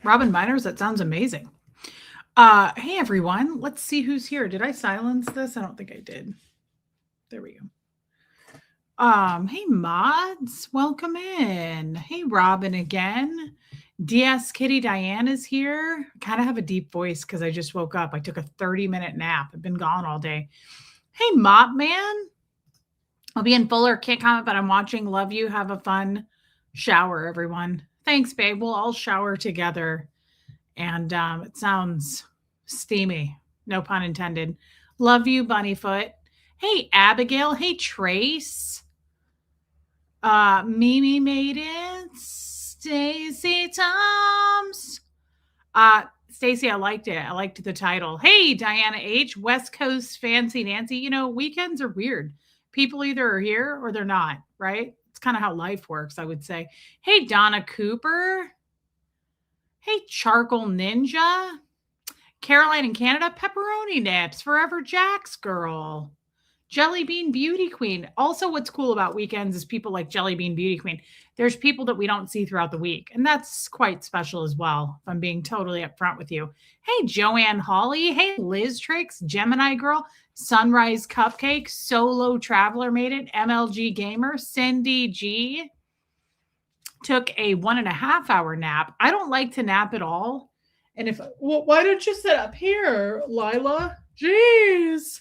Robin Miners, that sounds amazing. Hey everyone, let's see who's here. Did I silence this? I don't think I did. There we go. Hey mods, welcome in. Hey Robin again. DS Kitty Diane is here. I kind of have a deep voice because I just woke up. I took a 30-minute nap. I've been gone all day. Hey Mop Man. I'll be in Fuller. Can't comment, but I'm watching. Love you. Have a fun shower, everyone. Thanks, babe. We'll all shower together. And it sounds steamy. No pun intended. Love you, Bunnyfoot. Hey, Abigail. Hey, Trace. Mimi made it. Stacy Toms. Stacy, I liked it. I liked the title. Hey, Diana H. West Coast Fancy Nancy. You know, weekends are weird. People either are here or they're not, right? It's kind of how life works, I would say. Hey, Donna Cooper. Hey, Charcoal Ninja. Caroline in Canada. Pepperoni Nips. Forever Jack's Girl. Jelly Bean Beauty Queen. Also, what's cool about weekends is people like Jelly Bean Beauty Queen. There's people that we don't see throughout the week, and that's quite special as well, if I'm being totally upfront with you. Hey, Joanne Hawley. Hey, Liz Tricks. Gemini Girl. Sunrise Cupcake. Solo Traveler made it. MLG Gamer. Cindy G. Took a 1.5 hour nap. I don't like to nap at all. And why don't you sit up here, Lila? Jeez.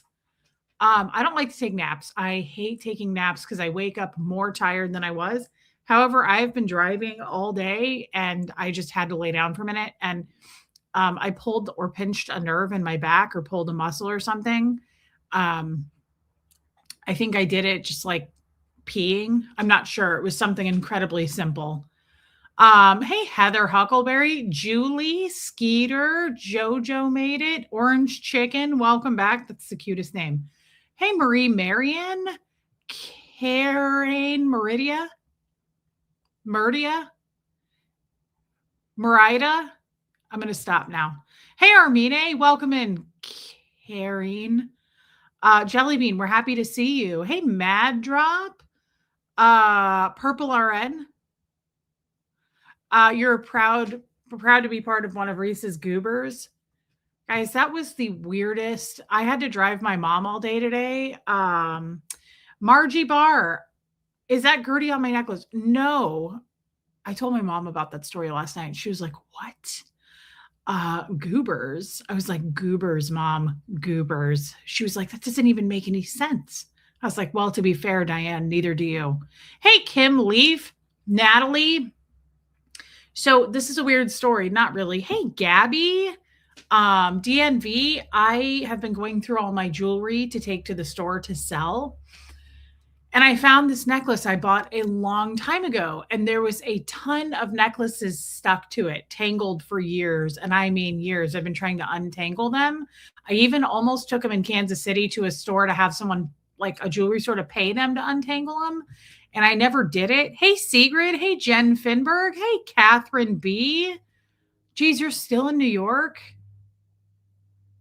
I don't like to take naps. I hate taking naps because I wake up more tired than I was. However, I've been driving all day and I just had to lay down for a minute. And I pulled or pinched a nerve in my back or pulled a muscle or something. I think I did it just like peeing. I'm not sure. It was something incredibly simple. Hey, Heather Huckleberry, Julie, Skeeter, Jojo made it, Orange Chicken, welcome back. That's the cutest name. Hey, Marie Marion, Karen Merida, Merida. I'm going to stop now. Hey, Armine, welcome in. Karen, Jellybean, we're happy to see you. Hey, Mad Drop, Purple RN. You're proud to be part of one of Reese's Goobers. Guys, that was the weirdest. I had to drive my mom all day today. Margie Barr, is that Gertie on my necklace? No. I told my mom about that story last night. She was like, what? Goobers. I was like, Goobers, Mom, Goobers. She was like, that doesn't even make any sense. I was like, well, to be fair, Diane, neither do you. Hey, Kim Leaf, Natalie. So this is a weird story. Not really. Hey, Gabby, DNV. I have been going through all my jewelry to take to the store to sell. And I found this necklace I bought a long time ago. And there was a ton of necklaces stuck to it, tangled for years. And I mean years. I've been trying to untangle them. I even almost took them in Kansas City to a store to have someone like a jewelry store to pay them to untangle them. And I never did it. Hey, Sigrid. Hey, Jen Finberg. Hey, Catherine B. Geez, you're still in New York?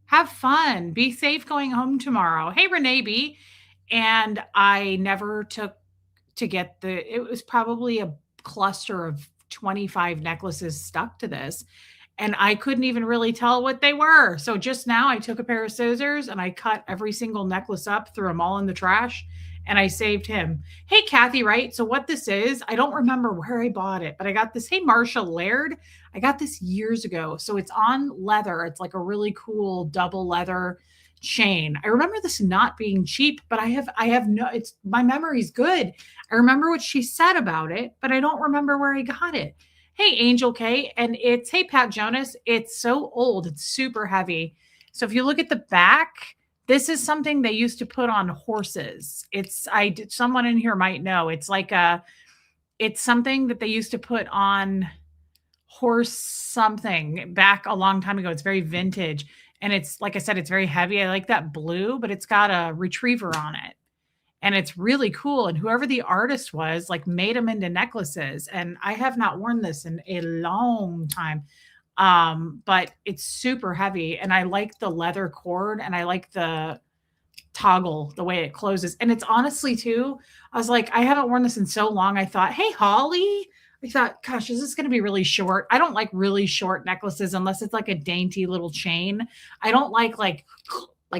Have fun. Be safe going home tomorrow. Hey, Renee B. And I never took to get it was probably a cluster of 25 necklaces stuck to this. And I couldn't even really tell what they were. So just now I took a pair of scissors and I cut every single necklace up, threw them all in the trash, and I saved him. Hey, Kathy Wright. So what this is, I don't remember where I bought it, but I got this. Hey, Marsha Laird. I got this years ago. So it's on leather. It's like a really cool double leather chain. I remember this not being cheap, but I have no, it's my memory's good. I remember what she said about it, but I don't remember where I got it. Hey, Angel K. And it's, hey, Pat Jonas. It's so old. It's super heavy. So if you look at the back, this is something they used to put on horses. Someone in here might know. It's something that they used to put on horse something back a long time ago. It's very vintage. And it's, like I said, it's very heavy. I like that blue, but it's got a retriever on it. And it's really cool. And whoever the artist was, like, made them into necklaces. And I have not worn this in a long time. But it's super heavy. And I like the leather cord and I like the toggle, the way it closes. And it's honestly too, I was like, I haven't worn this in so long. I thought, hey, Holly, I thought, gosh, is this going to be really short? I don't like really short necklaces unless it's like a dainty little chain. I don't like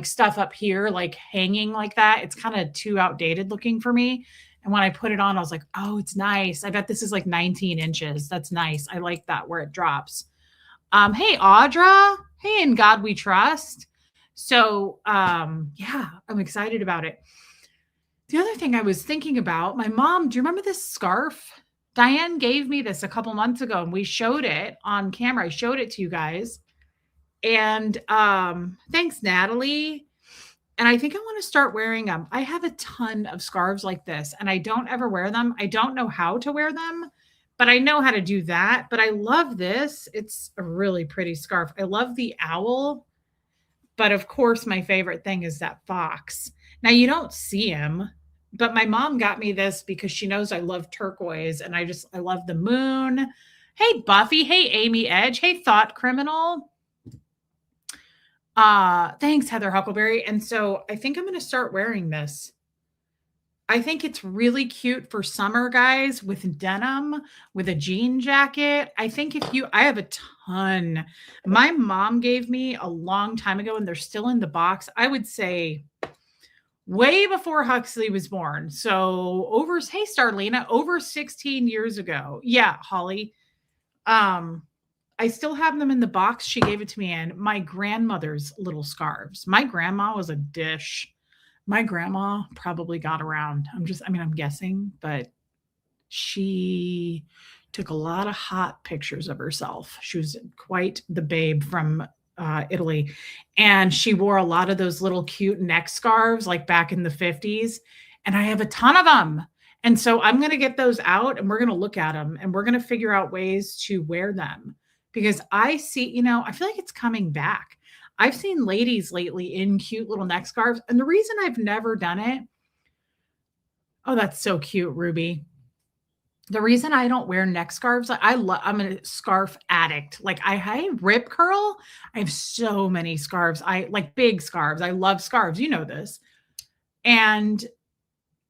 stuff up here like hanging like that. It's kind of too outdated looking for me. And when I put it on, I was like, oh, it's nice. I bet this is like 19 inches. That's nice. I like that where it drops. Hey, Audra. Hey, in God we trust. So, yeah, I'm excited about it. The other thing I was thinking about, my mom, do you remember this scarf? Diane gave me this a couple months ago and we showed it on camera. I showed it to you guys. And thanks, Natalie. And I think I want to start wearing them. I have a ton of scarves like this and I don't ever wear them. I don't know how to wear them, but I know how to do that. But I love this. It's a really pretty scarf. I love the owl. But of course, my favorite thing is that fox. Now you don't see him, but my mom got me this because she knows I love turquoise and I love the moon. Hey, Buffy. Hey, Amy Edge. Hey, Thought Criminal. Thanks, Heather Huckleberry. And so I think I'm going to start wearing this. I think it's really cute for summer, guys, with denim, with a jean jacket. I think I have a ton. My mom gave me a long time ago, and they're still in the box. I would say way before Huxley was born. So hey, Starlina, over 16 years ago. Yeah, Holly. I still have them in the box she gave it to me in. My grandmother's little scarves. My grandma was a dish. My grandma probably got around. I'm guessing, but she took a lot of hot pictures of herself. She was quite the babe from Italy. And she wore a lot of those little cute neck scarves like back in the 50s. And I have a ton of them. And so I'm going to get those out and we're going to look at them and we're going to figure out ways to wear them because I see, I feel like it's coming back. I've seen ladies lately in cute little neck scarves. And the reason I've never done it, oh, that's so cute, Ruby. The reason I don't wear neck scarves, I'm a scarf addict. Like I rip curl. I have so many scarves. I like big scarves. I love scarves. You know this. And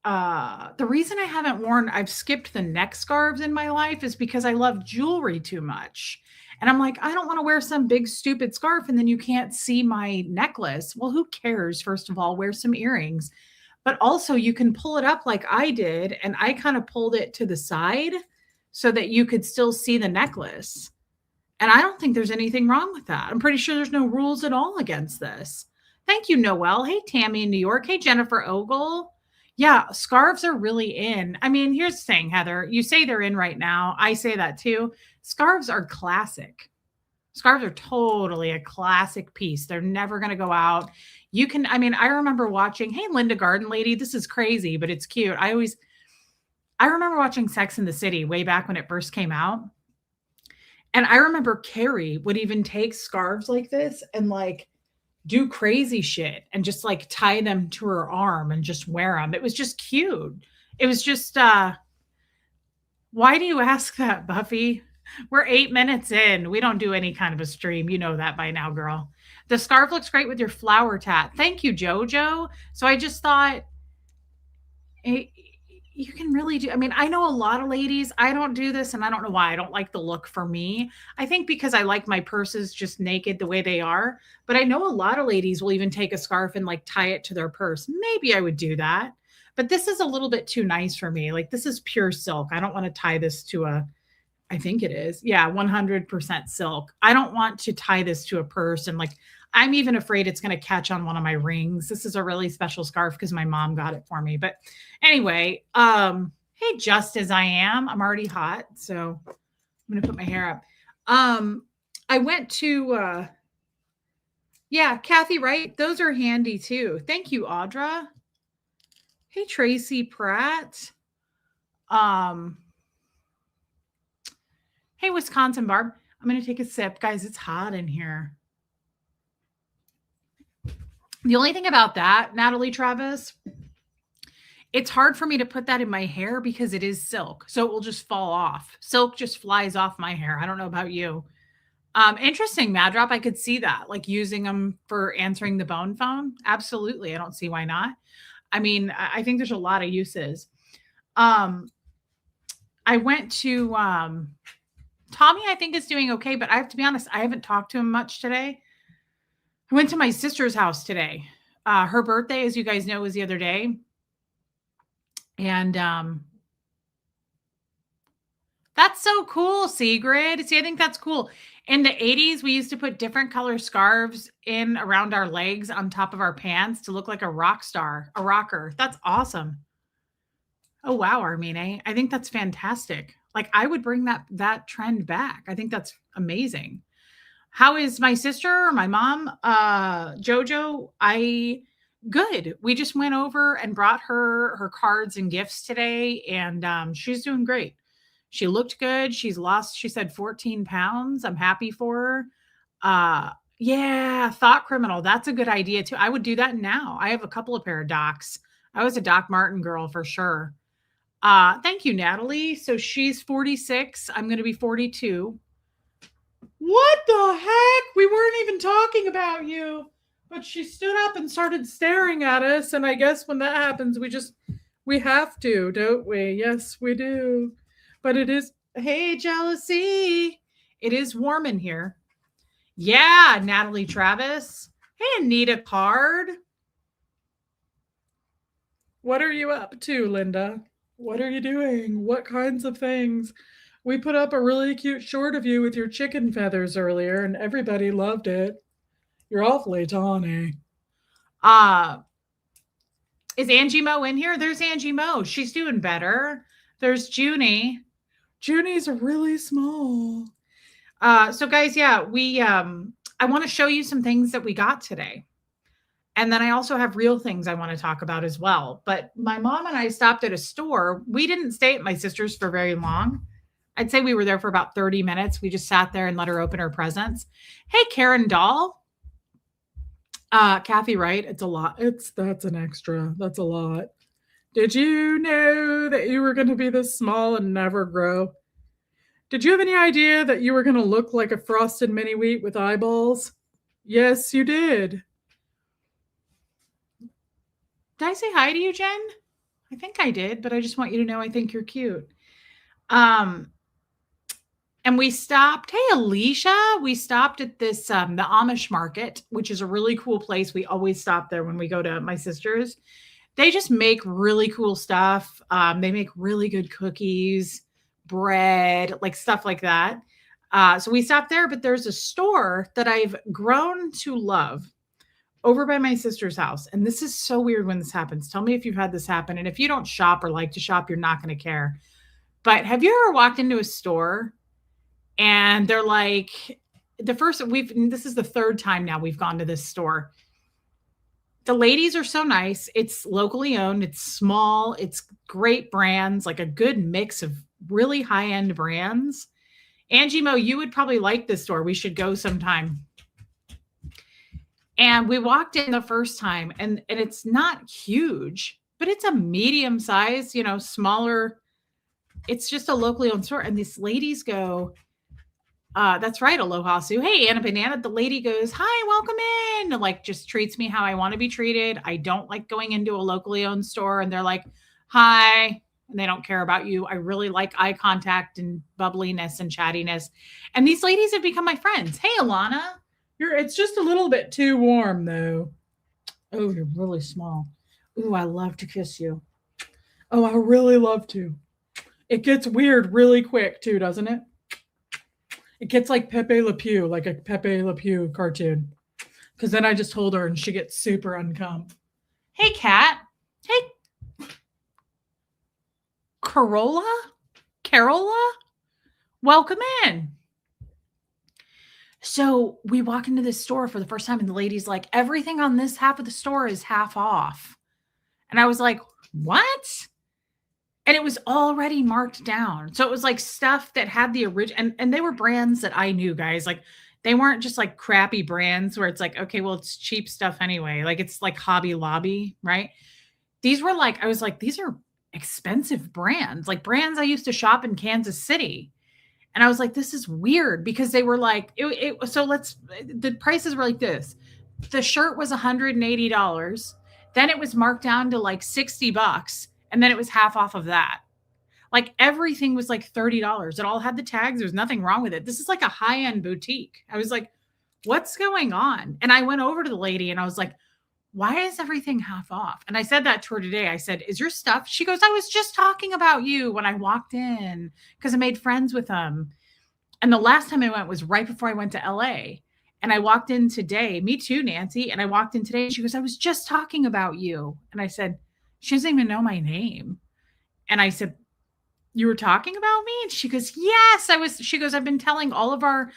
the reason I've skipped the neck scarves in my life is because I love jewelry too much. And I'm like, I don't want to wear some big stupid scarf and then you can't see my necklace. Well, who cares? First of all, wear some earrings. But also you can pull it up like I did. And I kind of pulled it to the side so that you could still see the necklace. And I don't think there's anything wrong with that. I'm pretty sure there's no rules at all against this. Thank you, Noelle. Hey, Tammy in New York. Hey, Jennifer Ogle. Yeah, scarves are really in. I mean, here's the thing, Heather. You say they're in right now. I say that too. Scarves are classic. Scarves are totally a classic piece. They're never going to go out. I remember watching, hey, Linda Garden Lady, this is crazy, but it's cute. I remember watching Sex in the City way back when it first came out. And I remember Carrie would even take scarves like this and like do crazy shit and just like tie them to her arm and just wear them. It was just cute. It was just, why do you ask that, Buffy? We're 8 minutes in. We don't do any kind of a stream. You know that by now, girl. The scarf looks great with your flower tat. Thank you, Jojo. So I just thought you can really do. I know a lot of ladies. I don't do this and I don't know why. I don't like the look for me. I think because I like my purses just naked the way they are. But I know a lot of ladies will even take a scarf and like tie it to their purse. Maybe I would do that. But this is a little bit too nice for me. Like this is pure silk. I don't want to tie this to I think it is. Yeah, 100% silk. I don't want to tie this to a purse. And like, I'm even afraid it's going to catch on one of my rings. This is a really special scarf because my mom got it for me. But anyway, hey, just as I am, I'm already hot. So I'm going to put my hair up. I went to, yeah, Kathy, right? Those are handy too. Thank you, Audra. Hey, Tracy Pratt. Hey, Wisconsin Barb. I'm going to take a sip. Guys, it's hot in here. The only thing about that, Natalie Travis, it's hard for me to put that in my hair because it is silk. So it will just fall off. Silk just flies off my hair. I don't know about you. Interesting, Mad Drop. I could see that, like using them for answering the bone phone. Absolutely. I don't see why not. I think there's a lot of uses. I went to Tommy, I think is doing okay, but I have to be honest, I haven't talked to him much today. I went to my sister's house today. Her birthday, as you guys know, was the other day. And that's so cool, Sigrid. See, I think that's cool. In the 80s, we used to put different color scarves in around our legs on top of our pants to look like a rock star, a rocker. That's awesome. Oh wow, Armine. I think that's fantastic. Like I would bring that trend back. I think that's amazing. How is my sister or my mom? Jojo, I good. We just went over and brought her cards and gifts today, and she's doing great. She looked good. She's lost, she said 14 pounds. I'm happy for her. Yeah, thought criminal. That's a good idea too. I would do that now. I have a couple of pair of docs. I was a Doc Martin girl for sure. Thank you, Natalie. So she's 46. I'm going to be 42. What the heck? We weren't even talking about you. But she stood up and started staring at us. And I guess when that happens, we have to, don't we? Yes, we do. But it is, hey, jealousy. It is warm in here. Yeah, Natalie Travis. Hey, Anita Card. What are you up to, Linda? What are you doing? What kinds of things? We put up a really cute short of you with your chicken feathers earlier, and everybody loved it. You're awfully tawny. Uh, is Angie Mo in here? There's Angie Mo. She's doing better. There's Junie. Junie's really small. So guys, yeah, I want to show you some things that we got today. And then I also have real things I want to talk about as well. But my mom and I stopped at a store. We didn't stay at my sister's for very long. I'd say we were there for about 30 minutes. We just sat there and let her open her presents. Hey, Karen Dahl. Kathy Wright, it's a lot. That's an extra. That's a lot. Did you know that you were going to be this small and never grow? Did you have any idea that you were going to look like a frosted mini wheat with eyeballs? Yes, you did. Did I say hi to you, Jen? I think I did, but I just want you to know I think you're cute. And we stopped. Hey, Alicia, we stopped at this the Amish market, which is a really cool place. We always stop there when we go to my sister's. They just make really cool stuff. They make really good cookies, bread, like stuff like that. So we stopped there, but there's a store that I've grown to love over by my sister's house. And this is so weird when this happens. Tell me if you've had this happen. And if you don't shop or like to shop, you're not going to care. But have you ever walked into a store and they're like, this is the third time now we've gone to this store. The ladies are so nice. It's locally owned. It's small. It's great brands, like a good mix of really high-end brands. Angie Mo, you would probably like this store. We should go sometime. And we walked in the first time, and it's not huge, but it's a medium size, smaller. It's just a locally owned store. And these ladies go, that's right, Aloha Sue. Hey, Anna Banana. The lady goes, hi, welcome in. And like just treats me how I want to be treated. I don't like going into a locally owned store and they're like, hi. And they don't care about you. I really like eye contact and bubbliness and chattiness. And these ladies have become my friends. Hey, Alana. It's just a little bit too warm though. Oh, you're really small. Ooh, I love to kiss you. Oh, I really love to. It gets weird really quick too, doesn't it? It gets like Pepe Le Pew, like a Pepe Le Pew cartoon. Because then I just hold her and she gets super uncomfortable. Hey, Kat. Hey. Carola? Welcome in. So we walk into this store for the first time and the lady's like, everything on this half of the store is half off. And I was like, what? And it was already marked down. So it was like stuff that had the original, and they were brands that I knew, guys. Like they weren't just like crappy brands where it's like, okay, well, it's cheap stuff anyway. Like it's like Hobby Lobby, right? These were like, I was like, these are expensive brands, like brands I used to shop in Kansas City. And I was like, this is weird because they were like, the prices were like this. The shirt was $180. Then it was marked down to like $60. And then it was half off of that. Like everything was like $30. It all had the tags. There's nothing wrong with it. This is like a high-end boutique. I was like, what's going on? And I went over to the lady and I was like, why is everything half off? And I said that to her today. I said, is your stuff? She goes, I was just talking about you when I walked in because I made friends with them. And the last time I went was right before I went to LA. And I walked in today. Me too, Nancy. And I walked in today. And she goes, I was just talking about you. And I said, she doesn't even know my name. And I said, you were talking about me? And she goes, yes, I was. She goes, I've been telling all of our,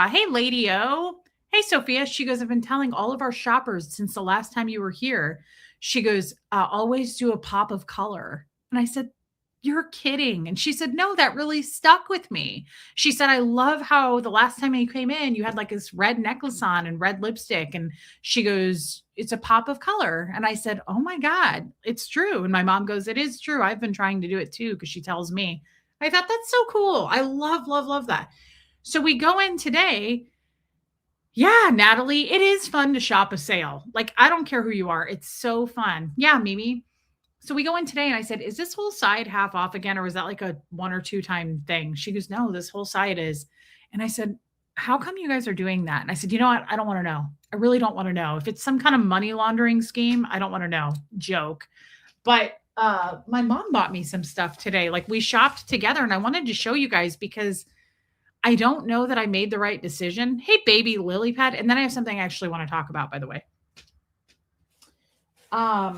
hey, Lady O. Hey, Sophia. She goes, I've been telling all of our shoppers since the last time you were here. She goes, always do a pop of color. And I said, you're kidding. And she said, no, that really stuck with me. She said, I love how the last time you came in, you had like this red necklace on and red lipstick. And she goes, it's a pop of color. And I said, oh my God, it's true. And my mom goes, it is true. I've been trying to do it too, because she tells me. I thought that's so cool. I love, love, love that. So we go in today. Yeah, Natalie, it is fun to shop a sale. Like, I don't care who you are. It's so fun. Yeah, Mimi. So we go in today and I said, is this whole side half off again? Or is that like a 1 or 2 time thing? She goes, no, this whole side is. And I said, how come you guys are doing that? And I said, you know what? I don't want to know. I really don't want to know. If it's some kind of money laundering scheme, I don't want to know. Joke. But my mom bought me some stuff today. Like, we shopped together and I wanted to show you guys because I don't know that I made the right decision. Hey, baby lily pad. And then I have something I actually want to talk about, by the way. I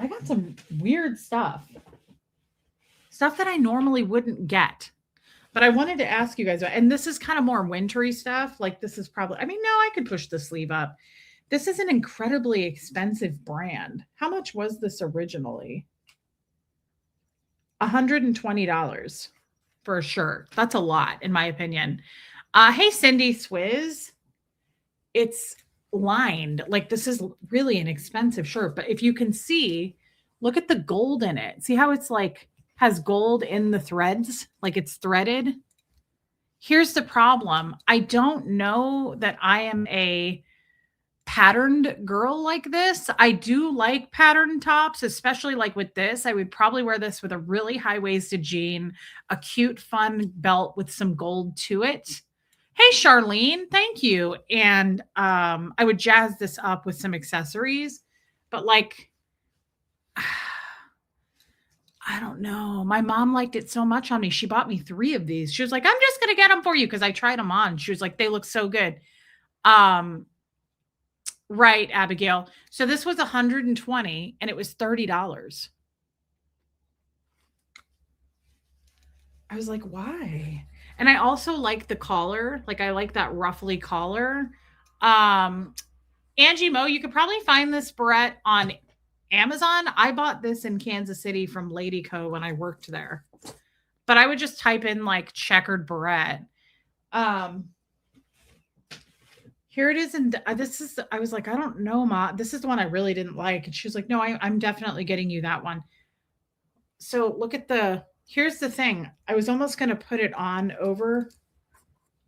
got some weird stuff that I normally wouldn't get. But I wanted to ask you guys, and this is kind of more wintry stuff. Like, this is probably, I mean, no, I could push the sleeve up. This is an incredibly expensive brand. How much was this originally? $120 for a shirt. That's a lot, in my opinion. Hey, Cindy Swizz. It's lined. Like, this is really an expensive shirt. But if you can see, look at the gold in it. See how it's like has gold in the threads, like it's threaded. Here's the problem. I don't know that I am a patterned girl like this. I do like patterned tops, especially like with this. I would probably wear this with a really high-waisted jean, a cute, fun belt with some gold to it. Hey, Charlene, thank you. And I would jazz this up with some accessories, but like, I don't know. My mom liked it so much on me. She bought me 3 of these. She was like, I'm just going to get them for you because I tried them on. She was like, they look so good. Right, Abigail. So this was 120 and it was $30. I was like, why? And I also like the collar. Like, I like that ruffly collar. Angie Mo, you could probably find this barrette on Amazon. I bought this in Kansas City from Lady Co when I worked there. But I would just type in like checkered barrette. Here it is. And this is, I was like, I don't know, Ma. This is the one I really didn't like. And she was like, no, I'm definitely getting you that one. So look at here's the thing. I was almost going to put it on over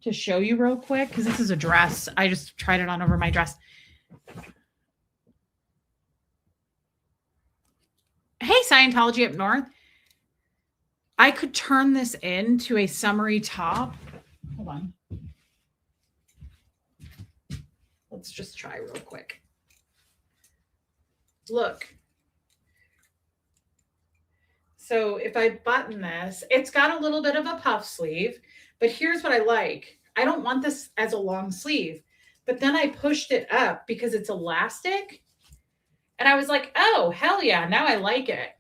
to show you real quick because this is a dress. I just tried it on over my dress. Hey, Scientology up north. I could turn this into a summery top. Hold on. Let's just try real quick. Look. So if I button this, it's got a little bit of a puff sleeve, but here's what I like. I don't want this as a long sleeve, but then I pushed it up because it's elastic. And I was like, oh, hell yeah, now I like it.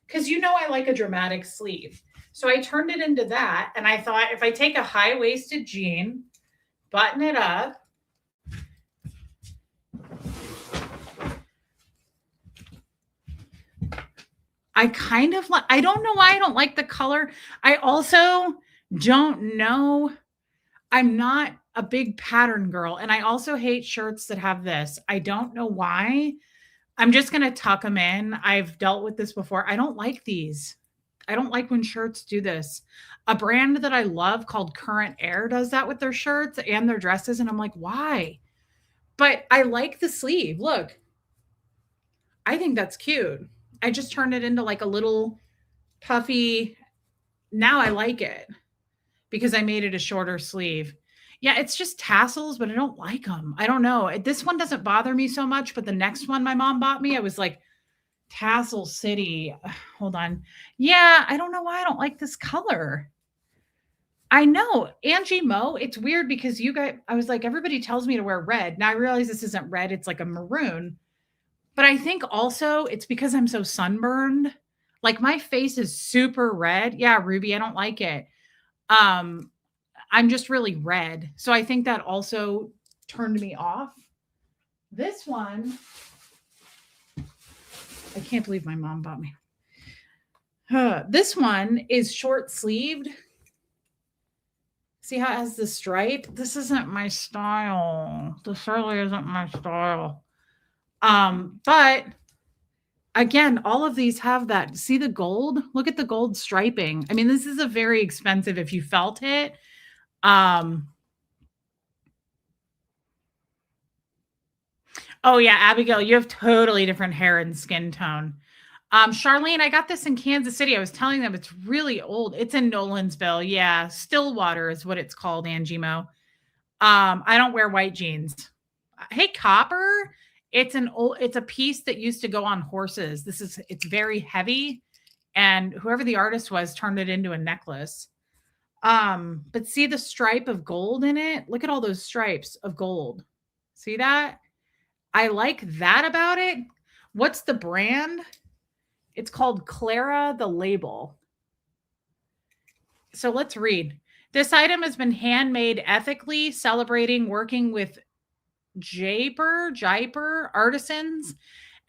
Because you know I like a dramatic sleeve. So I turned it into that, and I thought if I take a high-waisted jean, button it up, I kind of like, I don't know why I don't like the color. I also don't know. I'm not a big pattern girl. And I also hate shirts that have this. I don't know why. I'm just going to tuck them in. I've dealt with this before. I don't like these. I don't like when shirts do this. A brand that I love called Current Air does that with their shirts and their dresses. And I'm like, why? But I like the sleeve. Look, I think that's cute. I just turned it into like a little puffy. Now I like it because I made it a shorter sleeve. Yeah, it's just tassels, but I don't like them. I don't know. This one doesn't bother me so much, but the next one my mom bought me, I was like, Tassel City. Hold on. Yeah, I don't know why I don't like this color. I know. Angie Mo, it's weird because you guys, I was like, everybody tells me to wear red. Now I realize this isn't red, it's like a maroon. But I think also it's because I'm so sunburned. Like my face is super red. Yeah, Ruby, I don't like it. Um, I'm just really red. So I think that also turned me off. This one, I can't believe my mom bought me. This one is short sleeved. See how it has the stripe? This isn't my style. This really isn't my style. But again, all of these have that. See the gold? Look at the gold striping. I mean, this is a very expensive if you felt it. Oh yeah, Abigail, you have totally different hair and skin tone. Charlene, I got this in Kansas City. I was telling them it's really old. It's in Nolansville. Yeah, Stillwater is what it's called, Angimo. I don't wear white jeans. Hey, Copper, it's a piece that used to go on horses. It's very heavy, and whoever the artist was turned it into a necklace. But see the stripe of gold in it? Look at all those stripes of gold. See that? I like that about it. What's the brand? It's called Clara the Label. So let's read. This item has been handmade ethically, celebrating working with Jaipur artisans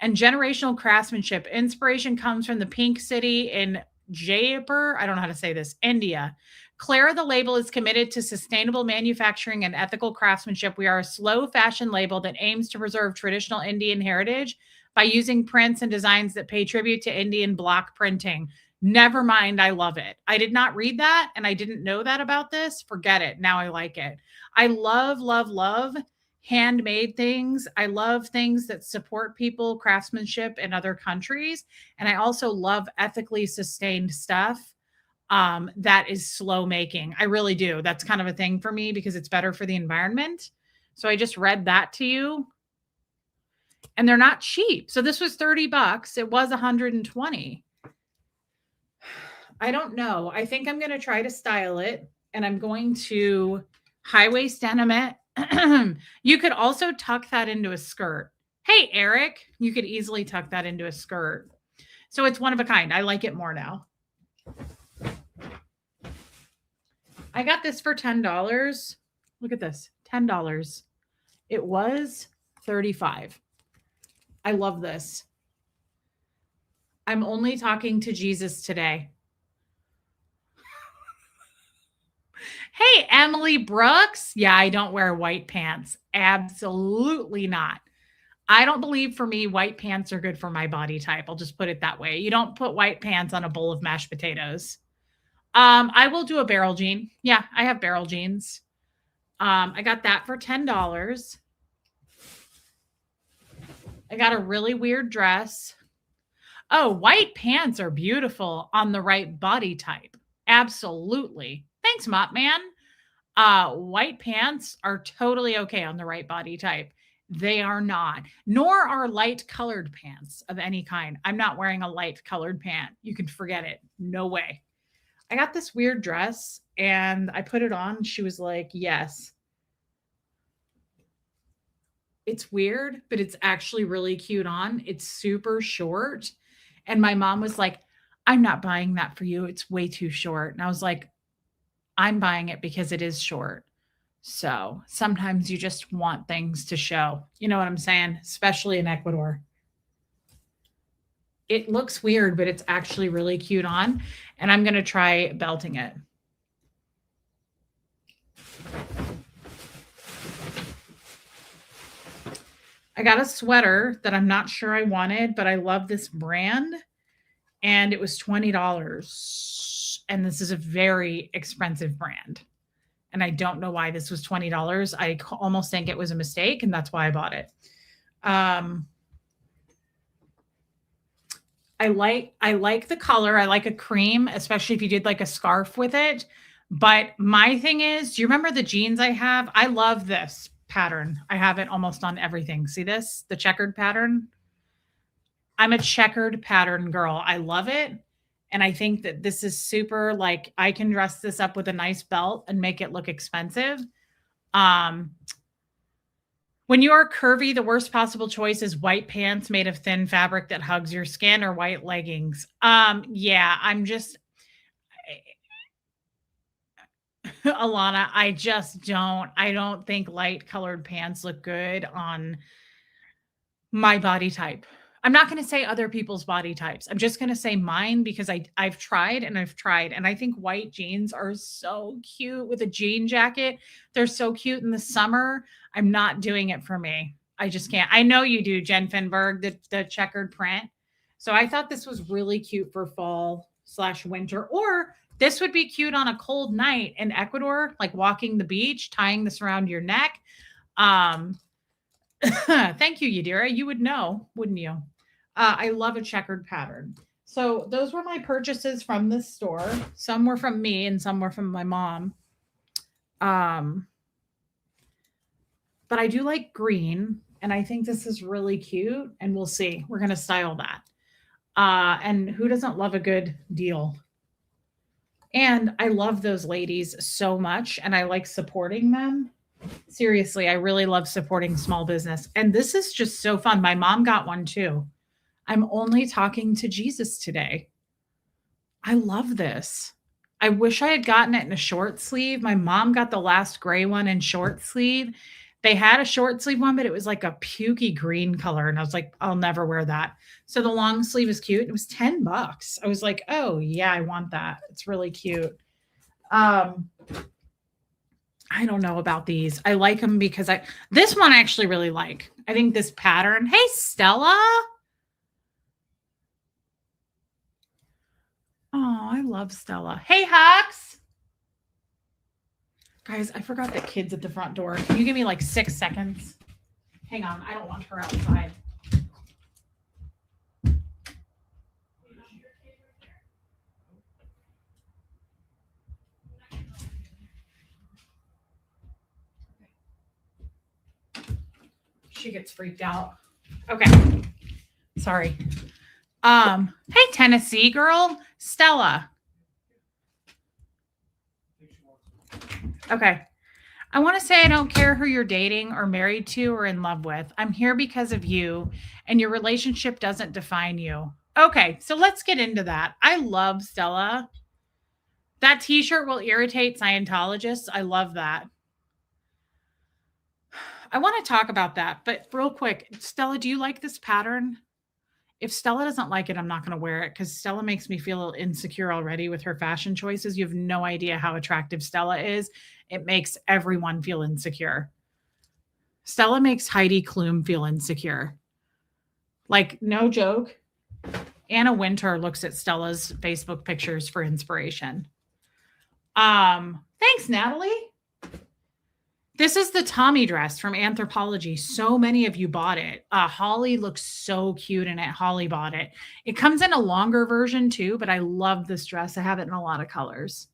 and generational craftsmanship. Inspiration comes from the Pink City in Jaipur. I don't know how to say this, India. Clara the Label is committed to sustainable manufacturing and ethical craftsmanship. We are a slow fashion label that aims to preserve traditional Indian heritage by using prints and designs that pay tribute to Indian block printing. Never mind, I love it. I did not read that and I didn't know that about this. Forget it. Now I like it. I love handmade things. I love things that support people, craftsmanship in other countries. And I also love ethically sustained stuff that is slow making. I really do. That's kind of a thing for me because it's better for the environment. So I just read that to you. And they're not cheap. So this was $30. It was 120. I don't know. I think I'm going to try to style it and I'm going to high waist denim it. You could also tuck that into a skirt. Hey, Eric, you could easily tuck that into a skirt. So it's one of a kind. I like it more now. I got this for $10. Look at this, $10. It was $35. I love this. I'm only talking to Jesus today. Hey, Emily Brooks. Yeah, I don't wear white pants. Absolutely not. I don't believe for me, white pants are good for my body type. I'll just put it that way. You don't put white pants on a bowl of mashed potatoes. I will do a barrel jean. Yeah, I have barrel jeans. I got that for $10. I got a really weird dress. Oh, white pants are beautiful on the right body type. Absolutely. Thanks, Mop Man. White pants are totally okay on the right body type. They are not, nor are light colored pants of any kind. I'm not wearing a light colored pant. You can forget it. No way. I got this weird dress and I put it on. She was like, yes. It's weird, but it's actually really cute on. It's super short. And my mom was like, I'm not buying that for you. It's way too short. And I was like, I'm buying it because it is short. So sometimes you just want things to show. You know what I'm saying? Especially in Ecuador. It looks weird, but it's actually really cute on. And I'm going to try belting it. I got a sweater that I'm not sure I wanted, but I love this brand. And it was $20. And this is a very expensive brand. And I don't know why this was $20. I almost think it was a mistake, and that's why I bought it. I I like the color. I like a cream, especially if you did like a scarf with it. But my thing is, do you remember the jeans I have? I love this pattern. I have it almost on everything. See this? The checkered pattern? I'm a checkered pattern girl. I love it. And I think that this is super like I can dress this up with a nice belt and make it look expensive. Um, when you are curvy, the worst possible choice is white pants made of thin fabric that hugs your skin or white leggings. Yeah, I'm just Alana, I don't think light colored pants look good on my body type. I'm not gonna say other people's body types. I'm just gonna say mine because I've tried and I've tried, and I think white jeans are so cute with a jean jacket. They're so cute in the summer. I'm not doing it for me. I just can't. I know you do, Jen Finberg, the checkered print. So I thought this was really cute for fall/winter, or this would be cute on a cold night in Ecuador, like walking the beach, tying this around your neck. Um, Thank you, Yadira. You would know, wouldn't you? I love a checkered pattern. So those were my purchases from this store. Some were from me and some were from my mom. Um, but I do like green, and I think this is really cute. And we'll see. We're gonna style that. And who doesn't love a good deal? And I love those ladies so much, and I like supporting them. Seriously, I really love supporting small business. And this is just so fun. My mom got one too. I'm only talking to Jesus today. I love this. I wish I had gotten it in a short sleeve. My mom got the last gray one in short sleeve. They had a short sleeve one, but it was like a pukey green color. And I was like, I'll never wear that. So the long sleeve is cute. It was $10. I was like, oh, yeah, I want that. It's really cute. Um, I don't know about these. I like them because this one I actually really like. I think this pattern. Hey, Stella. Oh, I love Stella. Hey, Hux. Guys, I forgot the kids at the front door. Can you give me like 6 seconds? Hang on. I don't want her outside. She gets freaked out. Okay. Sorry. Hey, Tennessee girl. Stella. Okay. I want to say I don't care who you're dating or married to or in love with. I'm here because of you, and your relationship doesn't define you. Okay, so let's get into that. I love Stella. That t-shirt will irritate Scientologists. I love that. I want to talk about that, but real quick, Stella, do you like this pattern? If Stella doesn't like it, I'm not going to wear it because Stella makes me feel insecure already with her fashion choices. You have no idea how attractive Stella is. It makes everyone feel insecure. Stella makes Heidi Klum feel insecure. Like, no joke. Anna Wintour looks at Stella's Facebook pictures for inspiration. Thanks, Natalie. This is the Tommy dress from Anthropologie. So many of you bought it. Holly looks so cute in it. Holly bought it. It comes in a longer version too, but I love this dress. I have it in a lot of colors.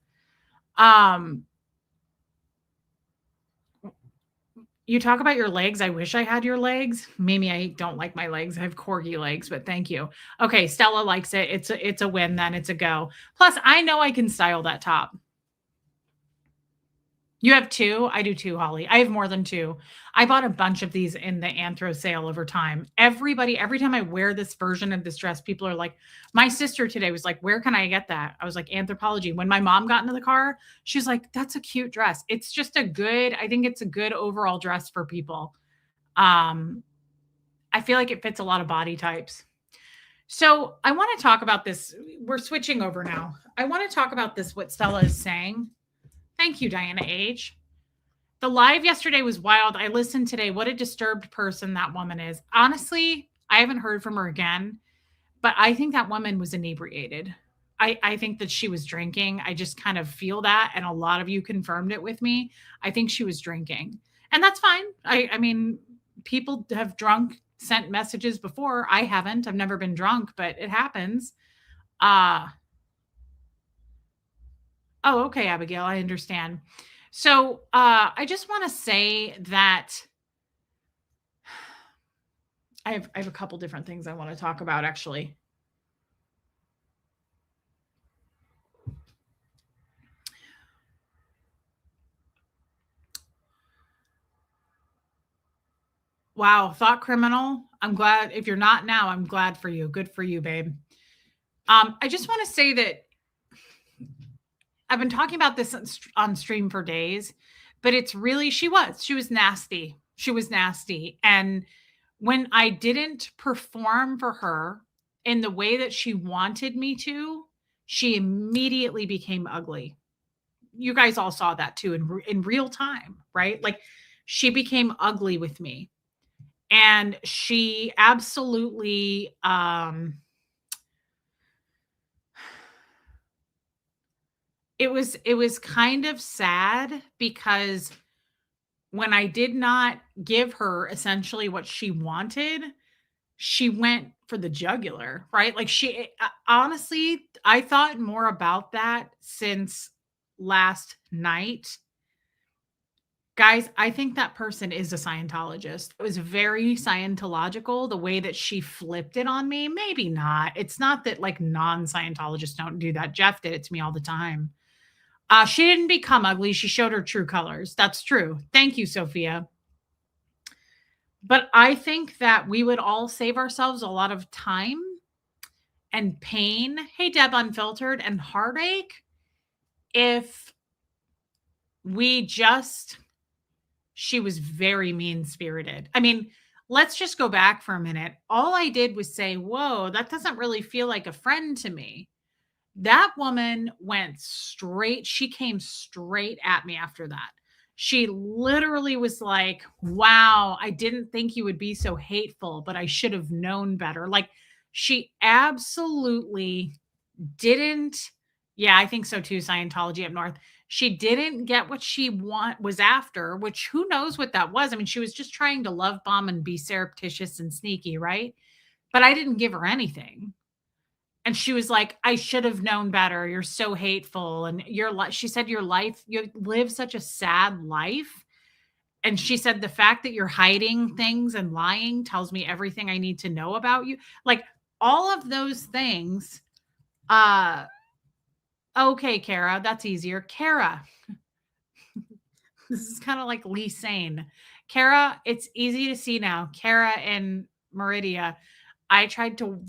You talk about your legs. I wish I had your legs. Maybe I don't like my legs. I have corgi legs, but thank you. Okay, Stella likes it. It's a win then. It's a go. Plus, I know I can style that top. You have 2? I do too, Holly. I have more than 2. I bought a bunch of these in the Anthro sale over time. Every time I wear this version of this dress, people are like, my sister today was like, where can I get that? I was like, Anthropologie. When my mom got into the car, she's like, that's a cute dress. It's just I think it's a good overall dress for people. I feel like it fits a lot of body types. So I want to talk about this. We're switching over now. I want to talk about this, what Stella is saying. Thank you, Diana H. The live yesterday was wild. I listened today. What a disturbed person that woman is. Honestly, I haven't heard from her again, but I think that woman was inebriated. I think that she was drinking. I just kind of feel that. And a lot of you confirmed it with me. I think she was drinking. And that's fine. I mean, people have drunk sent messages before. I haven't. I've never been drunk, but it happens. Uh oh, okay, Abigail, I understand. So I just want to say that I have a couple different things I want to talk about actually. Wow, thought criminal. I'm glad if you're not now, I'm glad for you. Good for you, babe. I just want to say that I've been talking about this on stream for days, but it's really she was nasty. She was nasty. And when I didn't perform for her in the way that she wanted me to, she immediately became ugly. You guys all saw that too in real time, right? Like she became ugly with me. And she absolutely it was kind of sad because when I did not give her essentially what she wanted, she went for the jugular, right? Like honestly, I thought more about that since last night. Guys, I think that person is a Scientologist. It was very Scientological the way that she flipped it on me. Maybe not. It's not that like non-Scientologists don't do that. Jeff did it to me all the time. She didn't become ugly. She showed her true colors. That's true. Thank you, Sophia. But I think that we would all save ourselves a lot of time and pain. Hey, Deb Unfiltered, and heartache if we just she was very mean spirited. I mean, let's just go back for a minute. All I did was say, whoa, that doesn't really feel like a friend to me. That woman went straight, she came straight at me after that. She literally was like, wow, I didn't think you would be so hateful, but I should have known better. Like, she absolutely didn't. Yeah, I think so too. Scientology up north. She didn't get what she was after, which who knows what that was. I mean, she was just trying to love bomb and be surreptitious and sneaky, right? But I didn't give her anything. And she was like, I should have known better. You're so hateful. And she said, your life, you live such a sad life. And she said, the fact that you're hiding things and lying tells me everything I need to know about you. Like all of those things. Okay, Kara, that's easier. Kara, this is kind of like Lee Sane. Kara, it's easy to see now. Kara and Meridia, I tried to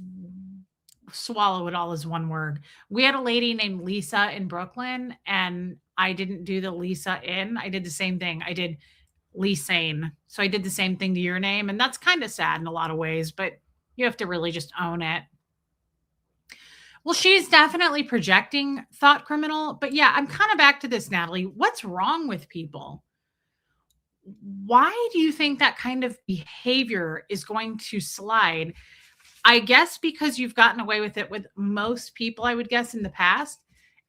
swallow it all as one word. We had a lady named Lisa in Brooklyn, and I didn't do the Lisa in. I did the same thing. I did Lee Sane. So I did the same thing to your name. And that's kind of sad in a lot of ways, but you have to really just own it. Well, she's definitely projecting thought criminal. But yeah, I'm kind of back to this, Natalie. What's wrong with people? Why do you think that kind of behavior is going to slide? I guess because you've gotten away with it with most people, I would guess, in the past.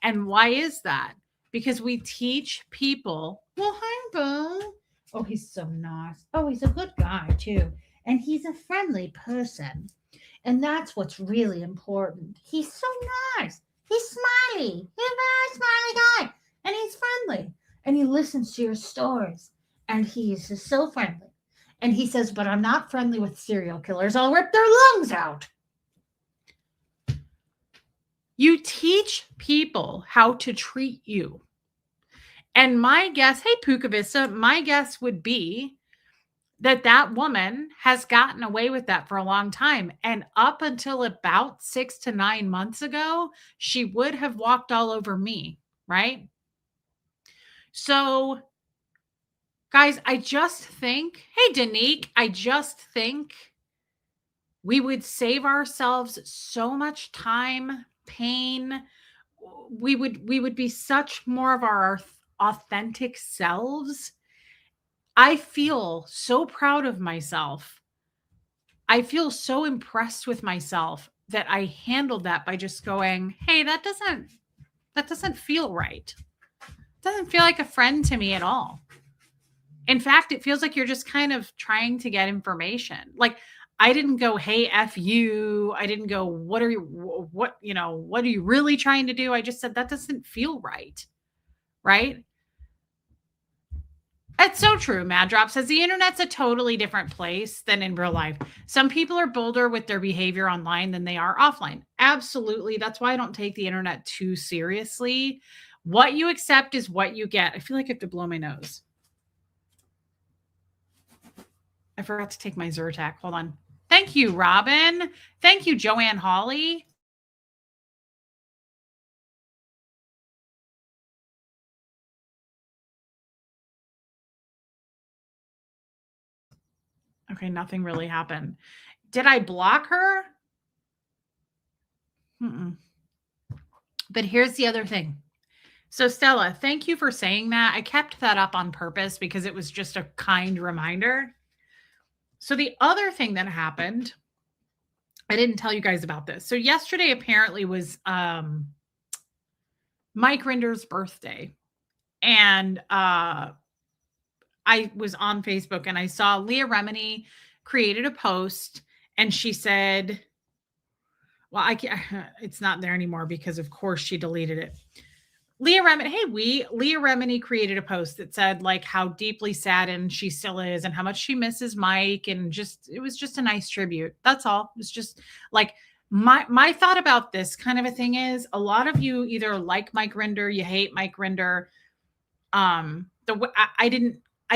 And why is that? Because we teach people, well, hi, Bo. Oh, he's so nice. Oh, he's a good guy, too. And he's a friendly person. And that's what's really important. He's so nice. He's smiley. He's a very smiley guy. And he's friendly. And he listens to your stories. And he's just so friendly. And he says, but I'm not friendly with serial killers. I'll rip their lungs out. You teach people how to treat you. And my guess, hey, Pukavista, my guess would be that woman has gotten away with that for a long time. And up until about 6 to 9 months ago, she would have walked all over me, right? So, guys, I just think, hey, Danique, I just think we would save ourselves so much time, pain. We would be such more of our authentic selves. I feel so proud of myself. I feel so impressed with myself that I handled that by just going, hey, that doesn't feel right. It doesn't feel like a friend to me at all. In fact, it feels like you're just kind of trying to get information. Like I didn't go, "Hey, F you." I didn't go, "What are you what, what are you really trying to do?" I just said, "That doesn't feel right." Right? It's so true. Mad Drop says the internet's a totally different place than in real life. Some people are bolder with their behavior online than they are offline. Absolutely. That's why I don't take the internet too seriously. What you accept is what you get. I feel like I have to blow my nose. I forgot to take my Zyrtec. Hold on. Thank you, Robin. Thank you, Joanne Hawley. Okay, nothing really happened. Did I block her? Mm-mm. But here's the other thing. So, Stella, thank you for saying that. I kept that up on purpose because it was just a kind reminder. So, the other thing that happened, I didn't tell you guys about this. So, yesterday apparently was Mike Rinder's birthday. And I was on Facebook and I saw Leah Remini created a post and she said, well, I can't, it's not there anymore because, of course, she deleted it. Leah Remini created a post that said like how deeply saddened she still is and how much she misses Mike, and just it was just a nice tribute. That's all. It's just like my thought about this kind of a thing is a lot of you either like Mike Rinder, you hate Mike Rinder. I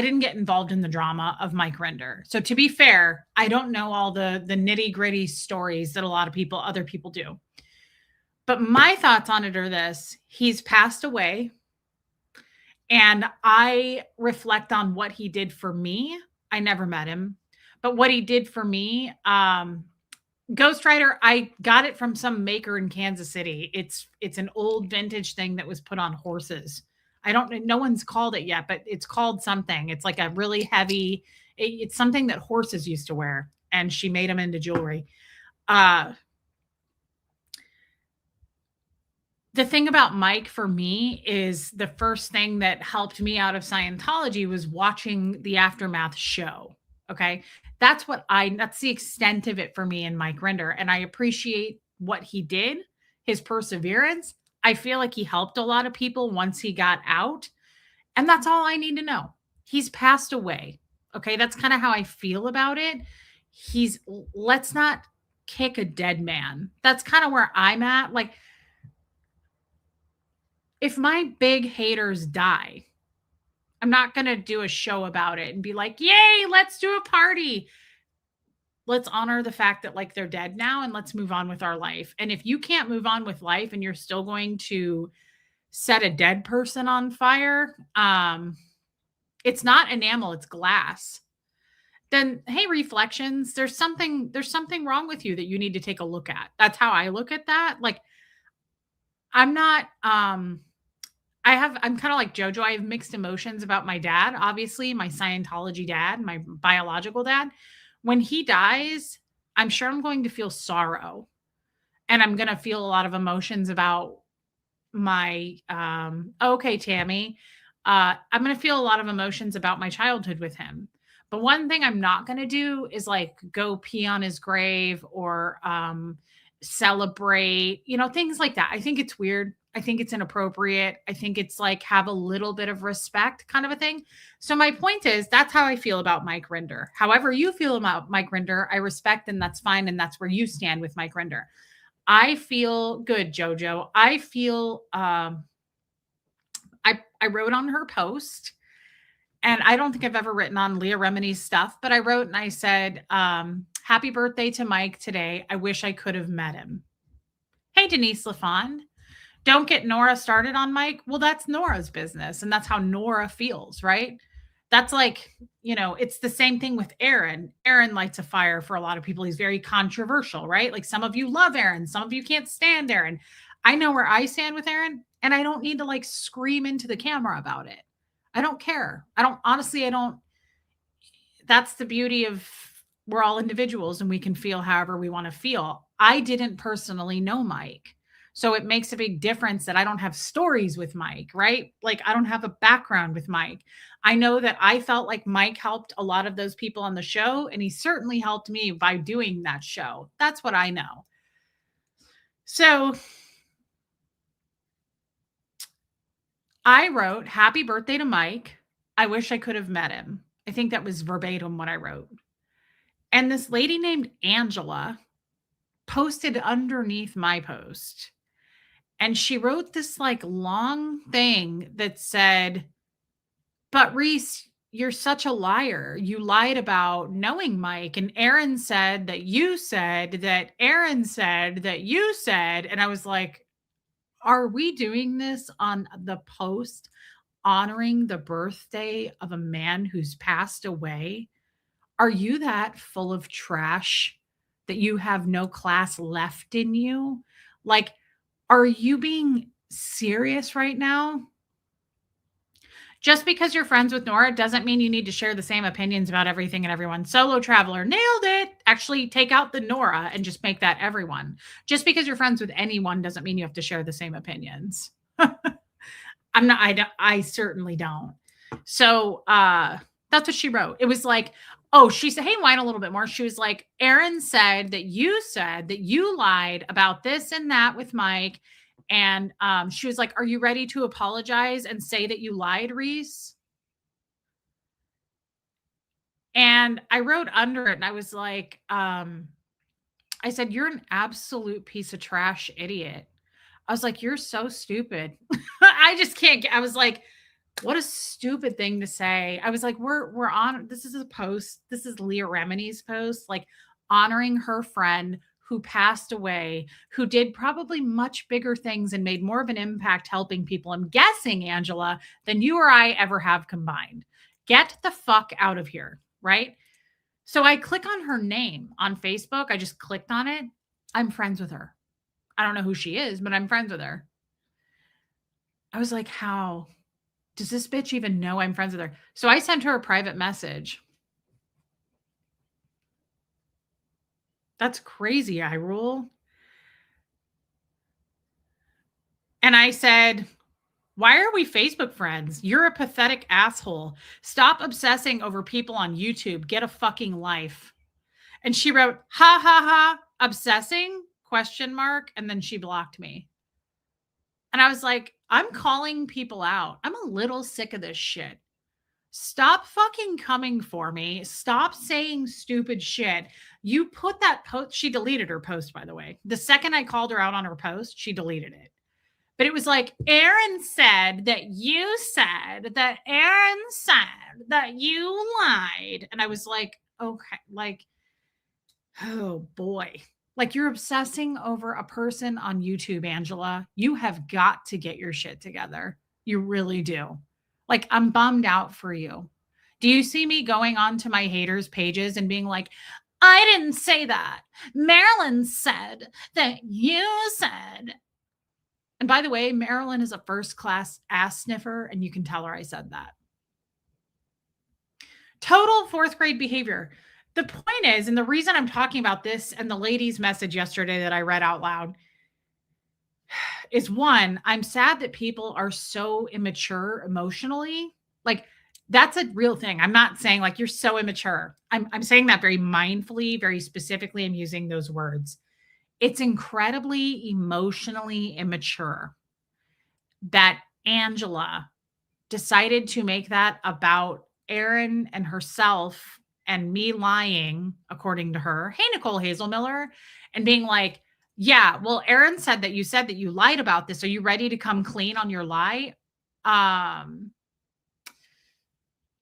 didn't get involved in the drama of Mike Rinder. So to be fair, I don't know all the nitty-gritty stories that a lot of other people do. But my thoughts on it are this: he's passed away. And I reflect on what he did for me. I never met him, but what he did for me, Ghost Rider, I got it from some maker in Kansas City. It's an old vintage thing that was put on horses. I don't no one's called it yet, but it's called something. It's like a really heavy, it's something that horses used to wear, and she made them into jewelry. The thing about Mike for me is the first thing that helped me out of Scientology was watching the Aftermath show. Okay. That's the extent of it for me and Mike Rinder. And I appreciate what he did, his perseverance. I feel like he helped a lot of people once he got out. And that's all I need to know. He's passed away. Okay. That's kind of how I feel about it. Let's not kick a dead man. That's kind of where I'm at. Like, if my big haters die, I'm not going to do a show about it and be like, yay, let's do a party. Let's honor the fact that like they're dead now and let's move on with our life. And if you can't move on with life and you're still going to set a dead person on fire, it's not enamel, it's glass. Then hey, reflections, there's something wrong with you that you need to take a look at. That's how I look at that. Like, I'm not I'm kind of like JoJo. I have mixed emotions about my dad, obviously, my Scientology dad, my biological dad. When he dies, I'm sure I'm going to feel sorrow, and I'm going to feel a lot of emotions about my okay, Tammy. I'm going to feel a lot of emotions about my childhood with him. But one thing I'm not going to do is like go pee on his grave or celebrate, things like that. I think it's weird. I think it's inappropriate. I think it's like have a little bit of respect kind of a thing. So my point is that's how I feel about Mike Rinder. However you feel about Mike Rinder, I respect, and that's fine. And that's where you stand with Mike Rinder. I feel good, Jojo. I feel I wrote on her post, and I don't think I've ever written on Leah Remini's stuff, but I wrote and I said, happy birthday to Mike today. I wish I could have met him. Hey, Denise LaFond. Don't get Nora started on Mike. Well, that's Nora's business. And that's how Nora feels, right? That's like, it's the same thing with Aaron. Aaron lights a fire for a lot of people. He's very controversial, right? Like some of you love Aaron, some of you can't stand Aaron. I know where I stand with Aaron, and I don't need to like scream into the camera about it. I don't care. I don't. That's the beauty of we're all individuals and we can feel however we want to feel. I didn't personally know Mike. So it makes a big difference that I don't have stories with Mike, right? Like I don't have a background with Mike. I know that I felt like Mike helped a lot of those people on the show, and he certainly helped me by doing that show. That's what I know. So I wrote, "Happy birthday to Mike. I wish I could have met him." I think that was verbatim what I wrote. And this lady named Angela posted underneath my post. And she wrote this like long thing that said, "But Reese, you're such a liar. You lied about knowing Mike. And Aaron said that you said that Aaron said that you said." And I was like, are we doing this on the post honoring the birthday of a man who's passed away? Are you that full of trash that you have no class left in you? Like, are you being serious right now? Just because you're friends with Nora doesn't mean you need to share the same opinions about everything and everyone. Solo Traveler nailed it. Actually, take out the Nora and just make that everyone. Just because you're friends with anyone doesn't mean you have to share the same opinions. I'm not, I certainly don't. So that's what she wrote. It was like, oh, she said, "Hey, whine a little bit more." She was like, "Aaron said that you lied about this and that with Mike." And she was like, "Are you ready to apologize and say that you lied, Reese?" And I wrote under it and I was like, I said, "You're an absolute piece of trash idiot." I was like, "You're so stupid." I just can't get, I was like, what a stupid thing to say. I was like, we're on, this is a post. This is Leah Remini's post, like honoring her friend who passed away, who did probably much bigger things and made more of an impact helping people. I'm guessing, Angela, than you or I ever have combined. Get the fuck out of here, right? So I click on her name on Facebook. I just clicked on it. I'm friends with her. I don't know who she is, but I'm friends with her. I was like, how does this bitch even know I'm friends with her? So I sent her a private message. That's crazy, I rule. And I said, "Why are we Facebook friends? You're a pathetic asshole. Stop obsessing over people on YouTube. Get a fucking life." And she wrote, "Ha ha ha, obsessing?" question mark. And then she blocked me. And I was like, I'm calling people out. I'm a little sick of this shit. Stop fucking coming for me. Stop saying stupid shit. You put that post, she deleted her post, by the way. The second I called her out on her post, she deleted it. But it was like, Aaron said that you said that Aaron said that you lied. And I was like, okay, like, oh boy. Like you're obsessing over a person on YouTube, Angela. You have got to get your shit together. You really do. Like I'm bummed out for you. Do you see me going on to my haters' pages and being like, I didn't say that. Marilyn said that you said. And by the way, Marilyn is a first class ass sniffer, and you can tell her I said that. Total fourth grade behavior. The point is, and the reason I'm talking about this and the lady's message yesterday that I read out loud is one, I'm sad that people are so immature emotionally. Like that's a real thing. I'm not saying like you're so immature. I'm saying that very mindfully, very specifically. I'm using those words. It's incredibly emotionally immature that Angela decided to make that about Aaron and herself and me lying, according to her. Hey, Nicole Hazelmiller, and being like, yeah, well, Aaron said that you lied about this. Are you ready to come clean on your lie?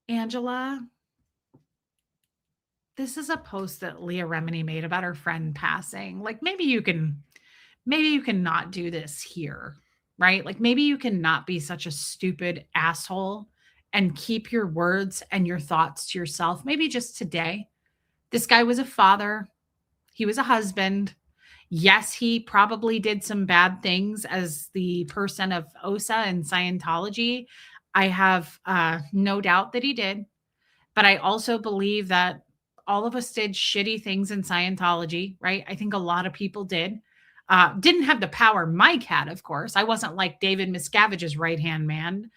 Angela, this is a post that Leah Remini made about her friend passing. Like maybe you can not do this here, right? Like maybe you can not be such a stupid asshole and keep your words and your thoughts to yourself. Maybe just today. This guy was a father. He was a husband. Yes, he probably did some bad things as the person of OSA and Scientology. I have no doubt that he did. But I also believe that all of us did shitty things in Scientology, right? I think a lot of people did. Didn't have the power Mike had, of course. I wasn't like David Miscavige's right hand man,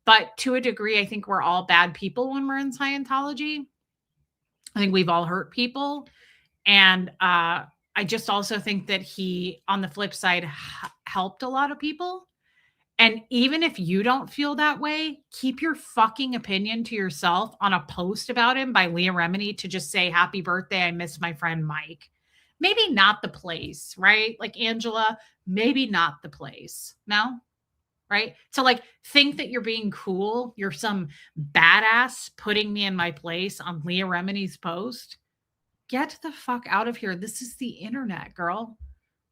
but to a degree, I think we're all bad people when we're in Scientology. I think we've all hurt people. And I just also think that he, on the flip side, helped a lot of people. And even if you don't feel that way, keep your fucking opinion to yourself on a post about him by Leah Remini to just say, happy birthday, I miss my friend Mike. Maybe not the place, right? Like Angela, maybe not the place. No? Right? So like think that you're being cool. You're some badass putting me in my place on Leah Remini's post. Get the fuck out of here. This is the internet, girl.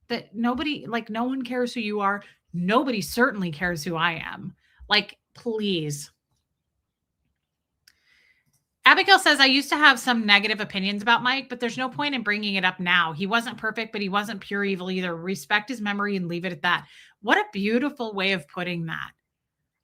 That nobody, like, no one cares who you are. Nobody certainly cares who I am. Like, please. Abigail says, I used to have some negative opinions about Mike, but there's no point in bringing it up now. He wasn't perfect, but he wasn't pure evil either. Respect his memory and leave it at that. What a beautiful way of putting that.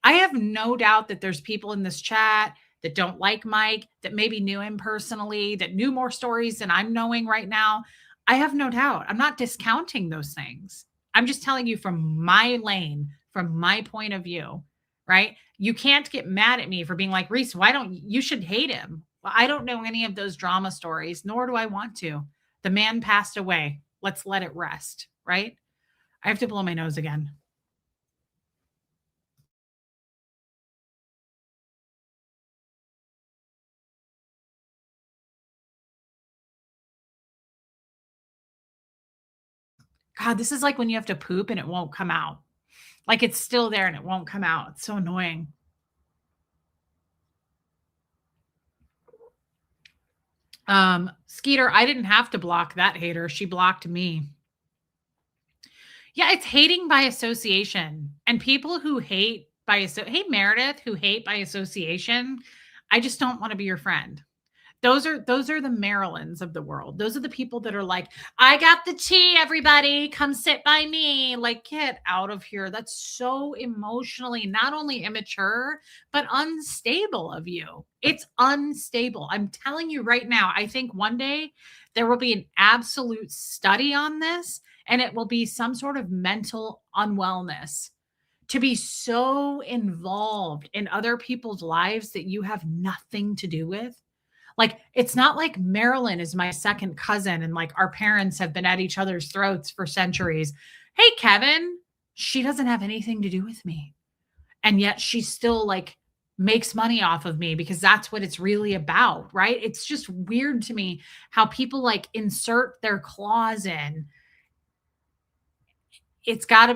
I have no doubt that there's people in this chat that don't like Mike, that maybe knew him personally, that knew more stories than I'm knowing right now. I have no doubt. I'm not discounting those things. I'm just telling you from my lane, from my point of view, right? You can't get mad at me for being like, Reese, why don't you should hate him? Well, I don't know any of those drama stories, nor do I want to. The man passed away. Let's let it rest, right? I have to blow my nose again. God, this is like when you have to poop and it won't come out. Like it's still there and it won't come out. It's so annoying. Skeeter, I didn't have to block that hater. She blocked me. Yeah, it's hating by association. And people who hate by hey Meredith, who hate by association, I just don't want to be your friend. Those are the Marilyns of the world. Those are the people that are like, I got the tea, everybody. Come sit by me. Like, get out of here. That's so emotionally not only immature, but unstable of you. It's unstable. I'm telling you right now, I think one day there will be an absolute study on this, and it will be some sort of mental unwellness to be so involved in other people's lives that you have nothing to do with. Like, it's not like Marilyn is my second cousin and like our parents have been at each other's throats for centuries. Hey, Kevin, she doesn't have anything to do with me. And yet she still like makes money off of me because that's what it's really about, right? It's just weird to me how people like insert their claws in. It's gotta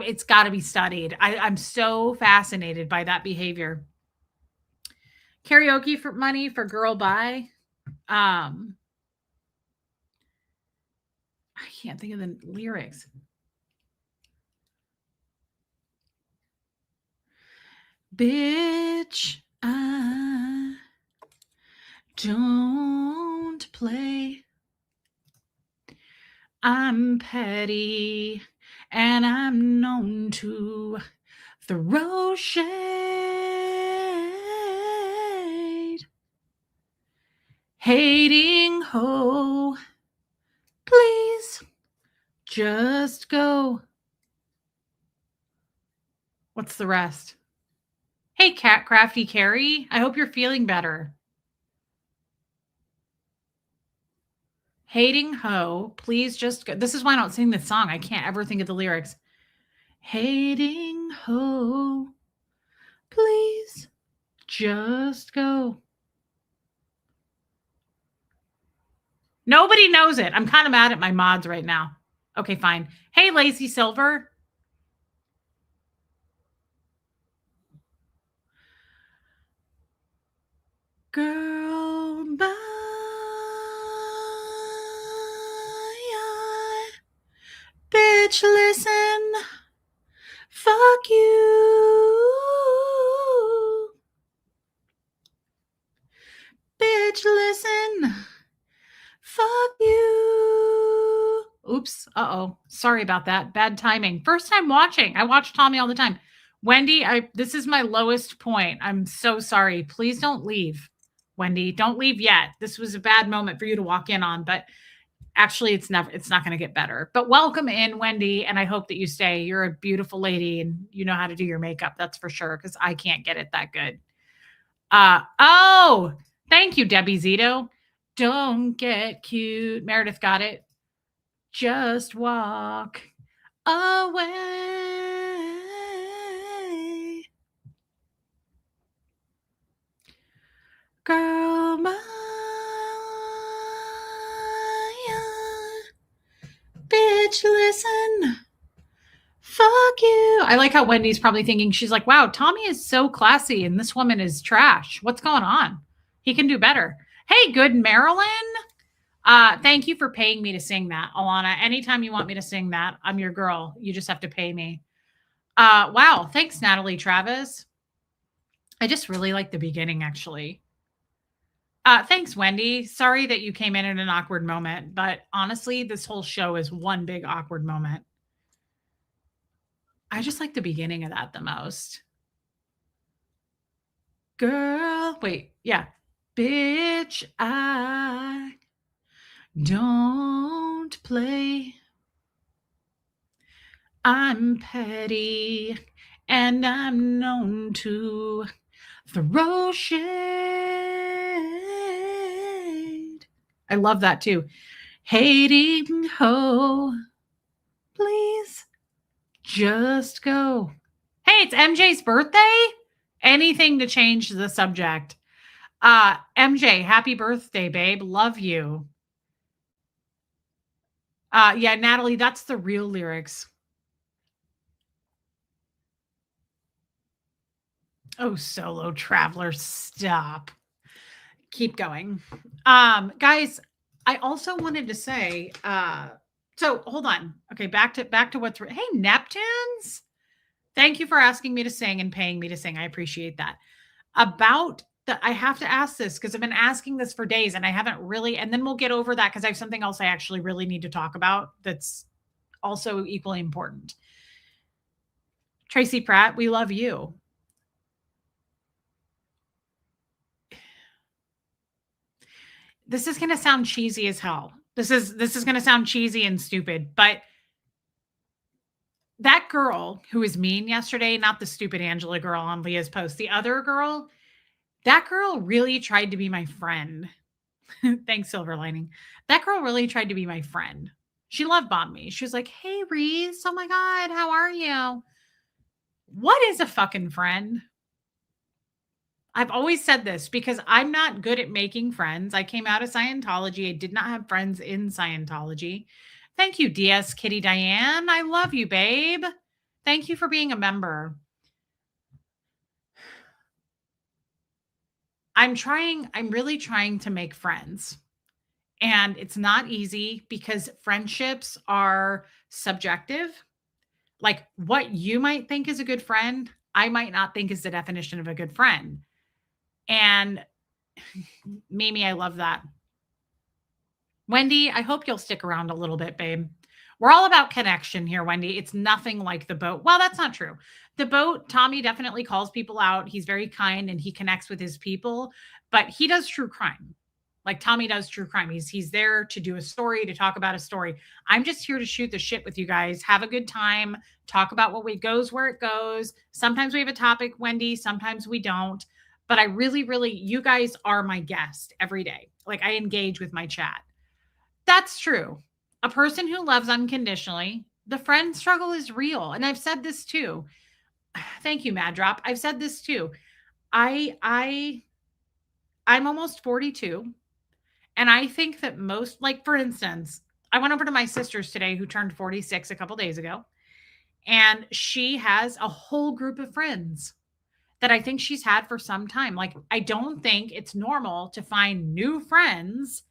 be studied. I'm so fascinated by that behavior. Karaoke for money for girl bye. I can't think of the lyrics. Bitch, I don't play. I'm petty and I'm known to throw shade. Hating ho, please just go. What's the rest? Hey, Cat Crafty Carrie, I hope you're feeling better. Hating ho, please just go. This is why I don't sing this song. I can't ever think of the lyrics. Hating ho, please just go. Nobody knows it. I'm kind of mad at my mods right now. Okay, fine. Hey, Lazy Silver. Girl, bye. Bitch, listen. Fuck you. Bitch, listen. Fuck you. Oops. Uh-oh. Sorry about that. Bad timing. First time watching. I watch Tommy all the time. Wendy, this is my lowest point. I'm so sorry. Please don't leave. Wendy, don't leave yet. This was a bad moment for you to walk in on, but Actually, it's not gonna get better. But welcome in, Wendy, and I hope that you stay. You're a beautiful lady and you know how to do your makeup, that's for sure, because I can't get it that good. Oh, thank you, Debbie Zito. Don't get cute. Meredith got it. Just walk away. Girl, my bitch, listen. Fuck you. I like how Wendy's probably thinking, she's like, wow, Tommy is so classy and this woman is trash. What's going on? He can do better. Hey, good Marilyn. Thank you for paying me to sing that, Alana. Anytime you want me to sing that, I'm your girl. You just have to pay me. Wow. Thanks, Natalie Travis. I just really like the beginning, actually. Thanks, Wendy. Sorry that you came in at an awkward moment, but honestly, this whole show is one big awkward moment. I just like the beginning of that the most. Girl, wait, yeah. Bitch, I don't play. I'm petty and I'm known to throw shade. I love that too. Hating ho, please just go. Hey, it's MJ's birthday. Anything to change the subject. MJ, happy birthday, babe. Love you. Yeah, Natalie, that's the real lyrics. Oh, solo traveler, stop. Keep going. Guys, I also wanted to say, so hold on. Okay, back to what's hey, Neptunes. Thank you for asking me to sing and paying me to sing. I appreciate that. About I have to ask this because I've been asking this for days and I haven't really, and then we'll get over that because I have something else I actually really need to talk about that's also equally important. Tracy Pratt, we love you. This is going to sound cheesy as hell. This is going to sound cheesy and stupid, but that girl who was mean yesterday, not the stupid Angela girl on Leah's post, the other girl, that girl really tried to be my friend. Thanks, Silver Lining. That girl really tried to be my friend. She love bombed me. She was like, hey, Reese, oh my God, how are you? What is a fucking friend? I've always said this because I'm not good at making friends. I came out of Scientology. I did not have friends in Scientology. Thank you, DS Kitty Diane. I love you, babe. Thank you for being a member. I'm really trying to make friends. And it's not easy because friendships are subjective. Like what you might think is a good friend, I might not think is the definition of a good friend. And Mimi, I love that. Wendy, I hope you'll stick around a little bit, babe. We're all about connection here, Wendy. It's nothing like the boat. Well, that's not true. The boat, Tommy definitely calls people out. He's very kind and he connects with his people, but he does true crime. Like Tommy does true crime. He's there to do a story, to talk about a story. I'm just here to shoot the shit with you guys. Have a good time. Talk about what we goes where it goes. Sometimes we have a topic, Wendy. Sometimes we don't. But I really, really, you guys are my guest every day. Like I engage with my chat. That's true. A person who loves unconditionally, the friend struggle is real. And I've said this too. Thank you, Mad Drop. I've said this too. I'm almost 42. And I think that most, like for instance, I went over to my sister's today who turned 46 a couple days ago. And she has a whole group of friends that I think she's had for some time. Like, I don't think it's normal to find new friends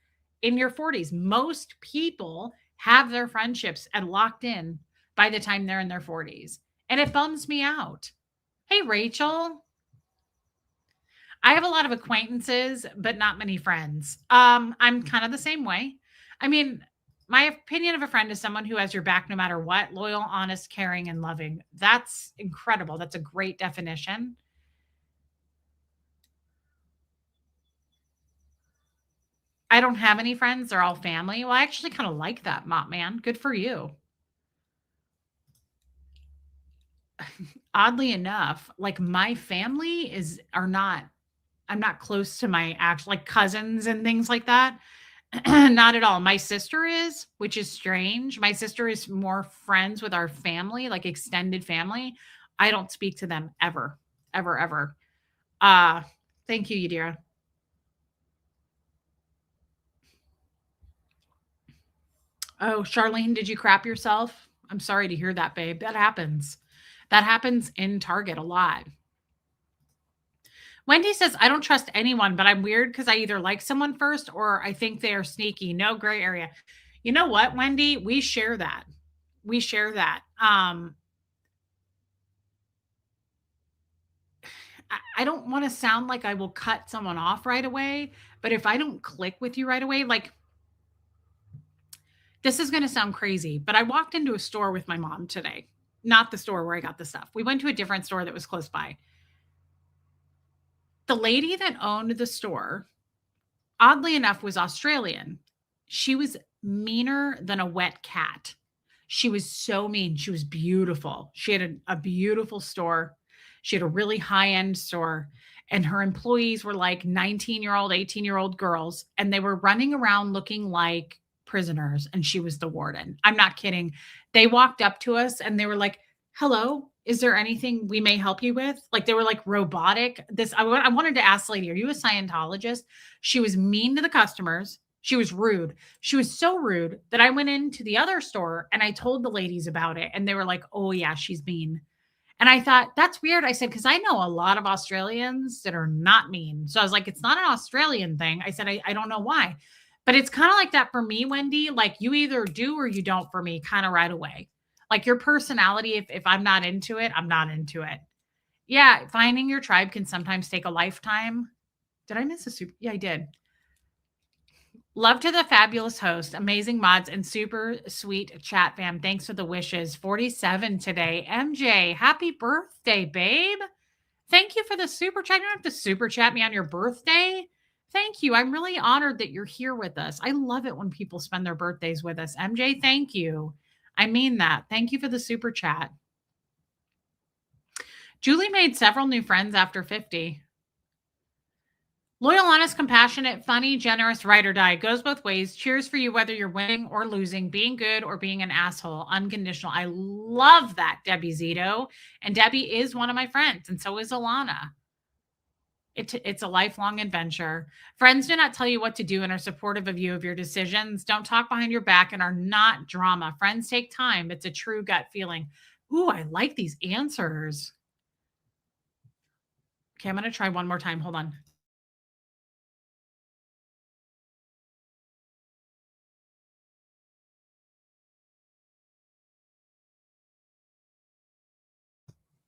in your 40s. Most people have their friendships and locked in by the time they're in their 40s. And it bums me out. Hey, Rachel. I have a lot of acquaintances, but not many friends. I'm kind of the same way. I mean, my opinion of a friend is someone who has your back no matter what, loyal, honest, caring, and loving. That's incredible. That's a great definition. I don't have any friends. They're all family. Well, I actually kind of like that, Mop Man. Good for you. Oddly enough, like my family is are not I'm not close to my actual like cousins and things like that. Not at all. My sister is, which is strange. My sister is more friends with our family, like extended family. I don't speak to them ever, ever, ever. Uh, Thank you, Yadira. Oh, Charlene, did you crap yourself? I'm sorry to hear that, babe. That happens. That happens in Target a lot. Wendy says, I don't trust anyone, but I'm weird because I either like someone first or I think they are sneaky. No gray area. You know what, Wendy? We share that. We share that. I don't want to sound like I will cut someone off right away, but if I don't click with you right away, like this is going to sound crazy, but I walked into a store with my mom today, not the store where I got the stuff. We went to a different store that was close by. The lady that owned the store, oddly enough, was Australian. She was meaner than a wet cat. She was so mean. She was beautiful. She had a beautiful store. She had a really high end store. And her employees were like 19-year-old, 18-year-old girls. And they were running around looking like prisoners. And she was the warden. I'm not kidding. They walked up to us and they were like, hello, is there anything we may help you with? Like they were like robotic. I wanted to ask the lady, are you a Scientologist? She was mean to the customers. She was rude. She was so rude that I went into the other store and I told the ladies about it. And they were like, oh, yeah, she's mean. And I thought, that's weird. I said, because I know a lot of Australians that are not mean. So I was like, it's not an Australian thing. I said, I don't know why. But it's kind of like that for me, Wendy. Like you either do or you don't for me, kind of right away. Like your personality, if I'm not into it, I'm not into it. Yeah, finding your tribe can sometimes take a lifetime. Did I miss a super? Yeah, I did. Love to the fabulous host, amazing mods, and super sweet chat fam. Thanks for the wishes. 47 today. MJ, happy birthday, babe. Thank you for the super chat. You don't have to super chat me on your birthday. Thank you. I'm really honored that you're here with us. I love it when people spend their birthdays with us. MJ, thank you. I mean that. Thank you for the super chat. Julie made several new friends after 50. Loyal, honest, compassionate, funny, generous, ride or die. Goes both ways. Cheers for you, whether you're winning or losing, being good or being an asshole. Unconditional. I love that, Debbie Zito. And Debbie is one of my friends, and so is Alana. It's a lifelong adventure. Friends do not tell you what to do and are supportive of you of your decisions. Don't talk behind your back and are not drama. Friends take time. It's a true gut feeling. Ooh, I like these answers. Okay, I'm going to try one more time. Hold on.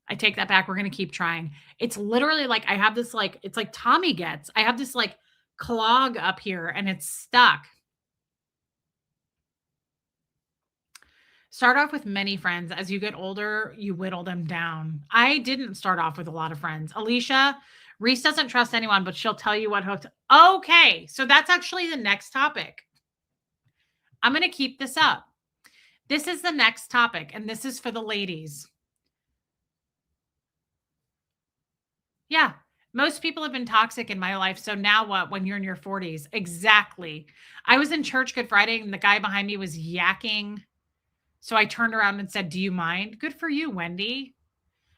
I take that back. We're going to keep trying. It's literally like I have this like it's like Tommy gets. I have this like clog up here and it's stuck. Start off with many friends. As you get older, you whittle them down. I didn't start off with a lot of friends. Alicia, Reese doesn't trust anyone, but she'll tell you what hooked. Okay, so that's actually the next topic. I'm going to keep this up. This is the next topic, and this is for the ladies. Yeah. Most people have been toxic in my life. So now what when you're in your 40s? Exactly. I was in church Good Friday and the guy behind me was yakking. So I turned around and said, do you mind? Good for you, Wendy.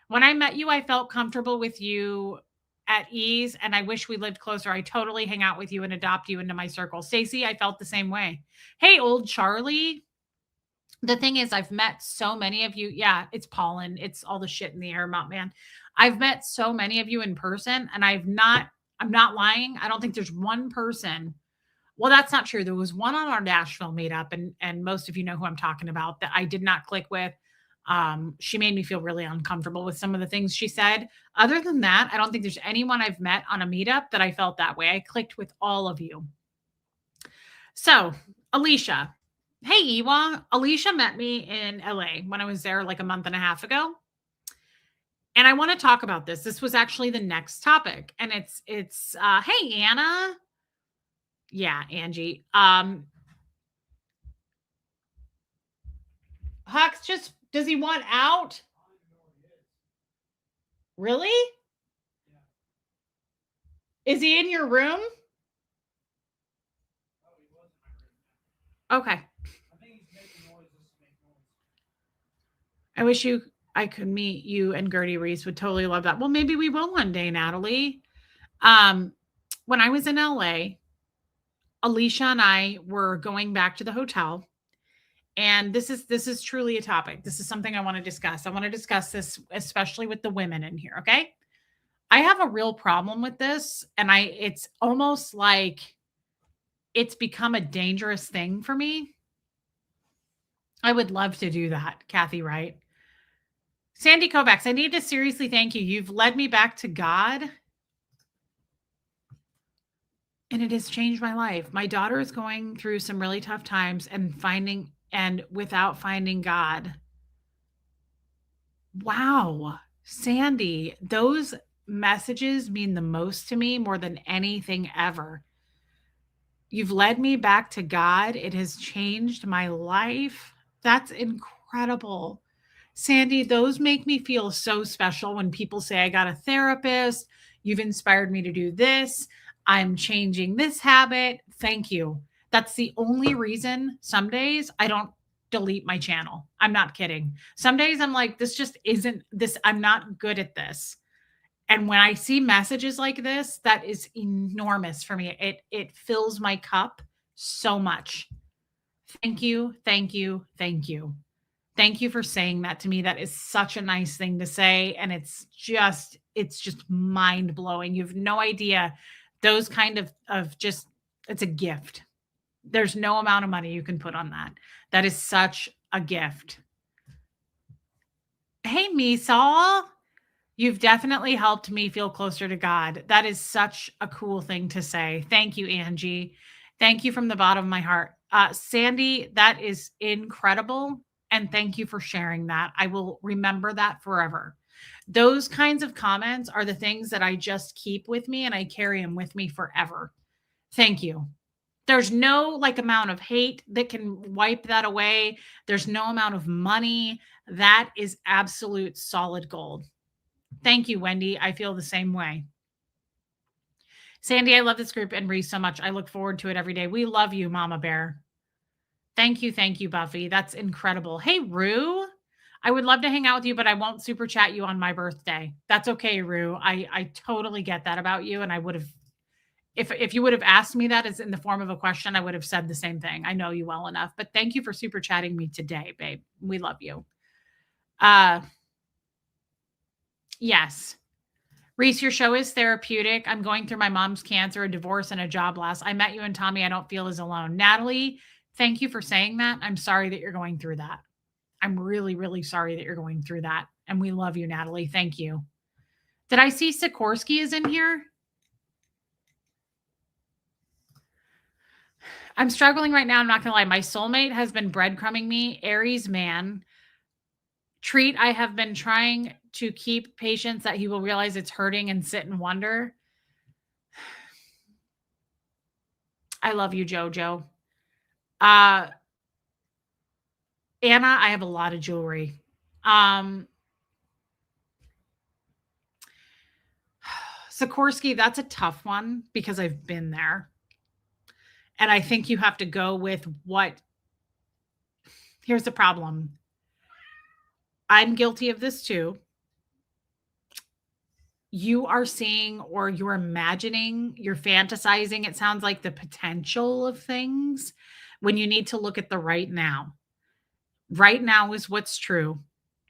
When I met you, I felt comfortable with you at ease and I wish we lived closer. I totally hang out with you and adopt you into my circle. Stacey, I felt the same way. Hey, old Charlie. The thing is, I've met so many of you. Yeah, it's pollen. It's all the shit in the air, Mount Man. I've met so many of you in person, and I'm not lying. I don't think there's one person. Well, that's not true. There was one on our Nashville meetup, and most of you know who I'm talking about that I did not click with. She made me feel really uncomfortable with some of the things she said. Other than that, I don't think there's anyone I've met on a meetup that I felt that way. I clicked with all of you. So, Alicia. Hey, Ewa. Alicia met me in LA when I was there like a month and a half ago. And I want to talk about this. This was actually the next topic. And it's hey, Anna. Yeah, Angie. Hux just does he want out? Really? Is he in your room? Okay. I wish I could meet you and Gertie Reese would totally love that. Well, maybe we will one day, Natalie. Um, when I was in LA, Alicia and I were going back to the hotel, and this is truly a topic. This is something I want to discuss. I want to discuss this especially with the women in here, okay? I have a real problem with this, and it's almost like it's become a dangerous thing for me. I would love to do that, Kathy Wright. Sandy Kovacs, I need to seriously thank you. You've led me back to God, and it has changed my life. My daughter is going through some really tough times and without finding God. Wow. Sandy, those messages mean the most to me more than anything ever. You've led me back to God. It has changed my life. That's incredible. Sandy, those make me feel so special when people say, I got a therapist. You've inspired me to do this. I'm changing this habit. Thank you. That's the only reason some days I don't delete my channel. I'm not kidding. Some days I'm like, this just isn't this. I'm not good at this. And when I see messages like this, that is enormous for me. It fills my cup so much. Thank you. Thank you. Thank you. Thank you for saying that to me. That is such a nice thing to say. And it's just mind blowing. You have no idea those kind of just, it's a gift. There's no amount of money you can put on that. That is such a gift. Hey, Misal, you've definitely helped me feel closer to God. That is such a cool thing to say. Thank you, Angie. Thank you from the bottom of my heart. Sandy, that is incredible. And thank you for sharing that. I will remember that forever. Those kinds of comments are the things that I just keep with me and I carry them with me forever. Thank you. There's no like amount of hate that can wipe that away. There's no amount of money. That is absolute solid gold. Thank you, Wendy. I feel the same way. Sandy, I love this group and Reese so much. I look forward to it every day. We love you, Mama Bear. Thank you, Buffy. That's incredible. Hey, Rue. I would love to hang out with you, but I won't super chat you on my birthday. That's okay, Rue. I totally get that about you. And I would have, if you would have asked me that as in the form of a question, I would have said the same thing. I know you well enough, but thank you for super chatting me today, babe. We love you. Yes. Reese, your show is therapeutic. I'm going through my mom's cancer, a divorce, and a job loss. I met you and Tommy. I don't feel as alone. Natalie, thank you for saying that. I'm sorry that you're going through that. I'm really, really sorry that you're going through that. And we love you, Natalie. Thank you. Did I see Sikorsky is in here? I'm struggling right now. I'm not going to lie. My soulmate has been breadcrumbing me. Aries man. Treat, I have been trying to keep patience that he will realize it's hurting and sit and wonder. I love you, Jojo. Anna, I have a lot of jewelry. Sikorsky, that's a tough one because I've been there. And I think you have to go with here's the problem. I'm guilty of this too. You are seeing or you're imagining, you're fantasizing, it sounds like the potential of things when you need to look at the right now. Right now is what's true.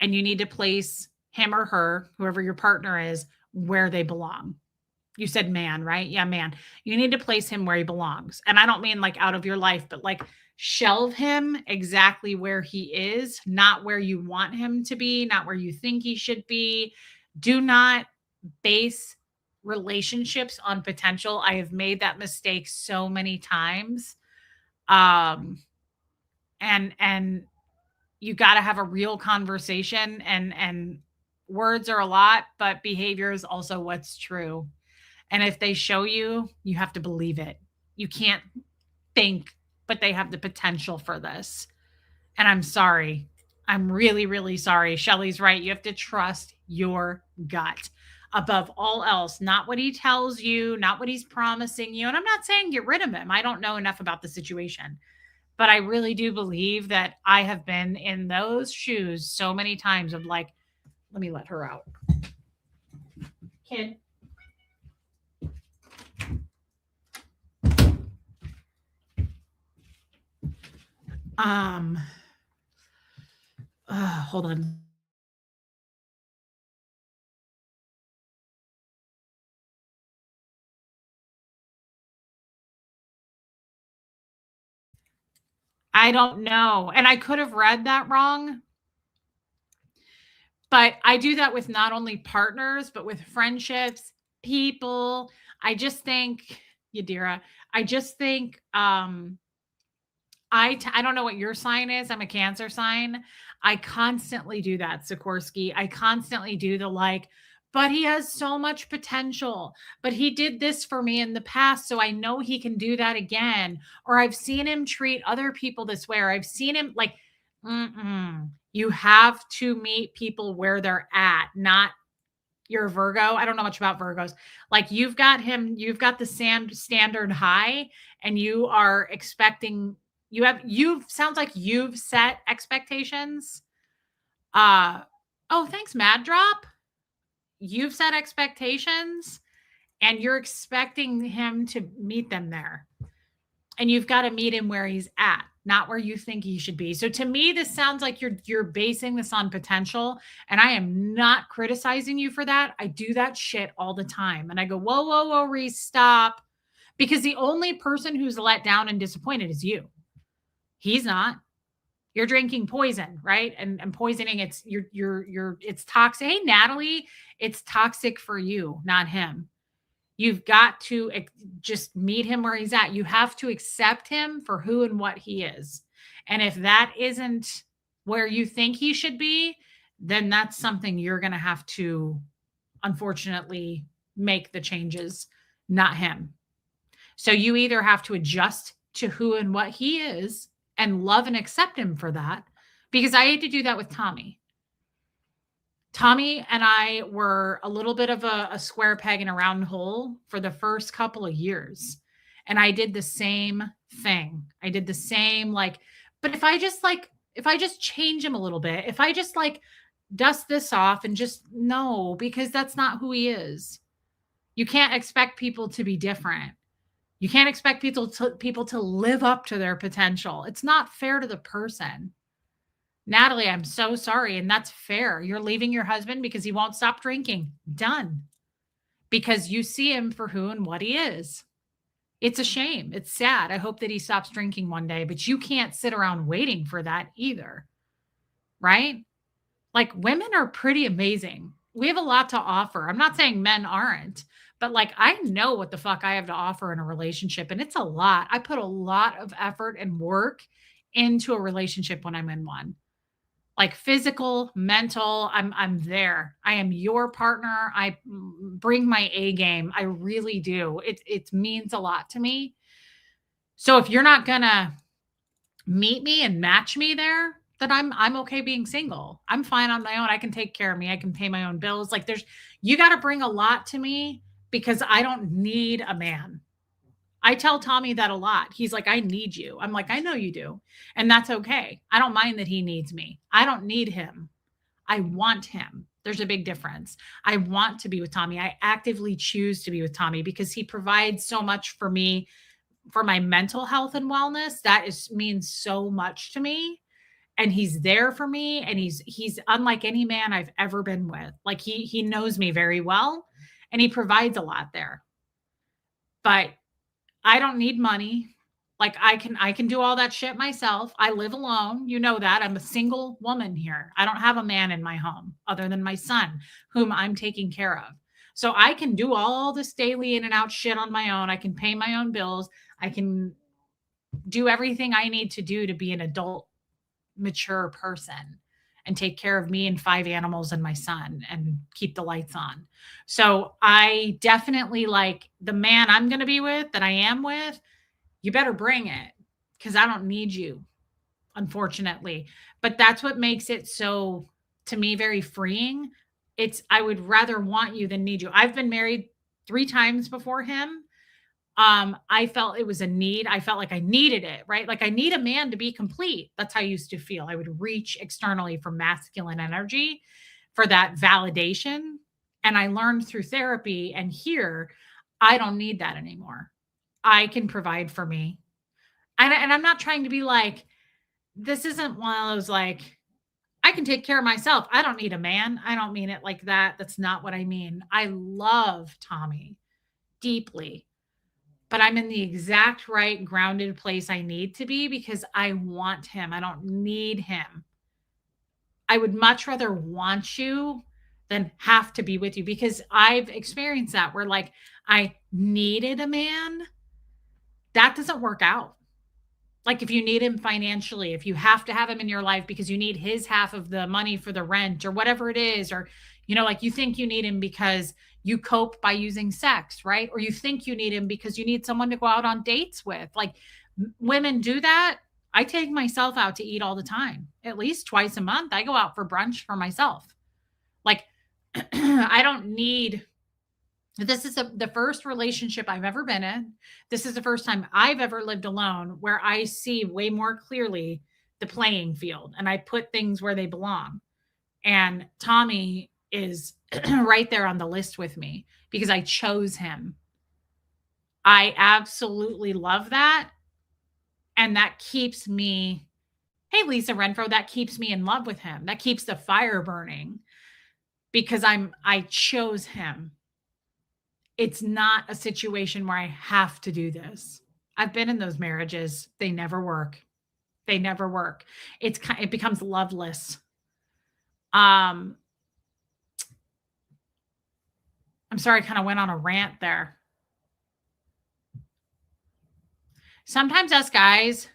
And you need to place him or her, whoever your partner is, where they belong. You said man, right? Yeah, man. You need to place him where he belongs. And I don't mean like out of your life, but like shelve him exactly where he is, not where you want him to be, not where you think he should be. Do not base relationships on potential. I have made that mistake so many times. And you got to have a real conversation, and words are a lot, but behavior is also what's true. And if they show you, you have to believe it. You can't think, but they have the potential for this. And I'm sorry. I'm really, really sorry. Shelly's right. You have to trust your gut above all else, not what he tells you, not what he's promising you. And I'm not saying get rid of him. I don't know enough about the situation, but I really do believe that I have been in those shoes so many times of like, let me let her out. Kid. Um, hold on. I don't know. And I could have read that wrong, but I do that with not only partners, but with friendships, people. I just think, Yadira, I just think I don't know what your sign is. I'm a Cancer sign. I constantly do that, Sikorsky. I constantly do the like, but he has so much potential. But he did this for me in the past, so I know he can do that again. Or I've seen him treat other people this way, or I've seen him like, you have to meet people where they're at, not you're a Virgo. I don't know much about Virgos. Like you've got him, you've got the standard high, and you are expecting you sounds like you've set expectations. Uh oh, thanks, Mad Drop. You've set expectations and you're expecting him to meet them there. And you've got to meet him where he's at, not where you think he should be. So to me, this sounds like you're basing this on potential, and I am not criticizing you for that. I do that shit all the time, and I go, whoa, whoa, whoa, Reese, stop, because the only person who's let down and disappointed is you. He's not. You're drinking poison, right? And poisoning, it's it's toxic. Hey, Natalie, it's toxic for you, not him. You've got to just meet him where he's at. You have to accept him for who and what he is. And if that isn't where you think he should be, then that's something you're going to have to, unfortunately, make the changes, not him. So you either have to adjust to who and what he is and love and accept him for that, because I had to do that with Tommy. Tommy and I were a little bit of a square peg in a round hole for the first couple of years. And I did the same thing. I did the same, like, but if I just change him a little bit, if I just like dust this off and just no, because that's not who he is. You can't expect people to be different. You can't expect people to live up to their potential. It's not fair to the person. Natalie, I'm so sorry. And that's fair. You're leaving your husband because he won't stop drinking. Done. Because you see him for who and what he is. It's a shame. It's sad. I hope that he stops drinking one day, but you can't sit around waiting for that either. Right? Like women are pretty amazing. We have a lot to offer. I'm not saying men aren't, but like I know what the fuck I have to offer in a relationship, and it's a lot. I put a lot of effort and work into a relationship when I'm in one. Like physical, mental, I'm there. I am your partner. I bring my A game. I really do. It means a lot to me. So if you're not gonna meet me and match me there, then I'm okay being single. I'm fine on my own. I can take care of me. I can pay my own bills. Like you got to bring a lot to me because I don't need a man. I tell Tommy that a lot. He's like, I need you. I'm like, I know you do. And that's okay. I don't mind that he needs me. I don't need him. I want him. There's a big difference. I want to be with Tommy. I actively choose to be with Tommy because he provides so much for me, for my mental health and wellness. That means so much to me. And he's there for me. And he's unlike any man I've ever been with. Like he knows me very well and he provides a lot there. But I don't need money. Like I can do all that shit myself. I live alone. You know that. I'm a single woman here. I don't have a man in my home other than my son, whom I'm taking care of. So I can do all this daily in and out shit on my own. I can pay my own bills. I can do everything I need to do to be an adult, mature person and take care of me and 5 animals and my son and keep the lights on. So I definitely like the man I'm going to be with, that I am with. You better bring it because I don't need you, unfortunately. But that's what makes it so, to me, very freeing. It's, I would rather want you than need you. I've been married 3 times before him. I felt it was a need. I felt like I needed it, right? Like I need a man to be complete. That's how I used to feel. I would reach externally for masculine energy for that validation. And I learned through therapy and here, I don't need that anymore. I can provide for me. And I'm not trying to be like, this isn't one of those like, I can take care of myself. I don't need a man. I don't mean it like that. That's not what I mean. I love Tommy deeply, but I'm in the exact right grounded place I need to be because I want him. I don't need him. I would much rather want you than have to be with you because I've experienced that where like I needed a man. That doesn't work out. Like if you need him financially, if you have to have him in your life because you need his half of the money for the rent or whatever it is, or, like you think you need him because you cope by using sex, right? Or you think you need him because you need someone to go out on dates with. Like women do that. I take myself out to eat all the time, at least twice a month. I go out for brunch for myself. Like I don't need, this is the first relationship I've ever been in. This is the first time I've ever lived alone where I see way more clearly the playing field and I put things where they belong. And Tommy is right there on the list with me because I chose him. I absolutely love that. And that keeps me, hey, Lisa Renfro, that keeps me in love with him. That keeps the fire burning because I chose him. It's not a situation where I have to do this. I've been in those marriages. They never work. They never work. It becomes loveless. I'm sorry, I kind of went on a rant there. Sometimes us guys,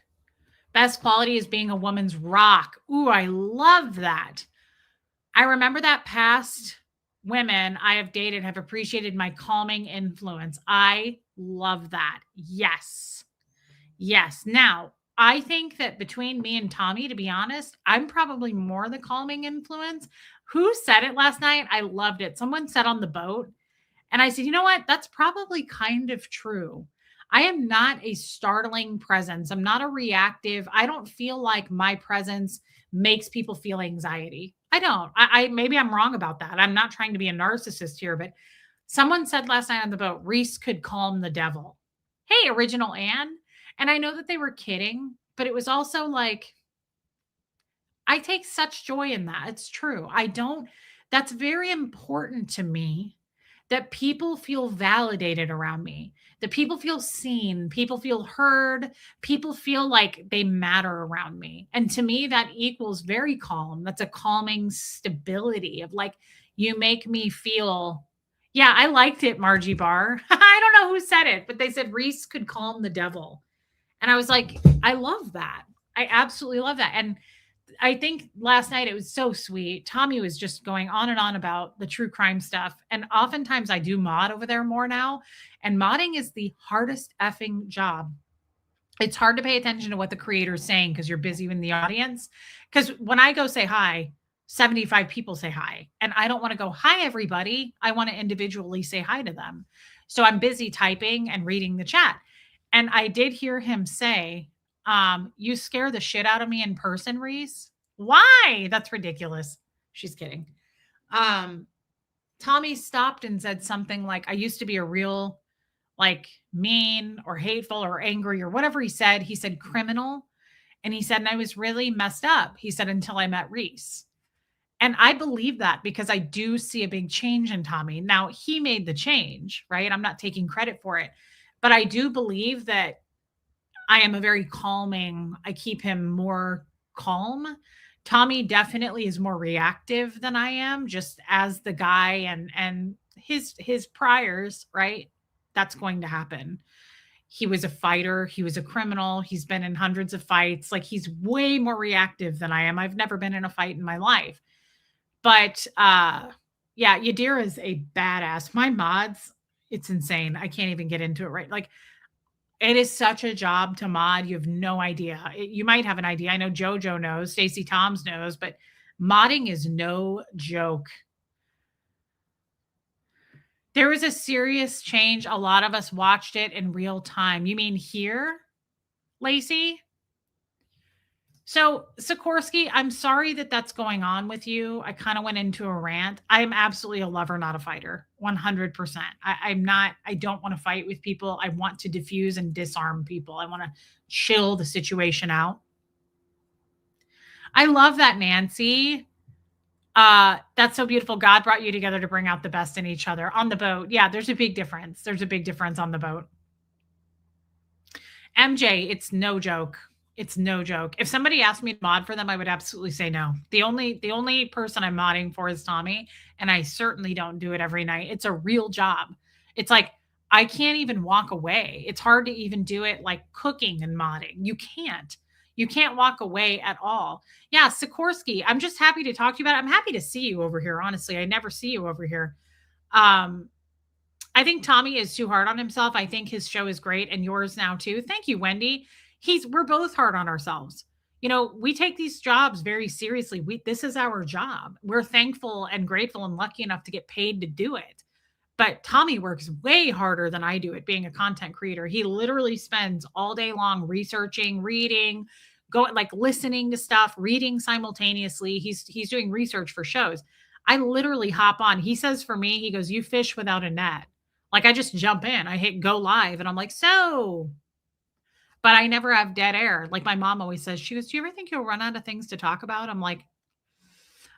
best quality is being a woman's rock. Ooh, I love that. I remember that past women I have dated have appreciated my calming influence. I love that. Yes. Yes. Now, I think that between me and Tommy, to be honest, I'm probably more the calming influence. Who said it last night? I loved it. Someone said on the boat, and I said, you know what? That's probably kind of true. I am not a startling presence. I'm not a reactive. I don't feel like my presence makes people feel anxiety. I don't. I maybe I'm wrong about that. I'm not trying to be a narcissist here, but someone said last night on the boat, Reese could calm the devil. Hey, original Anne. And I know that they were kidding, but it was also like, I take such joy in that. It's true. I don't, that's very important to me that people feel validated around me, that people feel seen, people feel heard, people feel like they matter around me. And to me, that equals very calm. That's a calming stability of like, you make me feel, yeah, I liked it, Margie Barr. I don't know who said it, but they said Reese could calm the devil. And I was like, I love that. I absolutely love that. And I think last night it was so sweet. Tommy was just going on and on about the true crime stuff. And oftentimes I do mod over there more now. And modding is the hardest effing job. It's hard to pay attention to what the creator is saying because you're busy in the audience. Because when I go say hi, 75 people say hi. And I don't want to go, hi, everybody. I want to individually say hi to them. So I'm busy typing and reading the chat. And I did hear him say, you scare the shit out of me in person, Reese. Why? That's ridiculous. She's kidding. Tommy stopped and said something like, I used to be a real, like, mean or hateful or angry or whatever he said. He said criminal. And he said, and I was really messed up. He said, until I met Reese. And I believe that because I do see a big change in Tommy. Now, he made the change, right? I'm not taking credit for it. But I do believe that I am a very calming, I keep him more calm. Tommy definitely is more reactive than I am, just as the guy and his priors, right? That's going to happen. He was a fighter, he was a criminal, he's been in hundreds of fights. Like he's way more reactive than I am. I've never been in a fight in my life. But yeah, Yadira is a badass. My mods, it's insane. I can't even get into it, right? Like It is such a job to mod. You have no idea. You might have an idea. I know JoJo knows, Stacey Toms knows, but modding is no joke. There was a serious change. A lot of us watched it in real time. You mean here, Lacey? So, Sikorsky, I'm sorry that that's going on with you. I kind of went into a rant. I'm absolutely a lover, not a fighter. 100%. I'm not, I don't want to fight with people. I want to diffuse and disarm people. I want to chill the situation out. I love that, Nancy. That's so beautiful. God brought you together to bring out the best in each other on the boat. Yeah, there's a big difference. There's a big difference on the boat. MJ, it's no joke. It's no joke. If somebody asked me to mod for them, I would absolutely say no. The only person I'm modding for is Tommy, and I certainly don't do it every night. It's a real job. It's like I can't even walk away. It's hard to even do it like cooking and modding. You can't. You can't walk away at all. Yeah, Sikorsky, I'm just happy to talk to you about it. I'm happy to see you over here. Honestly, I never see you over here. Um, I think Tommy is too hard on himself. I think his show is great and yours now too. Thank you, Wendy. We're both hard on ourselves. You know, we take these jobs very seriously. This is our job. We're thankful and grateful and lucky enough to get paid to do it. But Tommy works way harder than I do at being a content creator. He literally spends all day long researching, reading, going like listening to stuff, reading simultaneously. He's doing research for shows. I literally hop on. He says for me, he goes, "You fish without a net." Like I just jump in, I hit go live and I'm like, "So," but I never have dead air. Like my mom always says, she goes, "Do you ever think you'll run out of things to talk about?" I'm like,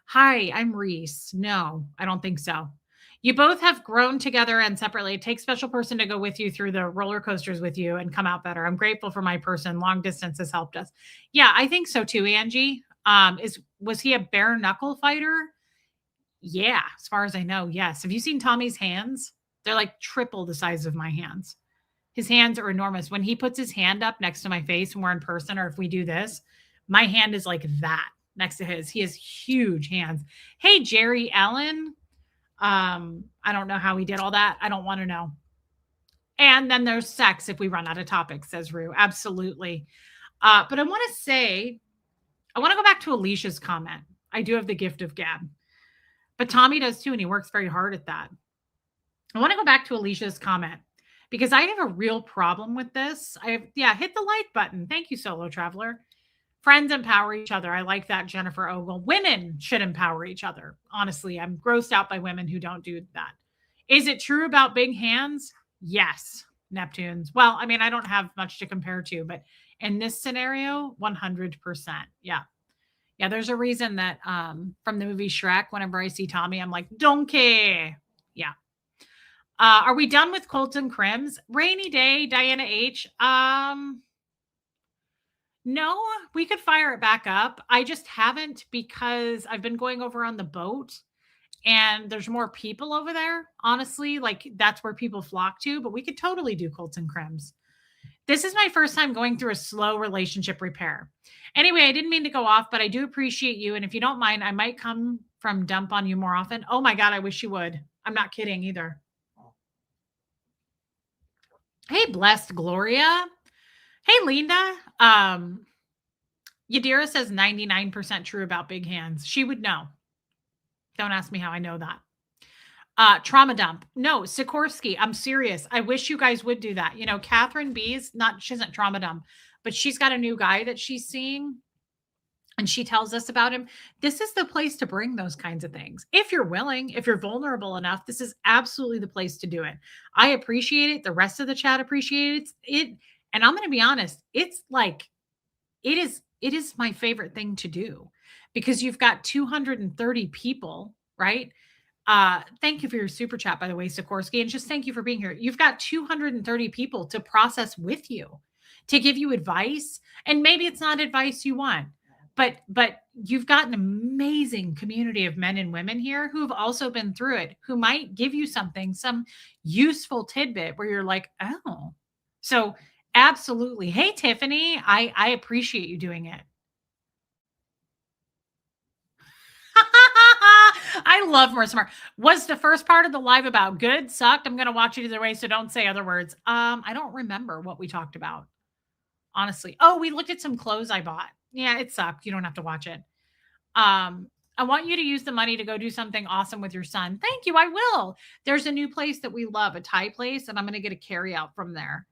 "Hi, I'm Reese." No, I don't think so. You both have grown together and separately. It takes a special person to go with you through the roller coasters with you and come out better. I'm grateful for my person. Long distance has helped us. Yeah, I think so too, Angie. Was he a bare knuckle fighter? Yeah, as far as I know, yes. Have you seen Tommy's hands? They're like triple the size of my hands. His hands are enormous. When he puts his hand up next to my face and we're in person, or if we do this, my hand is like that next to his. He has huge hands. Hey, Jerry Ellen. I don't know how he did all that. I don't want to know. And then there's sex if we run out of topics, says Rue. Absolutely. But I want to say, I want to go back to Alicia's comment. I do have the gift of gab, but Tommy does too, and he works very hard at that. I want to go back to Alicia's comment because I have a real problem with this. Hit the like button. Thank you, Solo Traveler. Friends empower each other. I like that, Jennifer Ogle. Women should empower each other. Honestly, I'm grossed out by women who don't do that. Is it true about big hands? Yes, Neptunes. Well, I mean, I don't have much to compare to, but in this scenario, 100%. Yeah. Yeah, there's a reason that from the movie Shrek, whenever I see Tommy, I'm like, donkey. Yeah. Are we done with Colton Crims? Rainy day, Diana H. No, we could fire it back up. I just haven't because I've been going over on the boat and there's more people over there. Honestly, like that's where people flock to, but we could totally do Colton Crims. This is my first time going through a slow relationship repair. Anyway, I didn't mean to go off, but I do appreciate you. And if you don't mind, I might come from dump on you more often. Oh my God, I wish you would. I'm not kidding either. Hey, blessed Gloria. Hey, Linda. Yadira says 99% true about big hands. She would know. Don't ask me how I know that. Trauma dump. No, Sikorsky. I'm serious. I wish you guys would do that. You know, Catherine B's she isn't trauma dump, but she's got a new guy that she's seeing and she tells us about him. This is the place to bring those kinds of things. If you're willing, if you're vulnerable enough, this is absolutely the place to do it. I appreciate it. The rest of the chat appreciates it. And I'm going to be honest, it's like, it is my favorite thing to do because you've got 230 people, right? Thank you for your super chat, by the way, Sikorsky, and just thank you for being here. You've got 230 people to process with you, to give you advice, and maybe it's not advice you want, but you've got an amazing community of men and women here who have also been through it, who might give you something, some useful tidbit where you're like, oh, so absolutely. Hey, Tiffany, I appreciate you doing it. I love Marissa Mark. Was the first part of the live about good? Sucked? I'm gonna watch it either way, so don't say other words. I don't remember what we talked about, honestly. Oh, we looked at some clothes I bought. Yeah, it sucked. You don't have to watch it. Um, I want you to use the money to go do something awesome with your son. Thank you. I will. There's a new place that we love, a Thai place, and I'm going to get a carry out from there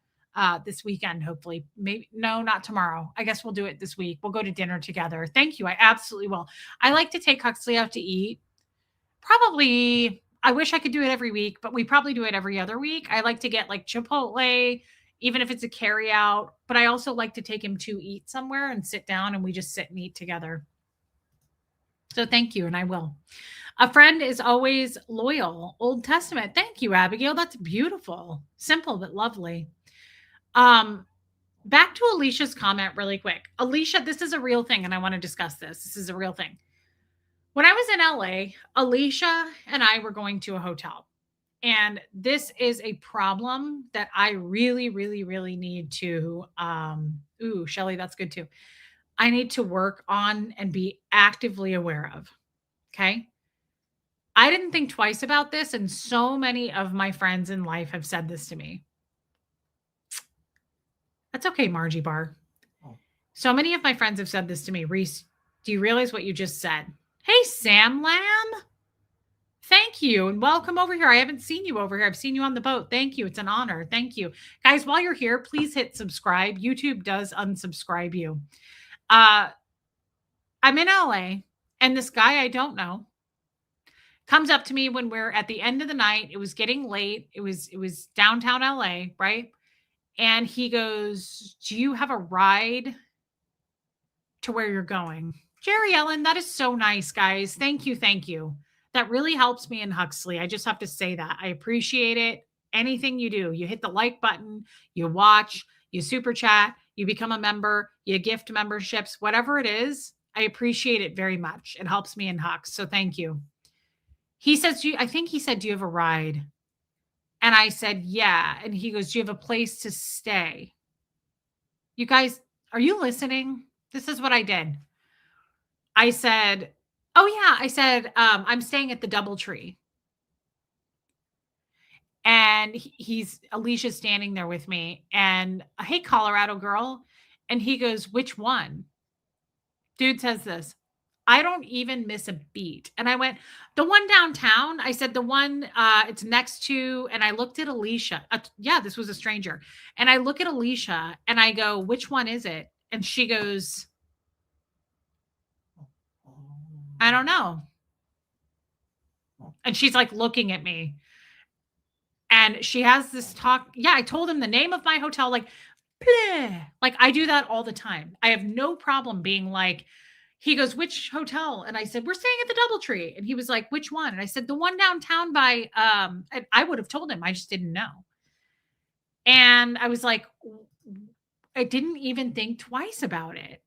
this weekend, hopefully. Maybe, no, not tomorrow. I guess we'll do it this week. We'll go to dinner together. Thank you. I absolutely will. I like to take Huxley out to eat. Probably, I wish I could do it every week, but we probably do it every other week. I like to get like Chipotle, even if it's a carry out, but I also like to take him to eat somewhere and sit down and we just sit and eat together. So thank you, and I will. A friend is always loyal. Old Testament. Thank you, Abigail. That's beautiful. Simple but lovely. Um, Back to Alicia's comment really quick. Alicia, this is a real thing, and I want to discuss this. This is a real thing. When I was in LA, Alicia and I were going to a hotel. And this is a problem that I really, really, really need to ooh, Shelly, that's good too. I need to work on and be actively aware of. Okay. I didn't think twice about this, and so many of my friends in life have said this to me. That's okay, Margie Bar. So many of my friends have said this to me. Reese, do you realize what you just said? Hey, Sam Lamb. Thank you, and welcome over here. I haven't seen you over here. I've seen you on the boat. Thank you. It's an honor. Thank you. Guys, while you're here, please hit subscribe. YouTube does unsubscribe you. I'm in LA, and this guy I don't know comes up to me when we're at the end of the night. It was getting late. It was downtown LA, right? And he goes, "Do you have a ride to where you're going?" Jerry Ellen, that is so nice, guys. Thank you. Thank you. That really helps me in Huxley. I just have to say that. I appreciate it. Anything you do, you hit the like button, you watch, you super chat, you become a member, you gift memberships, whatever it is. I appreciate it very much. It helps me in Hux. So thank you. He says, I think he said, "Do you have a ride?" And I said, "Yeah." And he goes, "Do you have a place to stay?" You guys, are you listening? This is what I did. I said, "Oh, yeah." I said, "I'm staying at the DoubleTree." And he's Alicia's standing there with me. And "Hey, Colorado girl." And he goes, "Which one?" Dude says this. "I don't even miss a beat." And I went, "The one downtown." I said, "The one it's next to," and I looked at Alicia. Yeah, this was a stranger. And I look at Alicia and I go, "Which one is it?" And she goes, "I don't know." And she's like looking at me. And she has this talk. Yeah, I told him the name of my hotel, like, bleh. Like I do that all the time. I have no problem being like, he goes, "Which hotel?" And I said, "We're staying at the DoubleTree." And he was like, "Which one?" And I said, "The one downtown by," and I would have told him. I just didn't know. And I was like, I didn't even think twice about it.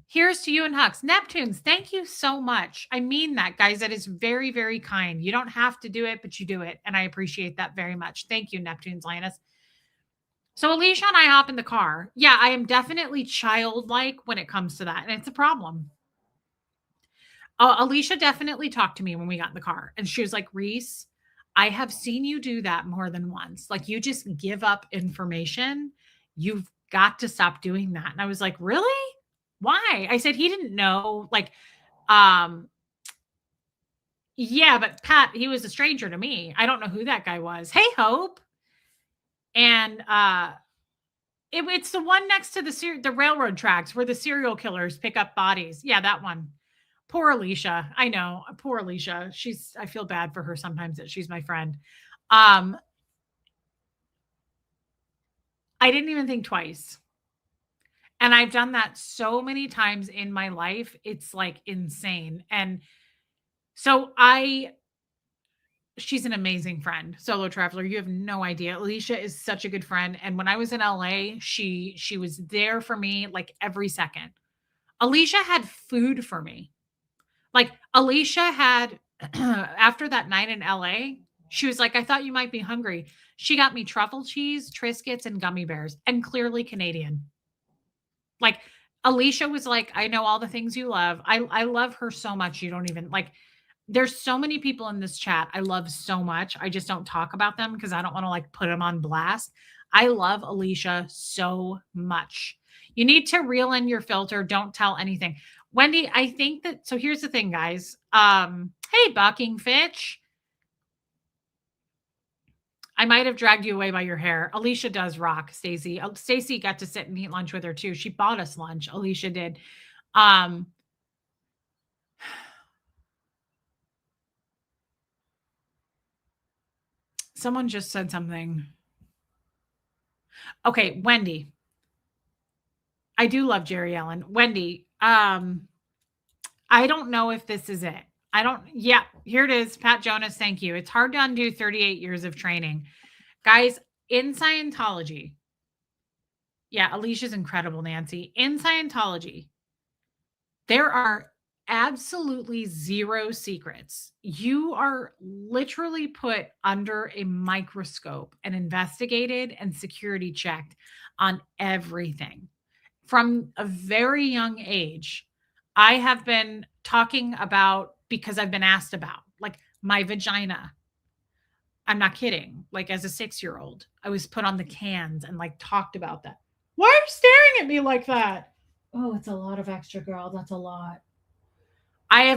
Here's to you and Hux. Neptunes, thank you so much. I mean that, guys. That is very, very kind. You don't have to do it, but you do it. And I appreciate that very much. Thank you, Neptunes, Linus. So Alicia and I hop in the car. Yeah, I am definitely childlike when it comes to that. And it's a problem. Alicia definitely talked to me when we got in the car. And she was like, "Reese, I have seen you do that more than once. Like you just give up information. You've got to stop doing that." And I was like, "Really? Why?" I said, "He didn't know." Like, um, yeah, but Pat, he was a stranger to me. I don't know who that guy was. Hey, Hope. And it's the one next to the railroad tracks where the serial killers pick up bodies. Yeah, that one. Poor Alicia. I know. Poor Alicia. I feel bad for her sometimes that she's my friend. I didn't even think twice. And I've done that so many times in my life. It's like insane. And so she's an amazing friend, solo traveler. You have no idea. Alicia is such a good friend. And when I was in LA, she was there for me like every second. Alicia had food for me. Like Alicia had after that night in LA, she was like, "I thought you might be hungry." She got me truffle cheese, Triscuits, and gummy bears, and clearly Canadian. Like Alicia was like, "I know all the things you love." I love her so much. You don't even like. There's so many people in this chat I love so much. I just don't talk about them because I don't want to like put them on blast. I love Alicia so much. You need to reel in your filter. Don't tell anything. Wendy, I think that so here's the thing, guys. Hey, Bucking Fitch. I might have dragged you away by your hair. Alicia does rock, Stacy. Stacy got to sit and eat lunch with her too. She bought us lunch. Alicia did. Um, Someone just said something. Okay, Wendy. I do love Jerry Allen. Wendy, I don't know if this is it. I don't, yeah, here it is. Pat Jonas, thank you. It's hard to undo 38 years of training. Guys, in Scientology, yeah, Alicia's incredible, Nancy. In Scientology, there are absolutely zero secrets. You are literally put under a microscope and investigated and security checked on everything. From a very young age, I have been talking about because I've been asked about like my vagina. I'm not kidding. Like as a 6-year-old, I was put on the cans and like talked about that. Why are you staring at me like that? Oh, it's a lot of extra, girl. That's a lot. I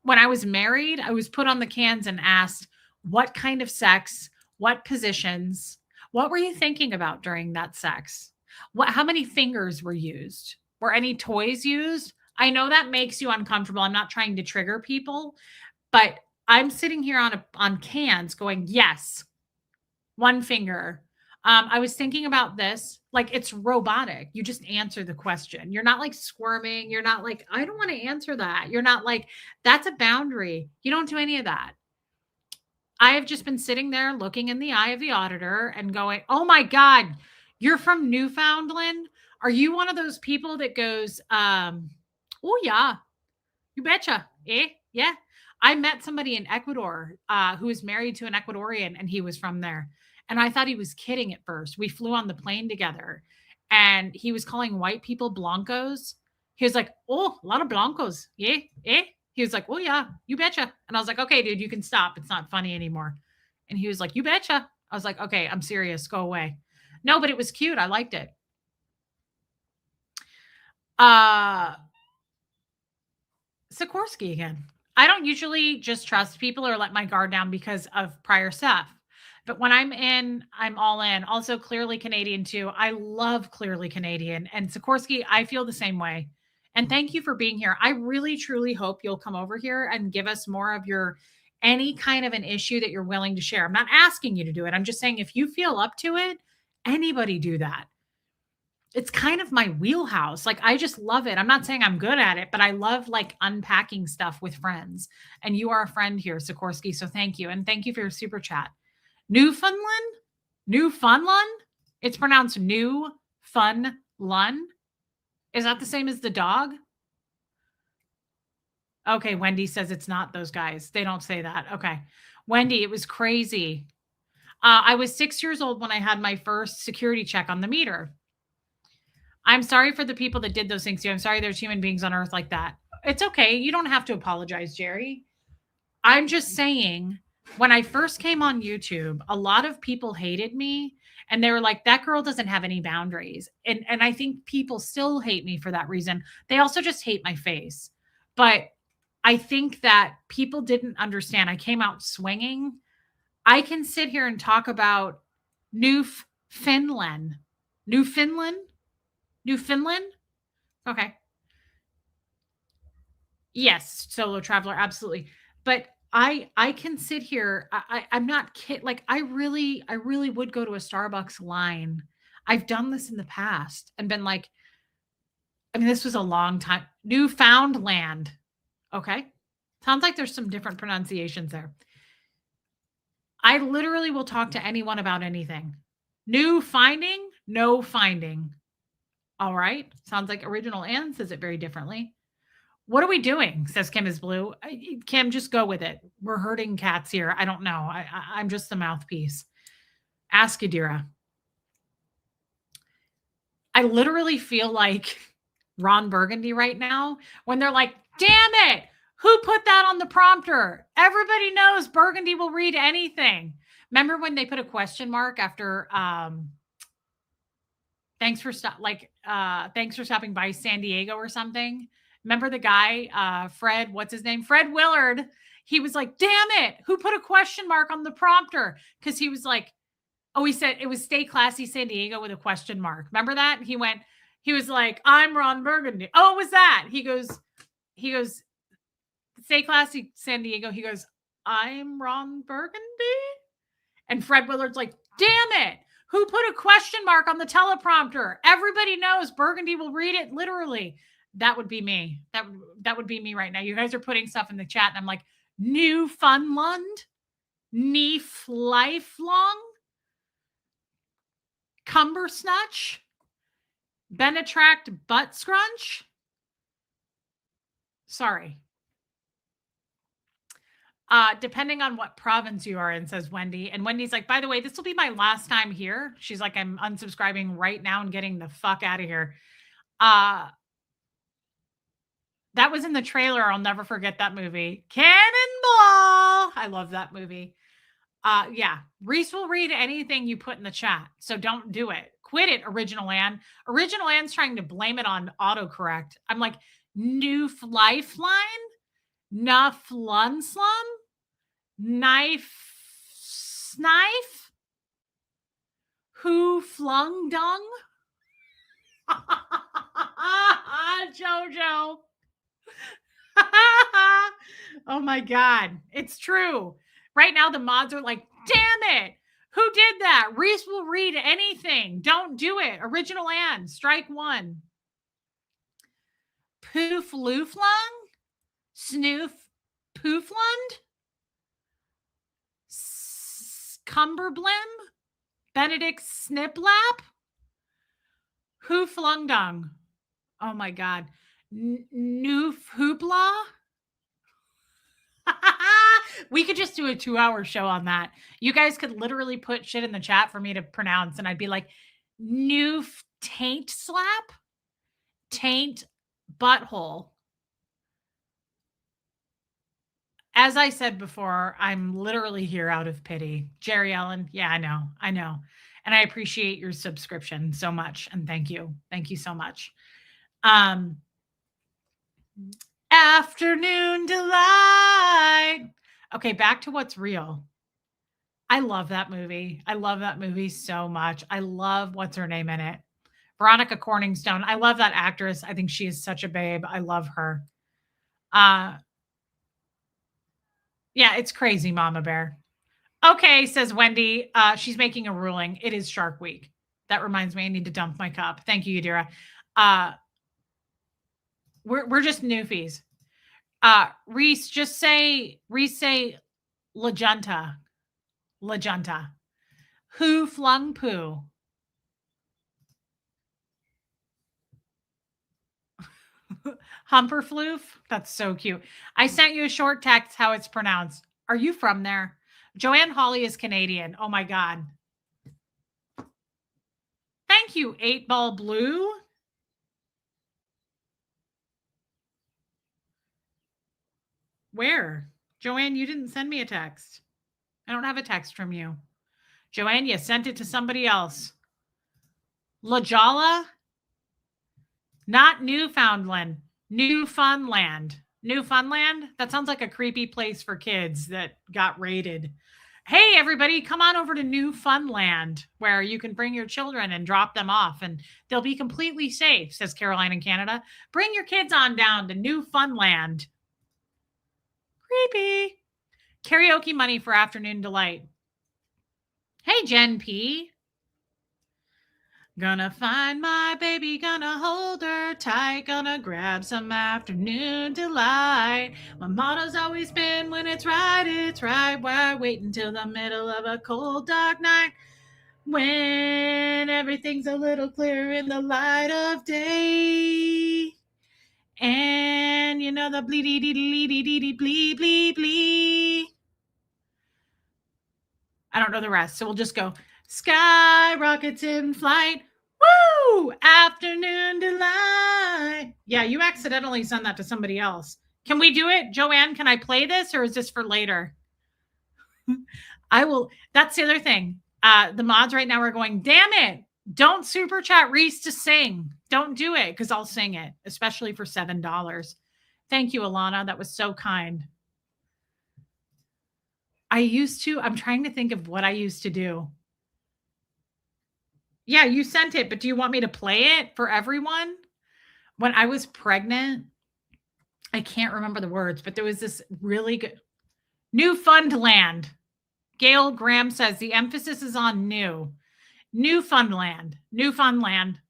when I was married, I was put on the cans and asked what kind of sex, what positions, what were you thinking about during that sex? How many fingers were used? Were any toys used? I know that makes you uncomfortable. I'm not trying to trigger people, but I'm sitting here on cans going, yes, one finger. I was thinking about this. Like it's robotic. You just answer the question. You're not like squirming. You're not like, I don't want to answer that. You're not like, that's a boundary. You don't do any of that. I have just been sitting there looking in the eye of the auditor and going, oh my God, you're from Newfoundland. Are you one of those people that goes, oh yeah, you betcha. Eh? Yeah. I met somebody in Ecuador who was married to an Ecuadorian and he was from there. And I thought he was kidding at first. We flew on the plane together and he was calling white people Blancos. He was like, oh, a lot of Blancos. Yeah. Eh? He was like, oh, yeah, you betcha. And I was like, okay, dude, you can stop. It's not funny anymore. And he was like, you betcha. I was like, okay, I'm serious. Go away. No, but it was cute. I liked it. Sikorsky again. I don't usually just trust people or let my guard down because of prior stuff. But when I'm in, I'm all in. Also, Clearly Canadian too. I love Clearly Canadian. And Sikorsky, I feel the same way. And thank you for being here. I really, truly hope you'll come over here and give us more of your any kind of an issue that you're willing to share. I'm not asking you to do it. I'm just saying if you feel up to it, anybody do that. It's kind of my wheelhouse. Like I just love it. I'm not saying I'm good at it, but I love like unpacking stuff with friends. And you are a friend here, Sikorsky. So thank you. And thank you for your super chat. Newfoundland? Newfoundland? It's pronounced New Fun Lun. Is that the same as the dog? Okay, Wendy says it's not those guys. They don't say that. Okay. Wendy, it was crazy. I was 6 years old when I had my first security check on the meter. I'm sorry for the people that did those things to you. I'm sorry there's human beings on earth like that. It's okay. You don't have to apologize, Jerry. I'm just saying, when I first came on YouTube, a lot of people hated me and they were like, that girl doesn't have any boundaries. And I think people still hate me for that reason. They also just hate my face. But I think that people didn't understand. I came out swinging. I can sit here and talk about Newfoundland. Newfoundland? Newfoundland? Okay. Yes, solo traveler, absolutely. But I can sit here. I'm not kid like I really would go to a Starbucks line. I've done this in the past and been like, I mean, this was a long time. Newfoundland. Okay. Sounds like there's some different pronunciations there. I literally will talk to anyone about anything. New finding, no finding. All right. Sounds like Original Ann says it very differently. What are we doing? Says Kim is blue. Kim, just go with it. We're hurting cats here. I don't know. I'm just the mouthpiece. Ask Adira. I literally feel like Ron Burgundy right now when they're like, damn it. Who put that on the prompter? Everybody knows Burgundy will read anything. Remember when they put a question mark after thanks for thanks for stopping by San Diego or something? Remember the guy, Fred, what's his name? Fred Willard. He was like, damn it, who put a question mark on the prompter? Because he was like, oh, he said it was Stay Classy San Diego with a question mark. Remember that? He was like, I'm Ron Burgundy. Oh, it was that. He goes, Stay Classy San Diego. He goes, I'm Ron Burgundy. And Fred Willard's like, damn it. Who put a question mark on the teleprompter? Everybody knows Burgundy will read it literally. That would be me. That would be me right now. You guys are putting stuff in the chat, and I'm like, Newfoundland, Neef Lifelong, Cumbersnatch, Benetract Butt Scrunch. Sorry. Depending on what province you are in, says Wendy. And Wendy's like, by the way, this will be my last time here. She's like, I'm unsubscribing right now and getting the fuck out of here. That was in the trailer. I'll never forget that movie. Cannonball. I love that movie. Yeah. Reese will read anything you put in the chat. So don't do it. Quit it, Original Ann. Original Ann's trying to blame it on autocorrect. I'm like, New Lifeline? Nuff Lunslum? Knife Snife? Who flung dung? Jojo. Oh my God. It's true. Right now the mods are like, damn it. Who did that? Reese will read anything. Don't do it. Original Ann, strike one. Poof Looflung? Snoof Pooflund? Cumberblim? Benedict Sniplap? Who flung dung? Oh my God. Noof Hoopla? We could just do a 2-hour show on that. You guys could literally put shit in the chat for me to pronounce, and I'd be like, Noof Taint Slap? Taint Butthole. As I said before, I'm literally here out of pity. Jerry Ellen, yeah, I know. And I appreciate your subscription so much. And thank you. Thank you so much. Afternoon Delight. Okay, back to what's real. I love that movie. I love that movie so much. I love what's her name in it. Veronica Corningstone. I love that actress. I think she is such a babe. I love her. Yeah, it's crazy, Mama Bear. Okay, says Wendy. She's making a ruling. It is Shark Week. That reminds me, I need to dump my cup. Thank you, Yadira. We're just newfies. Reese say La Junta. Who flung poo? Humperfloof? That's so cute. I sent you a short text how it's pronounced. Are you from there? Joanne Hawley is Canadian. Oh my God. Thank you, 8-Ball Blue. Where? Joanne, you didn't send me a text. I don't have a text from you. Joanne, you sent it to somebody else. La Jolla? Not Newfoundland. Newfoundland. Newfoundland? That sounds like a creepy place for kids that got raided. Hey, everybody, come on over to Newfoundland, where you can bring your children and drop them off, and they'll be completely safe, says Caroline in Canada. Bring your kids on down to Newfoundland. Creepy. Karaoke money for Afternoon Delight. Hey, Jen P. Gonna find my baby, gonna hold her tight, gonna grab some afternoon delight. My motto's always been, when it's right. Why wait until the middle of a cold, dark night? When everything's a little clearer in the light of day. And you know the bleedy-dee-dee-dee-dee-dee-blee. I don't know the rest, so we'll just go. Sky rockets in flight. Woo! Afternoon Delight. Yeah, you accidentally sent that to somebody else. Can we do it? Joanne, can I play this or is this for later? I will. That's the other thing. The mods right now are going, damn it. Don't super chat Reese to sing. Don't do it because I'll sing it, especially for $7. Thank you, Alana. That was so kind. I'm trying to think of what I used to do. Yeah, you sent it, but do you want me to play it for everyone? When I was pregnant, I can't remember the words, but there was this really good Newfoundland. Gail Graham says the emphasis is on new. Newfoundland. Newfoundland.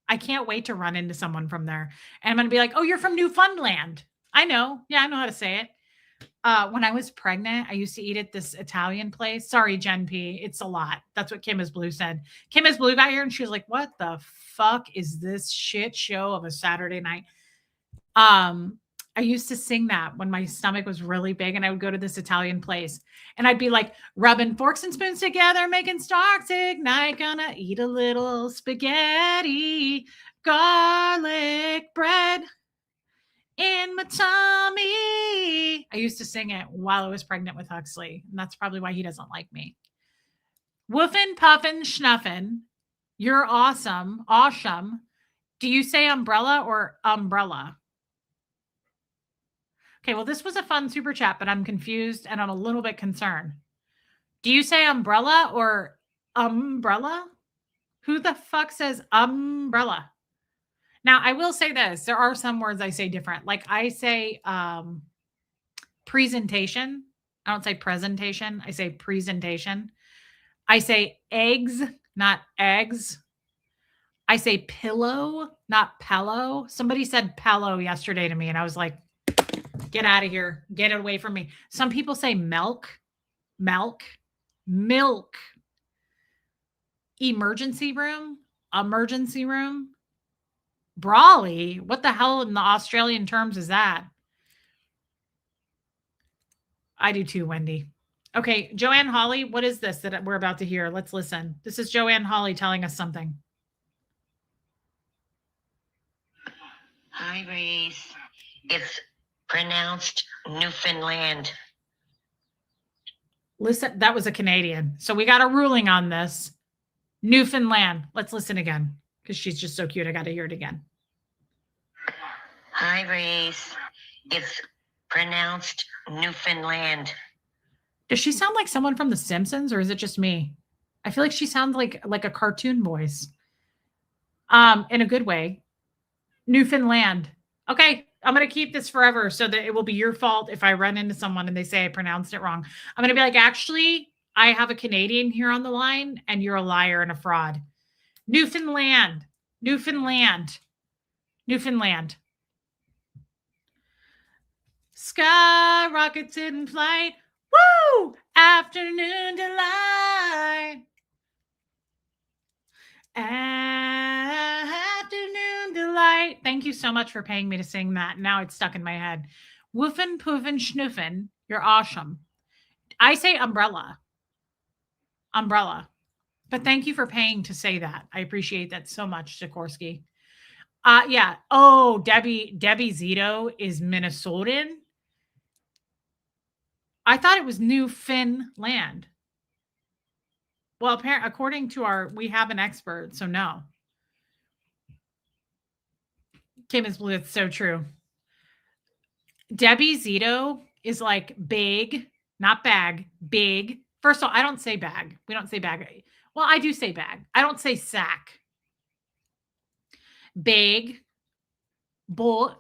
I can't wait to run into someone from there. And I'm going to be like, oh, you're from Newfoundland. I know. Yeah, I know how to say it. When I was pregnant, I used to eat at this Italian place. Sorry, Jen P. It's a lot. That's what Kim is Blue said. Kim is Blue got here and she was like, what the fuck is this shit show of a Saturday night? I used to sing that when my stomach was really big and I would go to this Italian place and I'd be like rubbing forks and spoons together, making sparks ignite, gonna eat a little spaghetti, garlic bread in my tummy. I used to sing it while I was pregnant with Huxley, and that's probably why he doesn't like me. Woofin', puffin', schnuffin'. You're awesome. Awesome. Do you say umbrella or umbrella? Okay, well, this was a fun super chat, but I'm confused and I'm a little bit concerned. Do you say umbrella or umbrella? Who the fuck says umbrella? Now, I will say this. There are some words I say different. Like I say presentation. I don't say presentation. I say presentation. I say eggs, not eggs. I say pillow, not pillow. Somebody said pillow yesterday to me, and I was like, get out of here. Get it away from me. Some people say milk, milk, milk. Emergency room, emergency room. Brawly. What the hell in the Australian terms is that? I do too, Wendy. Okay, Joanne Hawley, what is this that we're about to hear? Let's listen. This is Joanne Hawley telling us something. Hi, Reese. It's pronounced Newfoundland. Listen, that was a Canadian. So we got a ruling on this. Newfoundland. Let's listen again because she's just so cute. I got to hear it again. Hi, Reese. It's pronounced Newfoundland. Does she sound like someone from The Simpsons or is it just me? I feel like she sounds like a cartoon voice. In a good way. Newfoundland. Okay, I'm going to keep this forever so that it will be your fault if I run into someone and they say I pronounced it wrong. I'm going to be like, actually, I have a Canadian here on the line and you're a liar and a fraud. Newfoundland. Newfoundland. Newfoundland. Sky rockets in flight. Woo! Afternoon delight. Afternoon delight. Thank you so much for paying me to sing that. Now it's stuck in my head. Woofin', poofin', schnoofin'. You're awesome. I say umbrella. Umbrella. But thank you for paying to say that. I appreciate that so much, Sikorsky. Yeah. Oh, Debbie Zito is Minnesotan. I thought it was Newfoundland. Well, apparently, according to we have an expert, so no. Kim is Blue. It's so true. Debbie Zito is like big, not bag, big. First of all, I don't say bag. We don't say bag. Well, I do say bag. I don't say sack. Big, boat.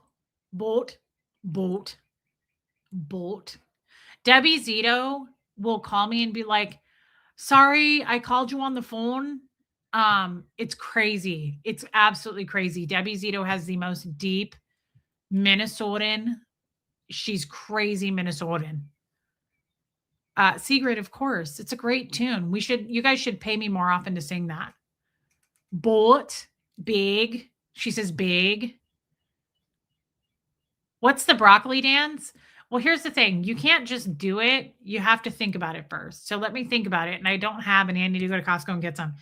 Debbie Zito will call me and be like, sorry, I called you on the phone. It's crazy. It's absolutely crazy. Debbie Zito has the most deep Minnesotan. She's crazy Minnesotan. Sigrid, of course. It's a great tune. You guys should pay me more often to sing that. Boat, big. She says big. What's the broccoli dance? Well, here's the thing. You can't just do it. You have to think about it first. So let me think about it. And I don't have any. I need to go to Costco and get some.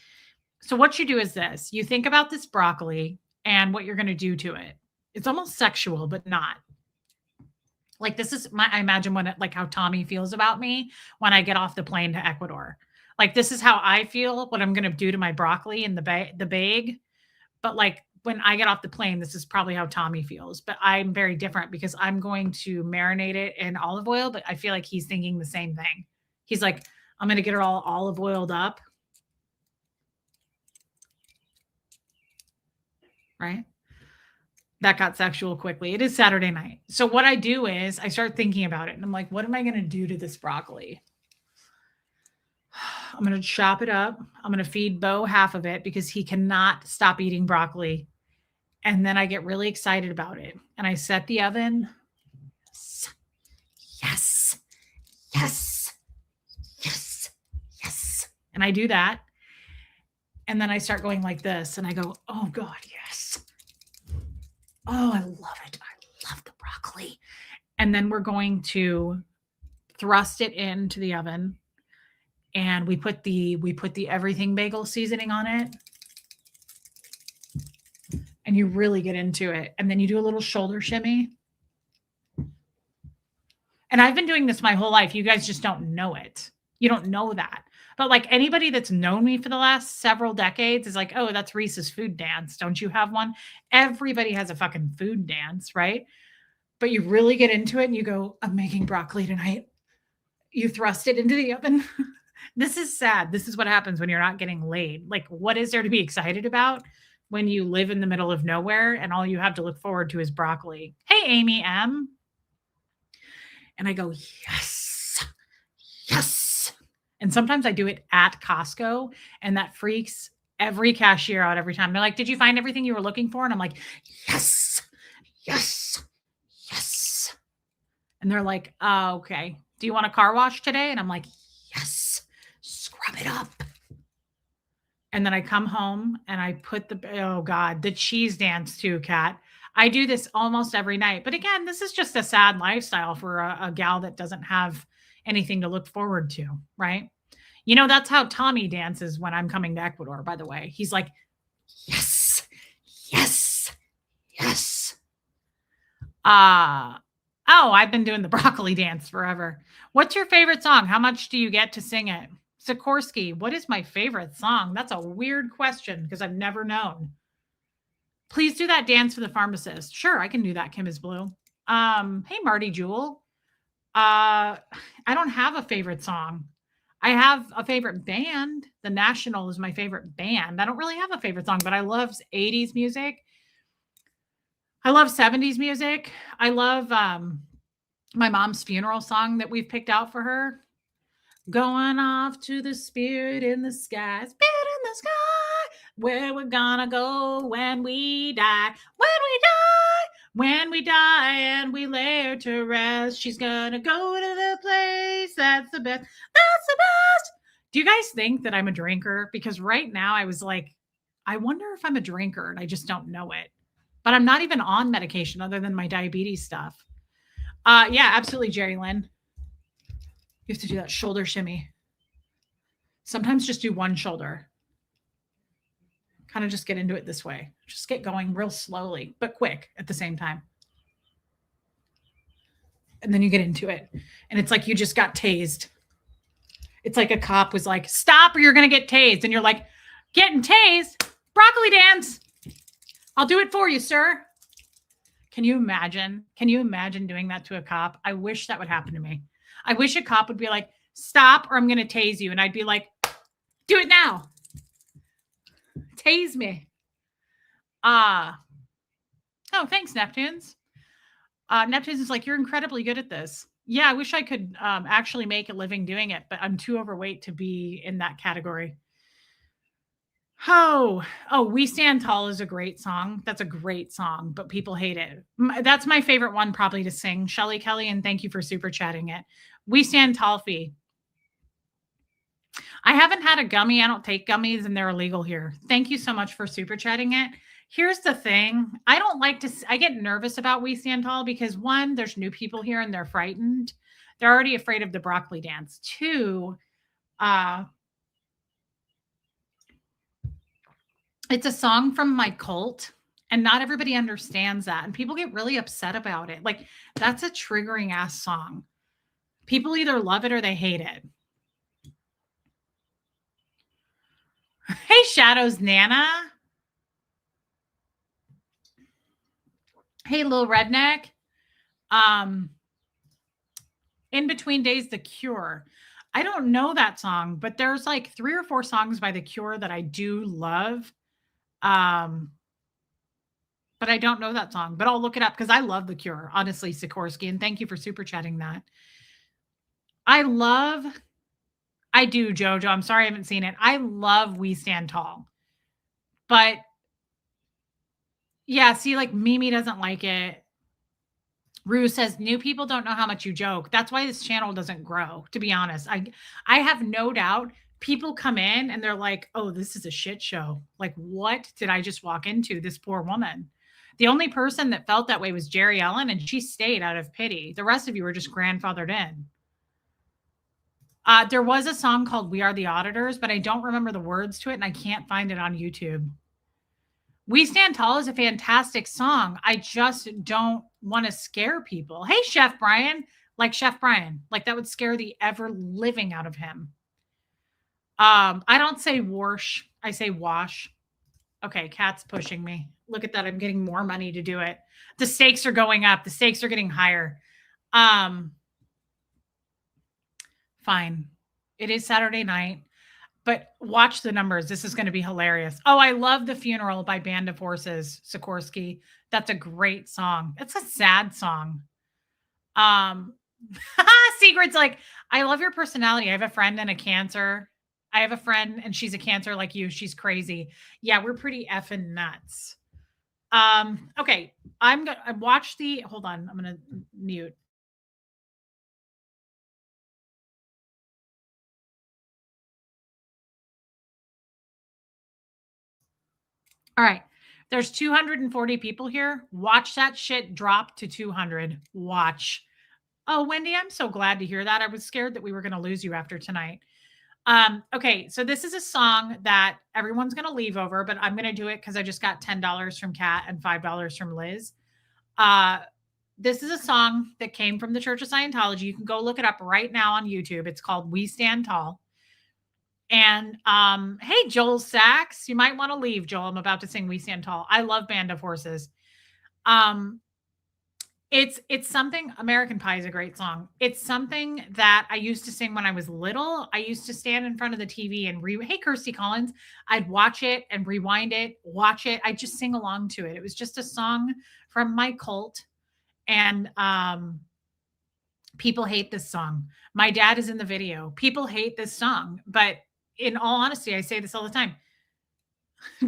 So what you do is this. You think about this broccoli and what you're going to do to it. It's almost sexual, but not. Like this is I imagine when like how Tommy feels about me when I get off the plane to Ecuador. Like this is how I feel what I'm going to do to my broccoli in the bag. But like when I get off the plane, this is probably how Tommy feels. But I'm very different because I'm going to marinate it in olive oil. But I feel like he's thinking the same thing. He's like, I'm going to get it all olive oiled up. Right. That got sexual quickly. It is Saturday night. So what I do is I start thinking about it and I'm like, what am I going to do to this broccoli? I'm going to chop it up. I'm going to feed Bo half of it because he cannot stop eating broccoli. And then I get really excited about it. And I set the oven. Yes. Yes. Yes. Yes. And I do that. And then I start going like this and I go, oh God, yes. Oh, I love it. I love the broccoli. And then we're going to thrust it into the oven and we put the everything bagel seasoning on it. And you really get into it. And then you do a little shoulder shimmy. And I've been doing this my whole life. You guys just don't know it. You don't know that. But like anybody that's known me for the last several decades is like, oh, that's Reese's food dance. Don't you have one? Everybody has a fucking food dance, right? But you really get into it and you go, I'm making broccoli tonight. You thrust it into the oven. This is sad. This is what happens when you're not getting laid. Like, what is there to be excited about when you live in the middle of nowhere and all you have to look forward to is broccoli? Hey, Amy M. And I go, yes, yes. And sometimes I do it at Costco, and that freaks every cashier out every time. They're like, did you find everything you were looking for? And I'm like, yes, yes, yes. And they're like, oh, okay. Do you want a car wash today? And I'm like, yes, scrub it up. And then I come home and I put oh God, the cheese dance too, Kat. I do this almost every night. But again, this is just a sad lifestyle for a gal that doesn't have anything to look forward to, right? You know, that's how Tommy dances when I'm coming to Ecuador, by the way. He's like, yes, yes, yes. Oh, I've been doing the broccoli dance forever. What's your favorite song? How much do you get to sing it? Sikorsky, what is my favorite song? That's a weird question because I've never known. Please do that dance for the pharmacist. Sure, I can do that. Kim is blue. Hey, Marty Jewel. I don't have a favorite song. I have a favorite band. The National is my favorite band. I don't really have a favorite song, but I love 80s music. I love 70s music. I love my mom's funeral song that we've picked out for her. Going off to the spirit in the sky, spirit in the sky, where we're gonna go when we die, when we die and we lay her to rest. She's gonna go to the place that's the best, that's the best. Do you guys think that I'm a drinker? Because right now I was like, I wonder if I'm a drinker and I just don't know it. But I'm not even on medication other than my diabetes stuff. Yeah, absolutely, Jerry Lynn. You have to do that shoulder shimmy. Sometimes just do one shoulder. Kind of just get into it this way. Just get going real slowly, but quick at the same time. And then you get into it. And it's like you just got tased. It's like a cop was like, stop or you're going to get tased. And you're like, getting tased? Broccoli dance. I'll do it for you, sir. Can you imagine? Can you imagine doing that to a cop? I wish that would happen to me. I wish a cop would be like, stop or I'm going to tase you. And I'd be like, do it now. Tase me. Oh, thanks, Neptunes. Neptunes is like, you're incredibly good at this. Yeah, I wish I could actually make a living doing it, but I'm too overweight to be in that category. Oh, We Stand Tall is a great song. That's a great song, but people hate it. That's my favorite one probably to sing. Shelly Kelly, and thank you for super chatting it. We Stand Tall Fee. I haven't had a gummy. I don't take gummies and they're illegal here. Thank you so much for super chatting it. Here's the thing. I don't like to, I get nervous about We Stand Tall because one, there's new people here and they're frightened. They're already afraid of the broccoli dance. Two, it's a song from my cult And not everybody understands that. And people get really upset about it. Like, that's a triggering ass song. People either love it or they hate it. Hey, Shadows Nana. Hey, Lil Redneck. In Between Days, The Cure. I don't know that song, but there's like 3 or 4 songs by The Cure that I do love. But I don't know that song, but I'll look it up because I love The Cure, honestly, Sikorsky, and thank you for super chatting that. I do, Jojo. I'm sorry I haven't seen it. I love We Stand Tall. But yeah, see, like Mimi doesn't like it. Rue says new people don't know how much you joke. That's why this channel doesn't grow, to be honest. I have no doubt people come in and they're like, "Oh, this is a shit show. Like what did I just walk into? This poor woman." The only person that felt that way was Jerry Ellen and she stayed out of pity. The rest of you were just grandfathered in. There was a song called We Are the Auditors, but I don't remember the words to it and I can't find it on YouTube. We Stand Tall is a fantastic song. I just don't want to scare people. Hey, Chef Brian, like Chef Brian, like that would scare the ever living out of him. I don't say wash, I say wash. Okay, cat's pushing me. Look at that. I'm getting more money to do it. The stakes are going up. The stakes are getting higher. Fine. It is Saturday night. But watch the numbers. This is going to be hilarious. Oh, I love The Funeral by Band of Horses, Sikorsky. That's a great song. It's a sad song. Secret's like, I love your personality. I have a friend and a Cancer. I have a friend and she's a Cancer like you. She's crazy. Yeah, we're pretty effing nuts. Okay. I watched hold on. I'm going to mute. All right. There's 240 people here. Watch that shit drop to 200. Watch. Oh, Wendy, I'm so glad to hear that. I was scared that we were going to lose you after tonight. Okay, so this is a song that everyone's going to leave over, but I'm going to do it because I just got $10 from Kat and $5 from Liz. This is a song that came from the Church of Scientology. You can go look it up right now on YouTube. It's called We Stand Tall. And hey, Joel Sachs, you might want to leave, Joel. I'm about to sing We Stand Tall. I love Band of Horses. It's something. American Pie is a great song. It's something that I used to sing when I was little. I used to stand in front of the TV and hey, Kirsty Collins, I'd watch it and rewind it, watch it. I'd just sing along to it. It was just a song from my cult. And people hate this song. My dad is in the video. People hate this song, but in all honesty, I say this all the time.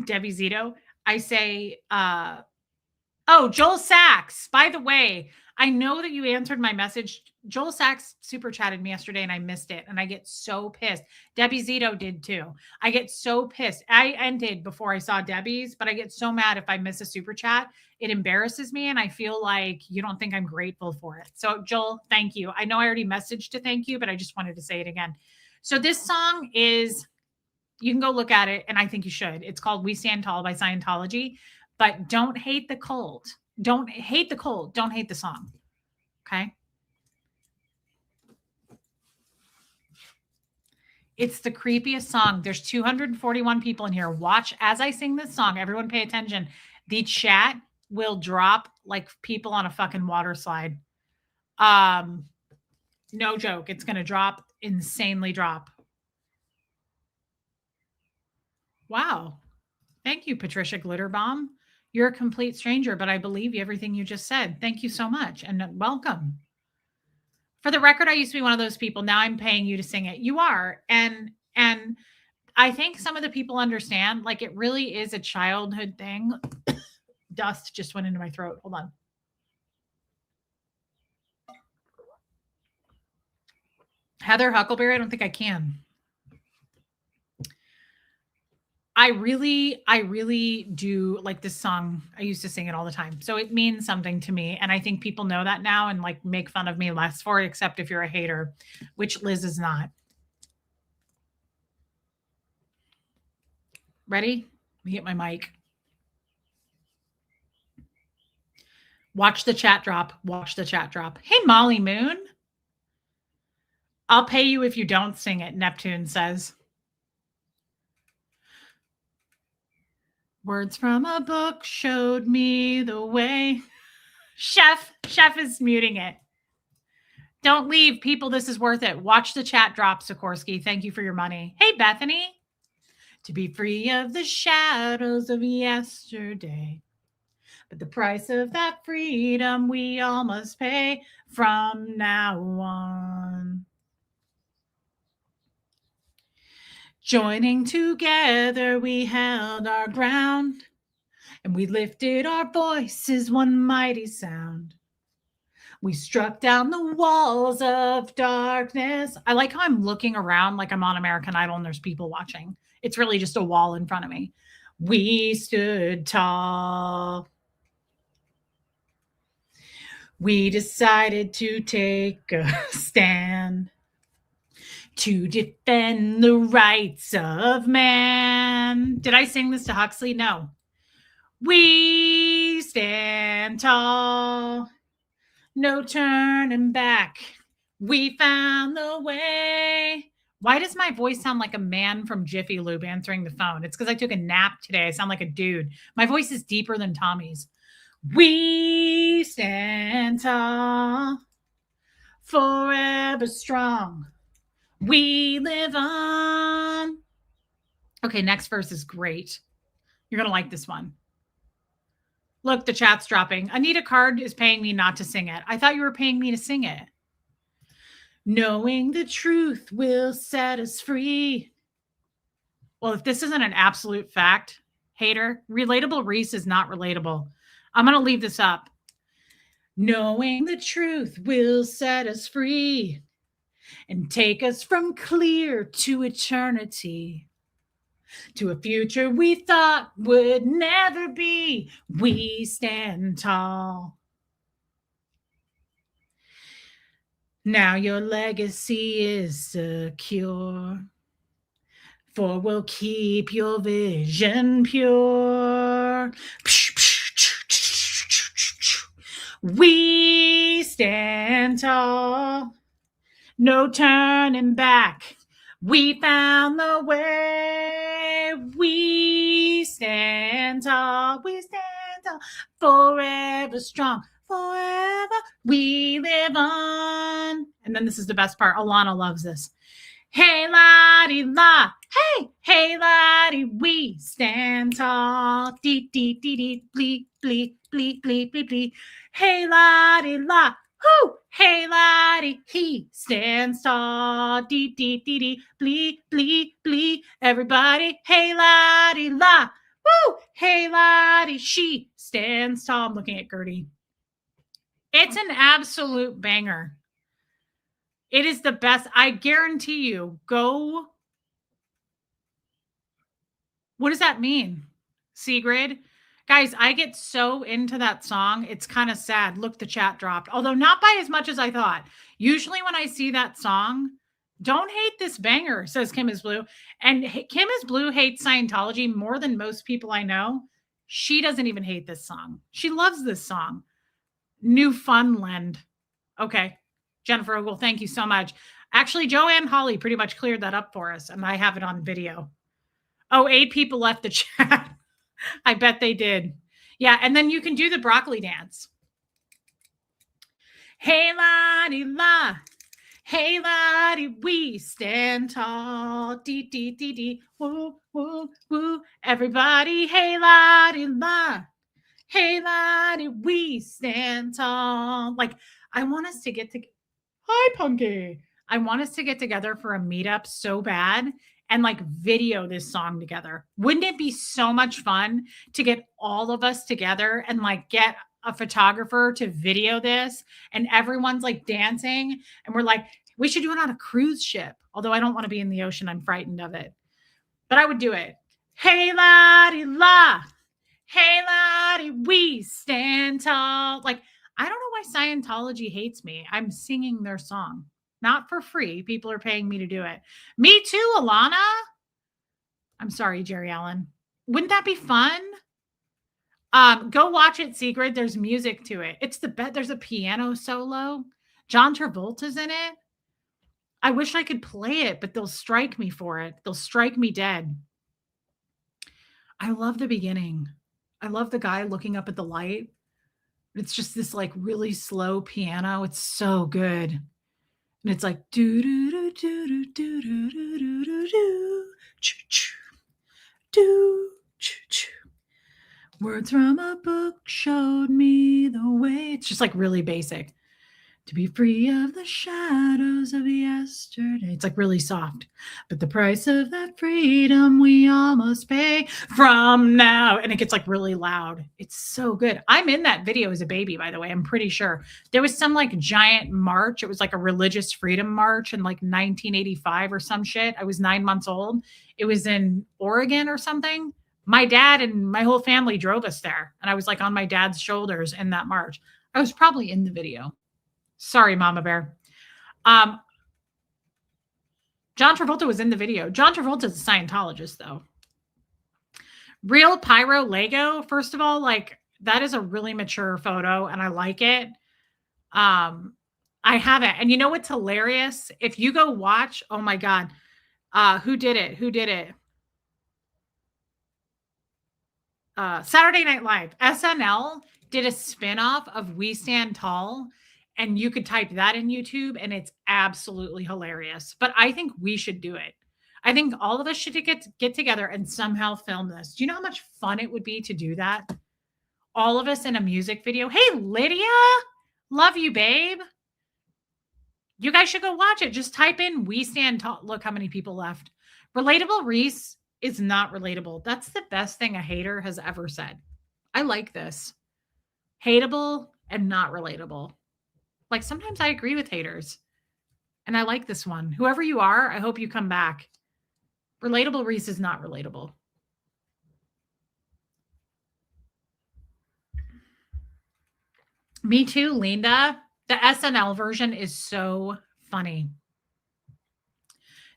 Debbie Zito, I say, oh, Joel Sachs. By the way, I know that you answered my message. Joel Sachs super chatted me yesterday and I missed it. And I get so pissed. Debbie Zito did too. I get so pissed. I ended before I saw Debbie's, but I get so mad if I miss a super chat. It embarrasses me. And I feel like you don't think I'm grateful for it. So Joel, thank you. I know I already messaged to thank you, but I just wanted to say it again. So this song is, you can go look at it. And I think you should. It's called We Stand Tall by Scientology. But don't hate the cult. Don't hate the cult. Don't hate the song. Okay. It's the creepiest song. There's 241 people in here. Watch as I sing this song. Everyone pay attention. The chat will drop like people on a fucking water slide. No joke. It's going to drop, insanely drop. Wow. Thank you, Patricia Glitterbomb. You're a complete stranger, but I believe everything you just said. Thank you so much and welcome. For the record, I used to be one of those people. Now I'm paying you to sing it. You are. And I think some of the people understand, like it really is a childhood thing. Dust just went into my throat. Hold on. Heather Huckleberry, I don't think I can. I really do like this song. I used to sing it all the time. So it means something to me. And I think people know that now and like make fun of me less for it, except if you're a hater, which Liz is not. Ready? Let me get my mic. Watch the chat drop. Watch the chat drop. Hey, Molly Moon. I'll pay you if you don't sing it, Neptune says. Words from a book showed me the way. Chef is muting it. Don't leave, people. This is worth it. Watch the chat drop, Sikorsky. Thank you for your money. Hey, Bethany. To be free of the shadows of yesterday. But the price of that freedom we all must pay from now on. Joining together, we held our ground, and we lifted our voices one mighty sound. We struck down the walls of darkness. I like how I'm looking around like I'm on American Idol and there's people watching. It's really just a wall in front of me. We stood tall. We decided to take a stand to defend the rights of man. Did I sing this to Huxley? No. We stand tall. No turning back. We found the way. Why does my voice sound like a man from Jiffy Lube answering the phone? It's because I took a nap today. I sound like a dude. My voice is deeper than Tommy's. We stand tall, forever strong. We live on. Okay, next verse is great. You're going to like this one. Look, the chat's dropping. Anita Card is paying me not to sing it. I thought you were paying me to sing it. Knowing the truth will set us free. Well, if this isn't an absolute fact, hater, Relatable Reese is not relatable. I'm going to leave this up. Knowing the truth will set us free and take us from clear to eternity, to a future we thought would never be. We stand tall. Now your legacy is secure, for we'll keep your vision pure. We stand tall, no turning back. We found the way. We stand tall. We stand tall, forever strong. Forever we live on. And then this is the best part. Alana loves this. Hey, laddie, la. Hey, laddie, we stand tall. Dee, dee, dee, dee, bleep, bleep, bleep, bleep, bleep, bleep. Hey, laddie, la. Whoo! Hey, laddie, he stands tall. Dee, dee, dee, dee, bleep, bleep, bleep. Everybody, hey, laddie, la. Woo! Hey, laddie, she stands tall. I'm looking at Gertie. It's an absolute banger. It is the best. I guarantee you. Go. What does that mean? Sigrid? Guys, I get so into that song. It's kind of sad. Look, the chat dropped. Although not by as much as I thought. Usually when I see that song, don't hate this banger, says Kim is Blue. And Kim is Blue hates Scientology more than most people I know. She doesn't even hate this song. She loves this song. Newfoundland. Okay. Jennifer Ogle, thank you so much. Actually, Joanne Hawley pretty much cleared that up for us, and I have it on video. Oh, 8 people left the chat. I bet they did. Yeah, and then you can do the broccoli dance. Hey, laddie, la. Hey, laddie, we stand tall. Dee, dee, dee, dee. Woo, woo, woo. Everybody, hey, laddie, la. Hey, laddie, we stand tall. Like, I want us to get together. Hi, Punky. I want us to get together for a meetup so bad and like video this song together. Wouldn't it be so much fun to get all of us together and like get a photographer to video this and everyone's like dancing and we're like, we should do it on a cruise ship. Although I don't want to be in the ocean. I'm frightened of it, but I would do it. Hey, laddie, la. Hey, laddie, we stand tall. Like, I don't know why Scientology hates me. I'm singing their song. Not for free. People are paying me to do it. Me too, Alana. I'm sorry, Jerry Allen. Wouldn't that be fun? Go watch it, Sigrid. There's music to it. It's the best. There's a piano solo. John Travolta's in it. I wish I could play it, but they'll strike me for it. They'll strike me dead. I love the beginning. I love the guy looking up at the light. It's just this like really slow piano. It's so good. And it's like do do do do do do do do do do do do. Words from a book showed me the way. It's just like really basic. To be free of the shadows of yesterday. It's like really soft. But the price of that freedom we all must pay from now. And it gets like really loud. It's so good. I'm in that video as a baby, by the way. I'm pretty sure. There was some like giant march. It was like a religious freedom march in like 1985 or some shit. I was 9 months old. It was in Oregon or something. My dad and my whole family drove us there. And I was like on my dad's shoulders in that march. I was probably in the video. Sorry, Mama Bear. John Travolta was in the video. John Travolta's a Scientologist, though. Real Pyro Lego, first of all, like that is a really mature photo, and I like it. I have it. And you know what's hilarious? If you go watch, oh my God, who did it? Who did it? Saturday Night Live. SNL did a spinoff of We Stand Tall. And you could type that in YouTube and it's absolutely hilarious. But I think we should do it. I think all of us should get together and somehow film this. Do you know how much fun it would be to do that? All of us in a music video. Hey, Lydia. Love you, babe. You guys should go watch it. Just type in We Stand Tall. Look how many people left. Relatable Reese is not relatable. That's the best thing a hater has ever said. I like this. Hateable and not relatable. Like sometimes I agree with haters and I like this one. Whoever you are, I hope you come back. Relatable Reese is not relatable. Me too, Linda. The SNL version is so funny.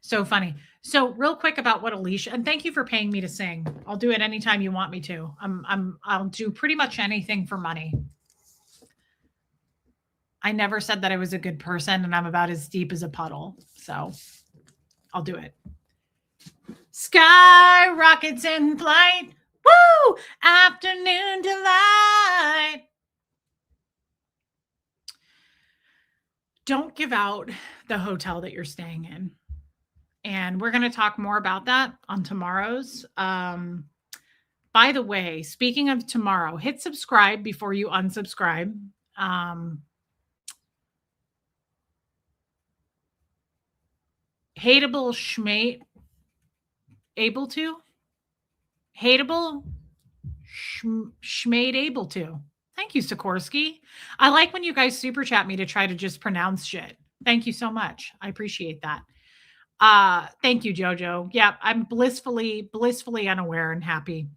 So funny. So real quick about what Alicia, and thank you for paying me to sing. I'll do it anytime you want me to. I'll do pretty much anything for money. I never said that I was a good person and I'm about as deep as a puddle. So I'll do it. Sky rockets in flight. Woo! Afternoon delight. Don't give out the hotel that you're staying in. And we're going to talk more about that on tomorrow's. By the way, speaking of tomorrow, hit subscribe before you unsubscribe. Hateable schmate able to? Hateable schmate able to. Thank you, Sikorsky. I like when you guys super chat me to try to just pronounce shit. Thank you so much. I appreciate that. Thank you, Jojo. Yeah, I'm blissfully unaware and happy.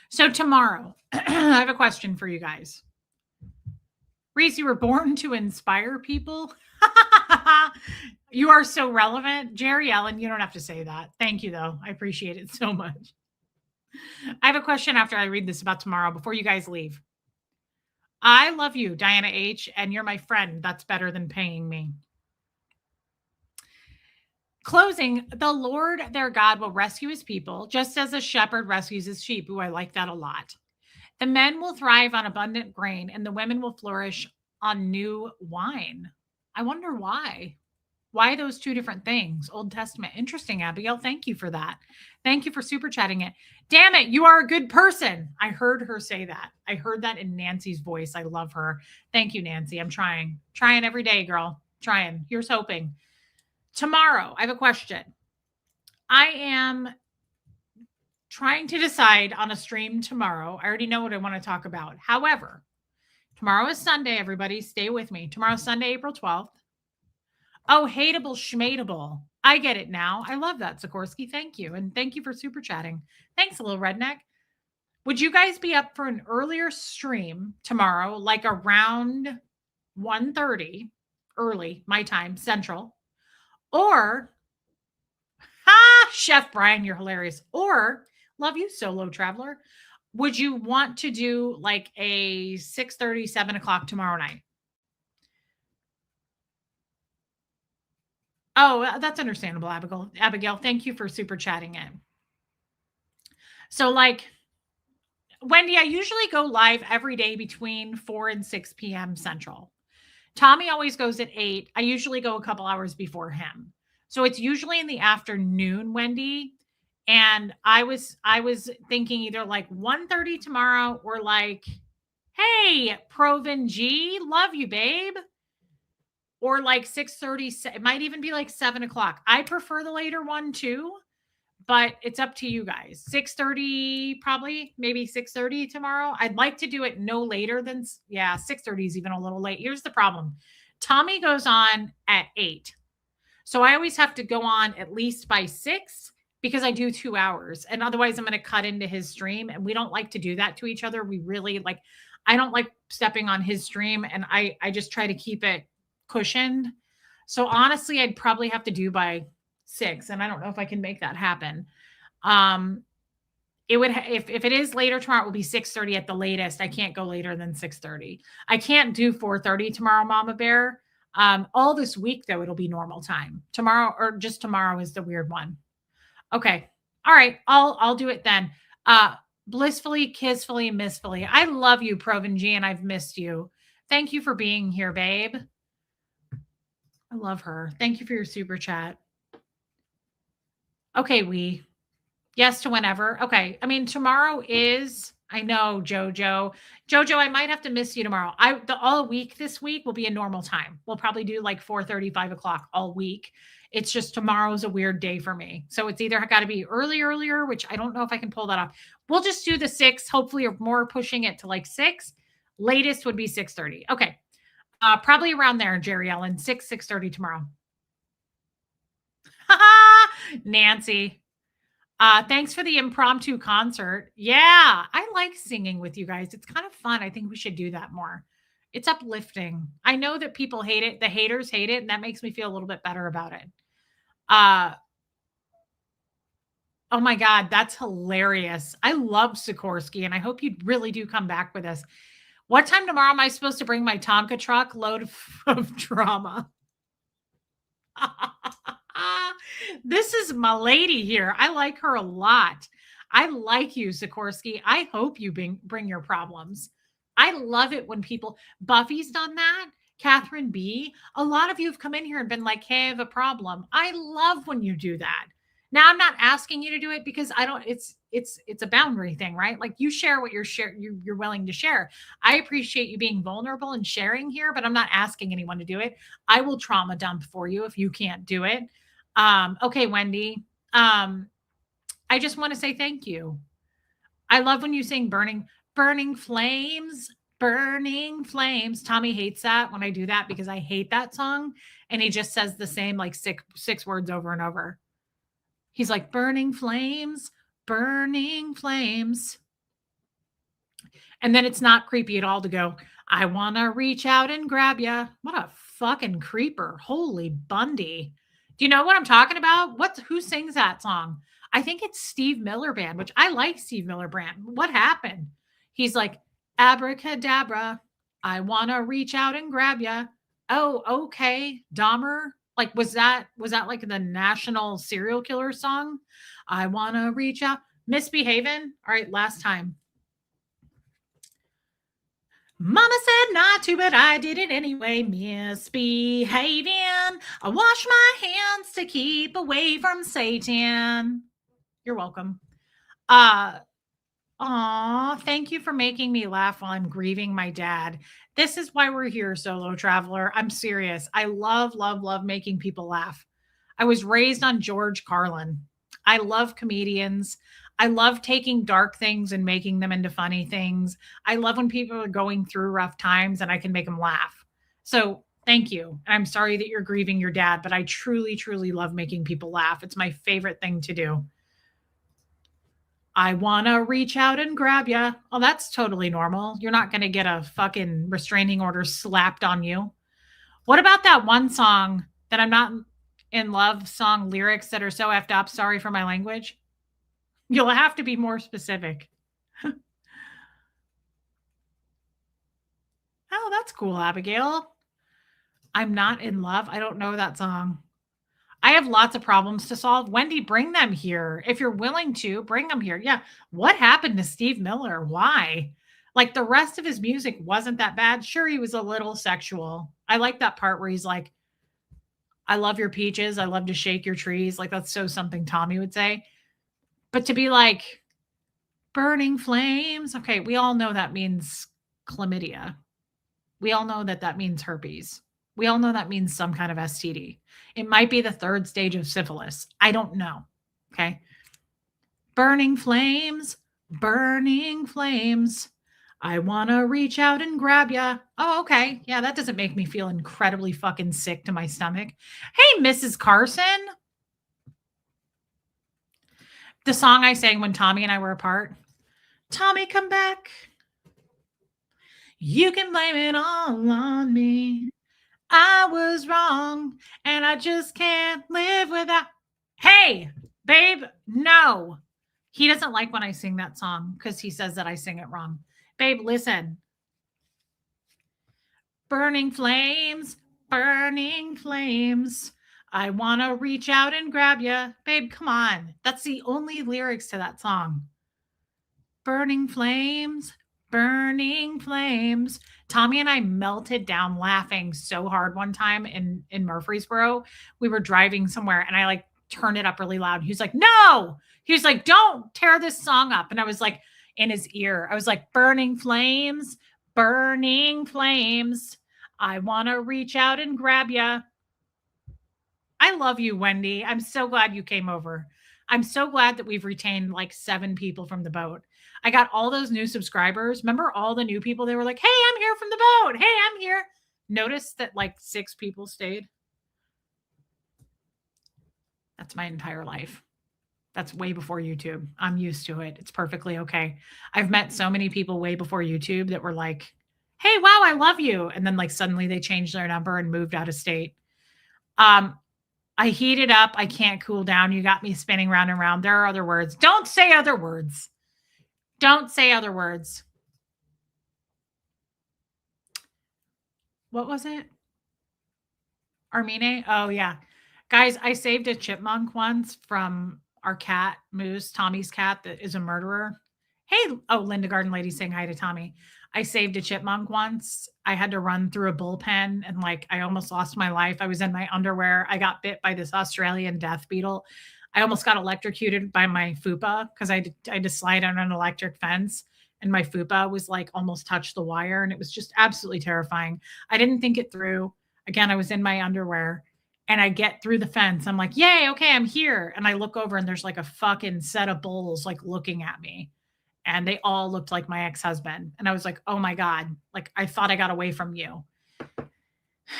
So tomorrow, I have a question for you guys. Reese, you were born to inspire people. You are so relevant. Jerry Ellen, you don't have to say that. Thank you, though. I appreciate it so much. I have a question after I read this about tomorrow before you guys leave. I love you, Diana H., and you're my friend. That's better than paying me. Closing, the Lord their God will rescue his people, just as a shepherd rescues his sheep. Ooh, I like that a lot. The men will thrive on abundant grain, and the women will flourish on new wine. I wonder why. Why those two different things? Old Testament. Interesting, Abigail. Thank you for that. Thank you for super chatting it. Damn it, you are a good person. I heard her say that. I heard that in Nancy's voice. I love her. Thank you, Nancy. I'm trying. Trying every day, girl. Trying. Here's hoping. Tomorrow, I have a question. I am trying to decide on a stream tomorrow. I already know what I want to talk about. However, tomorrow is Sunday, everybody. Stay with me. Tomorrow's Sunday, April 12th. Oh, hateable schmateable. I get it now. I love that, Sikorsky. Thank you. And thank you for super chatting. Thanks, little redneck. Would you guys be up for an earlier stream tomorrow, like around 1:30, early, my time, Central? Or, Chef Brian, you're hilarious. Or, love you, solo traveler. Would you want to do like a 6:30, 7 o'clock tomorrow night? Oh, that's understandable, Abigail. Abigail, thank you for super chatting in. So, like, Wendy, I usually go live every day between 4 and 6 p.m. Central. Tommy always goes at 8. I usually go a couple hours before him. So it's usually in the afternoon, Wendy. And I was thinking either like 1:30 tomorrow or like, hey, Proven G, love you, babe. Or like 6:30. It might even be like 7 o'clock. I prefer the later one too, but it's up to you guys. 6:30, probably, maybe 6:30 tomorrow. I'd like to do it no later than, yeah, 6:30 is even a little late. Here's the problem. Tommy goes on at 8. So I always have to go on at least by 6 because I do 2 hours. And otherwise I'm going to cut into his stream, and we don't like to do that to each other. We really like, I don't like stepping on his stream, and I just try to keep it cushioned. So honestly, I'd probably have to do by 6, and I don't know if I can make that happen. Um, it would if it is later tomorrow, it will be 6:30 at the latest. I can't go later than 6:30. I can't do 4:30 tomorrow, Mama Bear. All this week though, it'll be normal time. Tomorrow, or just tomorrow, is the weird one. Okay. All right. I'll do it then. Blissfully, kissfully, missfully. I love you, Proven G, and I've missed you. Thank you for being here, babe. I love her. Thank you for your super chat. Okay, we. Yes to whenever. Okay. I mean, tomorrow is, I know, Jojo. Jojo, I might have to miss you tomorrow. The all week this week will be a normal time. We'll probably do like 4:30, 5 o'clock all week. It's just tomorrow's a weird day for me. So it's either got to be earlier, which I don't know if I can pull that off. We'll just do the 6, hopefully, or more pushing it to like 6. Latest would be 6:30. Okay. Probably around there, Jerry Ellen. 6:30 tomorrow. Nancy. Thanks for the impromptu concert. Yeah, I like singing with you guys. It's kind of fun. I think we should do that more. It's uplifting. I know that people hate it. The haters hate it, and that makes me feel a little bit better about it. Oh my God, that's hilarious. I love Sikorsky, and I hope you really do come back with us. What time tomorrow am I supposed to bring my Tonka truck load of drama? This is my lady here. I like her a lot. I like you, Sikorsky. I hope you bring your problems. I love it when people, Buffy's done that. Catherine B. A lot of you have come in here and been like, hey, I have a problem. I love when you do that. Now I'm not asking you to do it because I don't, it's a boundary thing, right? Like you share what you're willing to share. I appreciate you being vulnerable and sharing here, but I'm not asking anyone to do it. I will trauma dump for you if you can't do it. Okay, Wendy. I just want to say thank you. I love when you sing burning flames, burning flames. Tommy hates that when I do that because I hate that song. And he just says the same like six words over and over. He's like, burning flames, burning flames. And then it's not creepy at all to go, I want to reach out and grab ya. What a fucking creeper. Holy Bundy. Do you know what I'm talking about? Who sings that song? I think it's Steve Miller Band, which I like Steve Miller Band. What happened? He's like, abracadabra. I want to reach out and grab ya. Oh, okay. Dahmer. Like, was that like the national serial killer song? I want to reach out. Misbehaving. All right. Last time. Mama said not to, but I did it anyway. Misbehaving. I wash my hands to keep away from Satan. You're welcome. Thank you for making me laugh while I'm grieving my dad. This is why we're here, Solo Traveler. I'm serious. I love, love, love making people laugh. I was raised on George Carlin. I love comedians. I love taking dark things and making them into funny things. I love when people are going through rough times and I can make them laugh. So thank you. I'm sorry that you're grieving your dad, but I truly, truly love making people laugh. It's my favorite thing to do. I want to reach out and grab you. Oh, that's totally normal. You're not going to get a fucking restraining order slapped on you. What about that one song that I'm not in love song lyrics that are so effed up? Sorry for my language. You'll have to be more specific. Oh, that's cool, Abigail. I'm not in love. I don't know that song. I have lots of problems to solve. Wendy, bring them here. If you're willing to, bring them here. Yeah. What happened to Steve Miller? Why? Like the rest of his music wasn't that bad. Sure, he was a little sexual. I like that part where he's like, I love your peaches. I love to shake your trees. Like that's so something Tommy would say. But to be like, burning flames. Okay, we all know that means chlamydia. We all know that that means herpes. We all know that means some kind of STD. It might be the third stage of syphilis. I don't know. Okay. Burning flames, burning flames. I want to reach out and grab ya. Oh, okay. Yeah, that doesn't make me feel incredibly fucking sick to my stomach. Hey, Mrs. Carson. The song I sang when Tommy and I were apart. Tommy, come back. You can blame it all on me. I was wrong and I just can't live without. Hey, babe, no. He doesn't like when I sing that song because he says that I sing it wrong. Babe, listen. Burning flames, burning flames. I want to reach out and grab you. Babe, come on. That's the only lyrics to that song. Burning flames, burning flames. Tommy and I melted down laughing so hard one time in Murfreesboro. We were driving somewhere and I like turned it up really loud. He was like, "No." He was like, "Don't tear this song up." And I was like in his ear. I was like, "Burning flames, burning flames. I want to reach out and grab you." I love you, Wendy. I'm so glad you came over. I'm so glad that we've retained like 7 people from the boat. I got all those new subscribers. Remember all the new people? They were like, "Hey, I'm here from the boat. Hey, I'm here." Notice that like 6 people stayed. That's my entire life. That's way before YouTube. I'm used to it. It's perfectly okay. I've met so many people way before YouTube that were like, "Hey, wow, I love you." And then like suddenly they changed their number and moved out of state. Um, I heated up. I can't cool down. You got me spinning round and round. There are other words. Don't say other words. Don't say other words. What was it? Armine? Oh, yeah. Guys, I saved a chipmunk once from our cat, Moose, Tommy's cat that is a murderer. Hey, oh, Linda Garden Lady saying hi to Tommy. I saved a chipmunk once. I had to run through a bullpen and like I almost lost my life. I was in my underwear. I got bit by this Australian death beetle. I almost got electrocuted by my fupa because I had to slide on an electric fence and my fupa was like almost touched the wire and it was just absolutely terrifying. I didn't think it through. Again, I was in my underwear and I get through the fence. I'm like, "Yay, okay, I'm here." And I look over and there's like a fucking set of bulls like looking at me. And they all looked like my ex-husband. And I was like, "Oh my God, like I thought I got away from you."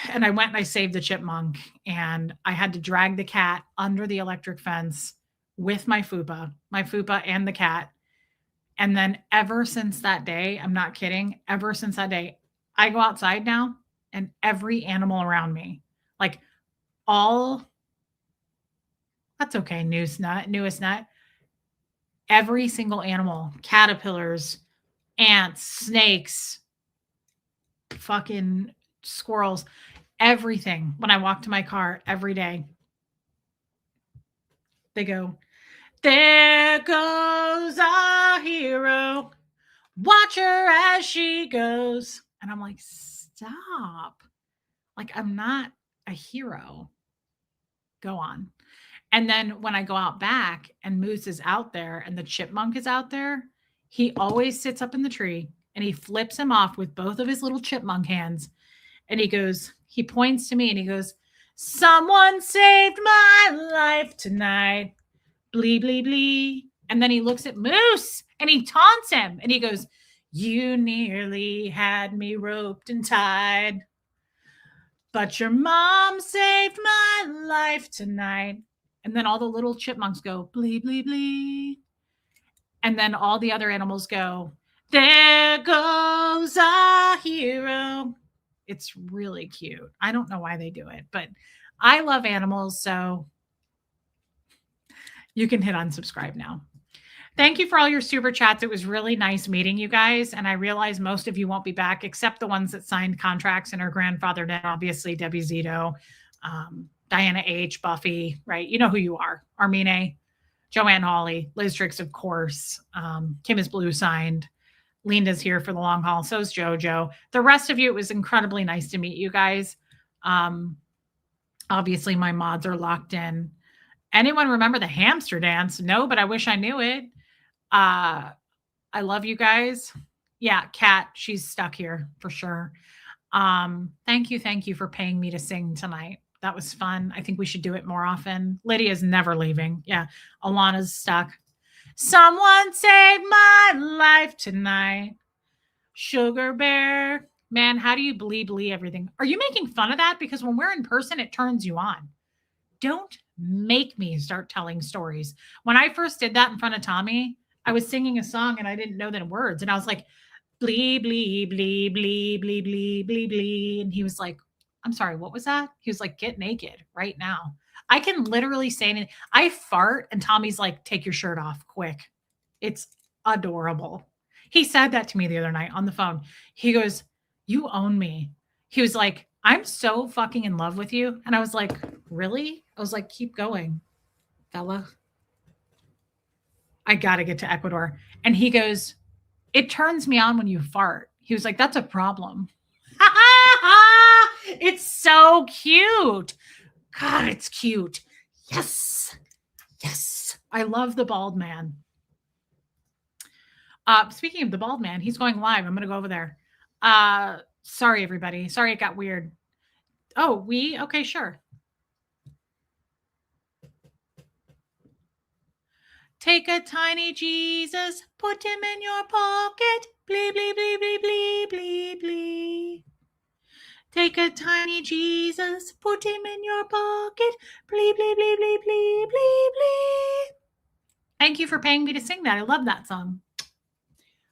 And I went and I saved the chipmunk and I had to drag the cat under the electric fence with my fupa and the cat. And then ever since that day, I'm not kidding, ever since that day, I go outside now and every animal around me, like all that's okay, newest nut. Every single animal, caterpillars, ants, snakes, fucking squirrels, everything. When I walk to my car every day, they go, "There goes our hero. Watch her as she goes." And I'm like, "Stop. Like, I'm not a hero. Go on." And then when I go out back and Moose is out there and the chipmunk is out there, he always sits up in the tree and he flips him off with both of his little chipmunk hands. And he points to me and he goes, "Someone saved my life tonight. Blee, blee, blee." And then he looks at Moose and he taunts him and he goes, "You nearly had me roped and tied, but your mom saved my life tonight." And then all the little chipmunks go, "Blee, blee, blee." And then all the other animals go, "There goes our hero." It's really cute. I don't know why they do it, but I love animals. So you can hit unsubscribe now. Thank you for all your super chats. It was really nice meeting you guys. And I realize most of you won't be back, except the ones that signed contracts and are grandfathered in. Obviously, Debbie Zito, Diana H., Buffy, right? You know who you are. Armine, Joanne Hawley, Liz Tricks, of course. Kim is blue signed. Linda's here for the long haul. So is JoJo. The rest of you, it was incredibly nice to meet you guys. Obviously, my mods are locked in. Anyone remember the hamster dance? No, but I wish I knew it. I love you guys. Yeah, Kat, she's stuck here for sure. Thank you for paying me to sing tonight. That was fun. I think we should do it more often. Lydia's never leaving. Yeah, Alana's stuck. Someone saved my life tonight. Sugar Bear. Man, how do you blee everything? Are you making fun of that? Because when we're in person, it turns you on. Don't make me start telling stories. When I first did that in front of Tommy, I was singing a song and I didn't know the words. And I was like, blee, blee, blee, blee, blee, blee, blee, blee. And he was like, I'm sorry, what was that? He was like, get naked right now. I can literally say anything. I fart and Tommy's like, take your shirt off quick. It's adorable. He said that to me the other night on the phone. He goes, you own me. He was like, I'm so fucking in love with you. And I was like, really? I was like, keep going, fella. I got to get to Ecuador. And he goes, it turns me on when you fart. He was like, that's a problem. It's so cute. God, it's cute. Yes. Yes. I love the bald man. Speaking of the bald man, he's going live. I'm going to go over there. Sorry, everybody. Sorry, it got weird. Oh, okay, sure. Take a tiny Jesus, put him in your pocket. Blee, blee, blee, blee, blee, blee, blee. Take a tiny Jesus, put him in your pocket. Blee, blee, blee, blee, blee, blee, blee. Thank you for paying me to sing that. I love that song.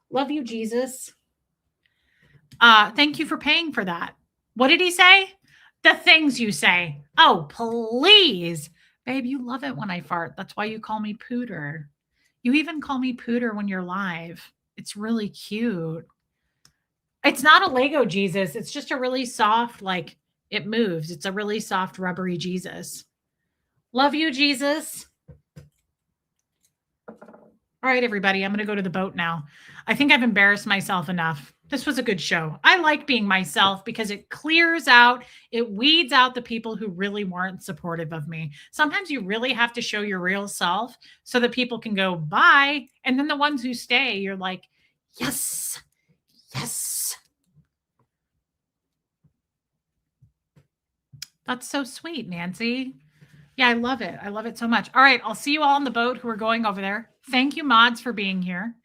Love you, Jesus. Thank you for paying for that. What did he say? The things you say. Oh, please. Babe, you love it when I fart. That's why you call me Pooter. You even call me Pooter when you're live. It's really cute. It's not a Lego Jesus. It's just a really soft, like it moves. It's a really soft, rubbery Jesus. Love you, Jesus. All right, everybody, I'm going to go to the boat now. I think I've embarrassed myself enough. This was a good show. I like being myself because it clears out, it weeds out the people who really weren't supportive of me. Sometimes you really have to show your real self so that people can go, bye. And then the ones who stay, you're like, yes, yes. That's so sweet, Nancy. Yeah, I love it. I love it so much. All right, I'll see you all on the boat who are going over there. Thank you, mods, for being here.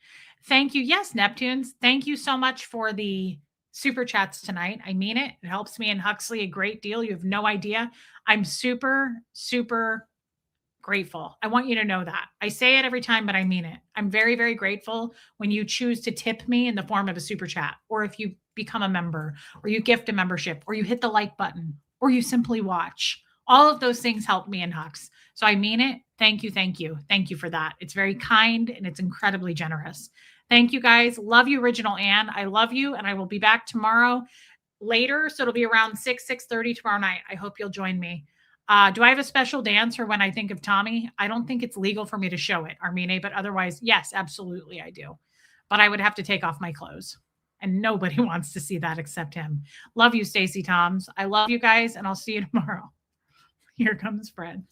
Thank you. Yes, Neptunes. Thank you so much for the super chats tonight. I mean it. It helps me and Huxley a great deal. You have no idea. I'm super, super grateful. I want you to know that. I say it every time, but I mean it. I'm very, very grateful when you choose to tip me in the form of a super chat, or if you become a member, or you gift a membership, or you hit the like button, or you simply watch. All of those things help me and Hux. So I mean it. Thank you. Thank you. Thank you for that. It's very kind and it's incredibly generous. Thank you guys. Love you, Original Anne. I love you. And I will be back tomorrow later. So it'll be around 6:30 tomorrow night. I hope you'll join me. Do I have a special dance for when I think of Tommy? I don't think it's legal for me to show it, Armine, but otherwise, yes, absolutely I do. But I would have to take off my clothes. And nobody wants to see that except him. Love you, Stacey Toms. I love you guys, and I'll see you tomorrow. Here comes Fred.